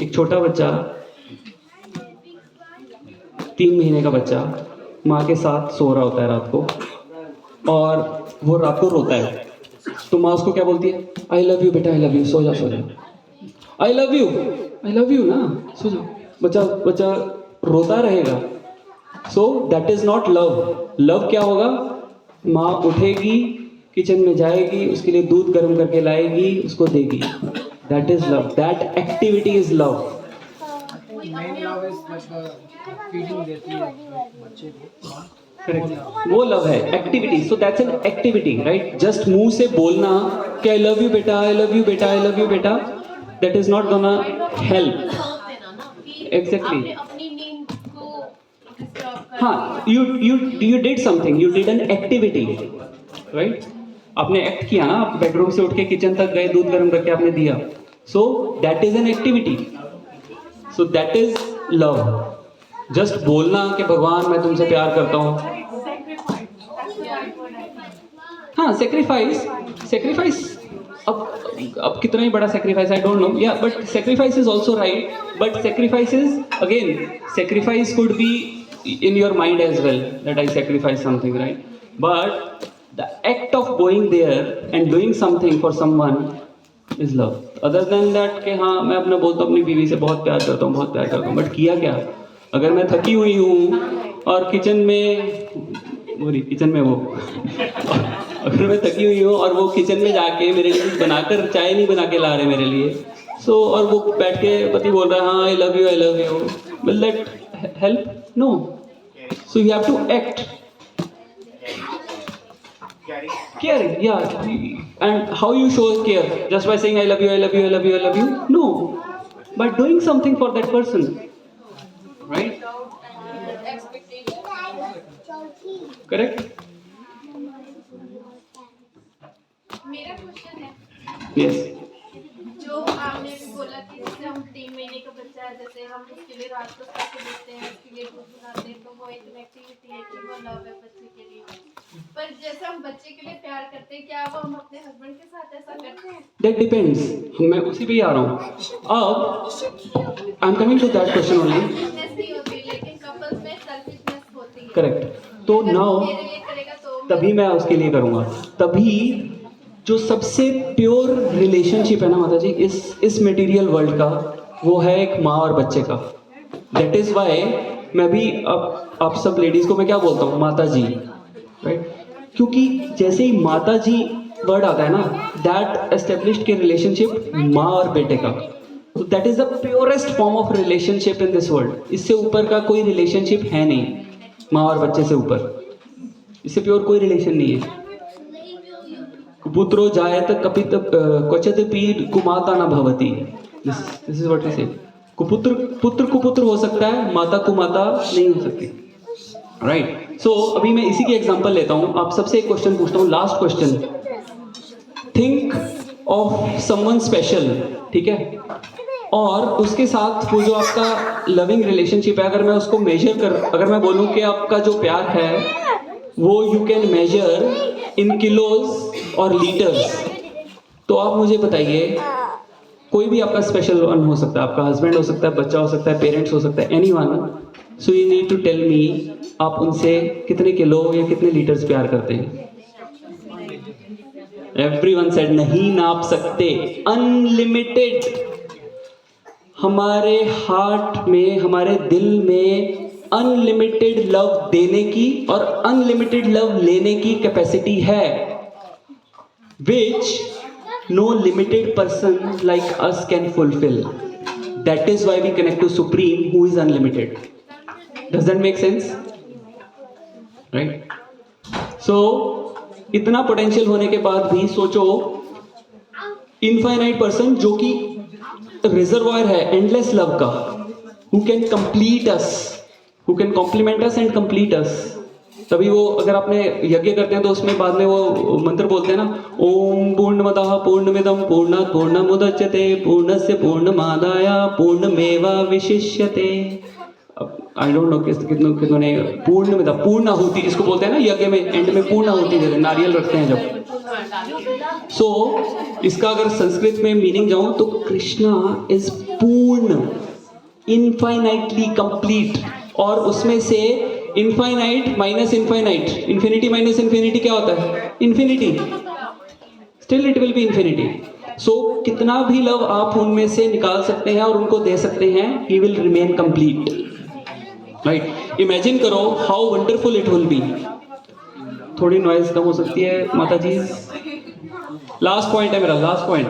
S2: एक छोटा बच्चा, 3 महीने का बच्चा माँ के साथ सो रहा होता है रात को, और वो रात को रोता है. तो माँ उसको क्या बोलती है? आई लव यू बेटा, आई लव यू, सो जा. आई लव यू ना, सो जा. बच्चा रोता रहेगा. सो that is not love. Love क्या होगा? माँ उठेगी, किचन में जाएगी, उसके लिए दूध गर्म करके लाएगी, उसको देगी. That is love. That activity is love. Correct, वो लव है, activity. So that's an activity, right? Just मुंह से बोलना कि आई लव यू बेटा, आई लव यू बेटा, आई लव यू बेटा, that is not gonna help. Exactly. हाँ, you did something, you did an activity, right? आपने एक्ट किया ना, आप बेडरूम से उठ के किचन तक गए, दूध गर्म करके आपने दिया. सो that is an activity. So that is love. Just बोलना कि भगवान मैं तुमसे प्यार करता हूँ. हाँ, सेक्रीफाइस. अब कितना ही बड़ा सेक्रीफाइस, आई डोंट नो. या but sacrifice is also right. But sacrifice is again, sacrifice could be in your mind as well, that I sacrifice something, right? But the act of going there and doing something for someone is love. Other than that कि हाँ मैं अपना बोलता हूँ अपनी बीवी से बहुत प्यार करता हूँ, बट किया क्या? अगर मैं थकी हुई हूँ और किचन में वो अगर मैं थकी हुई हूँ और वो किचन में जाके मेरे लिए कुछ बनाकर चाय नहीं बना के ला रहे मेरे लिए, सो और वो बैठ के पति बोल रहा है हाँ I love you, will that help? No. So you have to act. Caring, yeah. And how you show care? Just by saying I love you? No. By doing something for that person. Right? Correct?
S6: मेरा question है,
S2: Yes.
S6: जो connectivity है कि वो love है बच्चे के लिए, पर जैसे हम बच्चे के लिए प्यार करते हैं, क्या वो हम अपने हस्बैंड के साथ ऐसा करते हैं?
S2: That depends. मैं उसी पे ही आ रहा हूँ। अब I'm coming to that question only.
S6: Selfishness नहीं होती, लेकिन कपल्स में सेल्फिशनेस होती है।
S2: Correct. तो
S6: अगर
S2: now
S6: मेरे लिए करेगा तो
S2: तभी मैं उसके लिए करूँगा। तभी जो सबसे प्योर रिलेशनशिप है ना माता जी इस मटेरियल वर्ल्ड का, वो है एक माँ और बच्चे का। दैट इज़ वाई मैं भी अब आप सब लेडीज़ को मैं क्या बोलता हूँ, माता जी, राइट? क्योंकि जैसे ही माता जी वर्ड आता है ना, दैट एस्टेब्लिश्ड के रिलेशनशिप माँ और बेटे का, तो that is the purest form of relationship in this world. इससे ऊपर का कोई रिलेशनशिप है नहीं, माँ और बच्चे से ऊपर, इससे प्योर कोई रिलेशन नहीं है। पुत्रो जायत कपित क्वचित पीड कुमाता न भवती, this is what he said. पुत्र कुपुत्र हो सकता है, माता कुमाता नहीं हो सकती, राइट? सो अभी मैं इसी की एग्जांपल लेता हूँ। आप सबसे एक क्वेश्चन पूछता हूँ, last question. Think of someone special, ठीक है? और उसके साथ वो जो आपका लविंग रिलेशनशिप है, अगर मैं उसको अगर मैं बोलूँ कि आपका जो प्यार है वो you can measure in kilos और लीटर्स, तो आप मुझे बताइए, कोई भी आपका स्पेशल वन हो सकता है, आपका हस्बैंड हो सकता है, बच्चा हो सकता है, पेरेंट्स हो सकता है, anyone. So you need to tell me, आप उनसे कितने किलो या कितने लीटर्स प्यार करते हैं? एवरीवन सेड नहीं नाप सकते, अनलिमिटेड। हमारे हार्ट में, हमारे दिल में अनलिमिटेड लव देने की और अनलिमिटेड लव लेने की कैपेसिटी है, which no limited person like us can fulfill. That is why we connect to Supreme, who is unlimited. Does that make sense? Right? So इतना पोटेंशियल होने के बाद भी सोचो, इनफाइनाइट पर्सन जो कि रिजर्वायर है एंडलेस लव का, who can complete us, who can complement us and complete us. तभी वो, अगर आपने यज्ञ करते हैं तो उसमें बाद में वो मंत्र बोलते हैं ना, ओम पूर्णमदः पूर्णमिदं पूर्णात् पूर्णमुदच्यते पूर्णस्य पूर्णमादाय पूर्णमेवावशिष्यते। आई डोंट नो कितनों ने पूर्णमिदः, पूर्ण आहुति जिसको बोलते हैं ना, यज्ञ में एंड में पूर्ण आहुति देते हैं, नारियल रखते हैं जब। सो इसका अगर संस्कृत में मीनिंग जाऊं तो Krishna is purna, infinitely complete. और उसमें से infinite minus infinite, infinity minus infinity क्या होता है? Infinity. Still it will be infinity. So कितना भी लव आप उनमें से निकाल सकते हैं और उनको दे सकते हैं, he will remain complete, right? Imagine करो how wonderful it will be. थोड़ी नॉइज कम हो सकती है माता जी। लास्ट पॉइंट है मेरा, last point,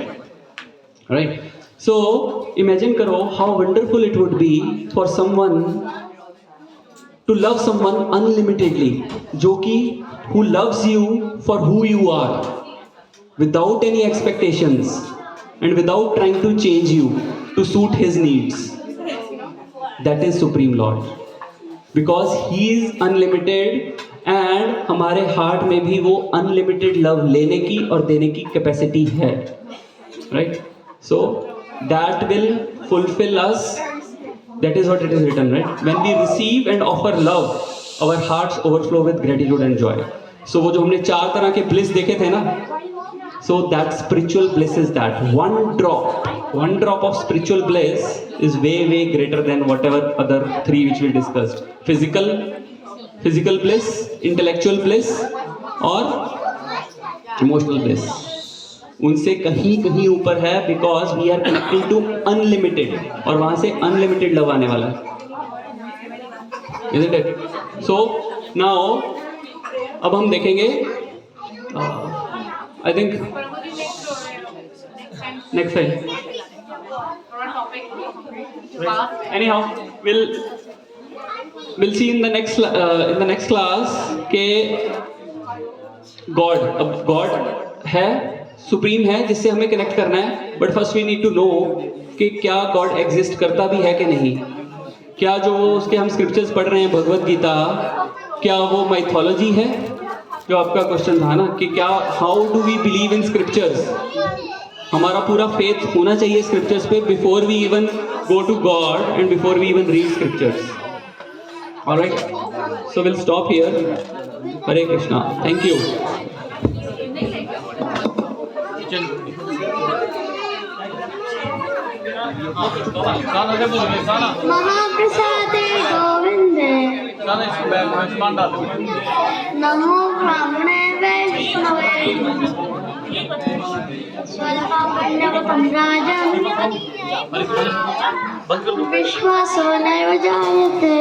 S2: right? So imagine करो how wonderful it would be for someone to love someone unlimitedly, जो कि who loves you for who you are, without any expectations and without trying to change you to suit his needs. That is Supreme Lord, because he is unlimited and हमारे heart में भी वो unlimited love लेने की और देने की capacity है, right? So that will fulfill us. That is what it is written, right? When we receive and offer love, our hearts overflow with gratitude and joy. So वो जो हमने 4 तरह के bliss देखे थे ना, so that spiritual bliss is that one drop of spiritual bliss is way greater than whatever other 3 which we discussed. Physical bliss, intellectual bliss और emotional bliss. उनसे कहीं ऊपर है, because we are connecting to unlimited, और वहां से unlimited love आने वाला है, isn't it? So now अब हम देखेंगे, I think next time, anyhow we'll see in the next class के गॉड है, सुप्रीम है, जिससे हमें कनेक्ट करना है। But first we need to know कि क्या गॉड एग्जिस्ट करता भी है कि नहीं, क्या जो उसके हम स्क्रिप्चर्स पढ़ रहे हैं भगवत गीता, क्या वो माइथोलॉजी है? जो आपका क्वेश्चन था ना कि क्या, how do we believe in scriptures? हमारा पूरा फेथ होना चाहिए स्क्रिप्चर्स पे before we even go to God and before we even read scriptures, All right. So we'll stop here. Hare Krishna. Thank you.
S3: महाप्रसादे गोविंदे नमो ब्राह्मणे वैष्णवे स्वल्पमन्यवतं राजन् विश्वासो नैव जायते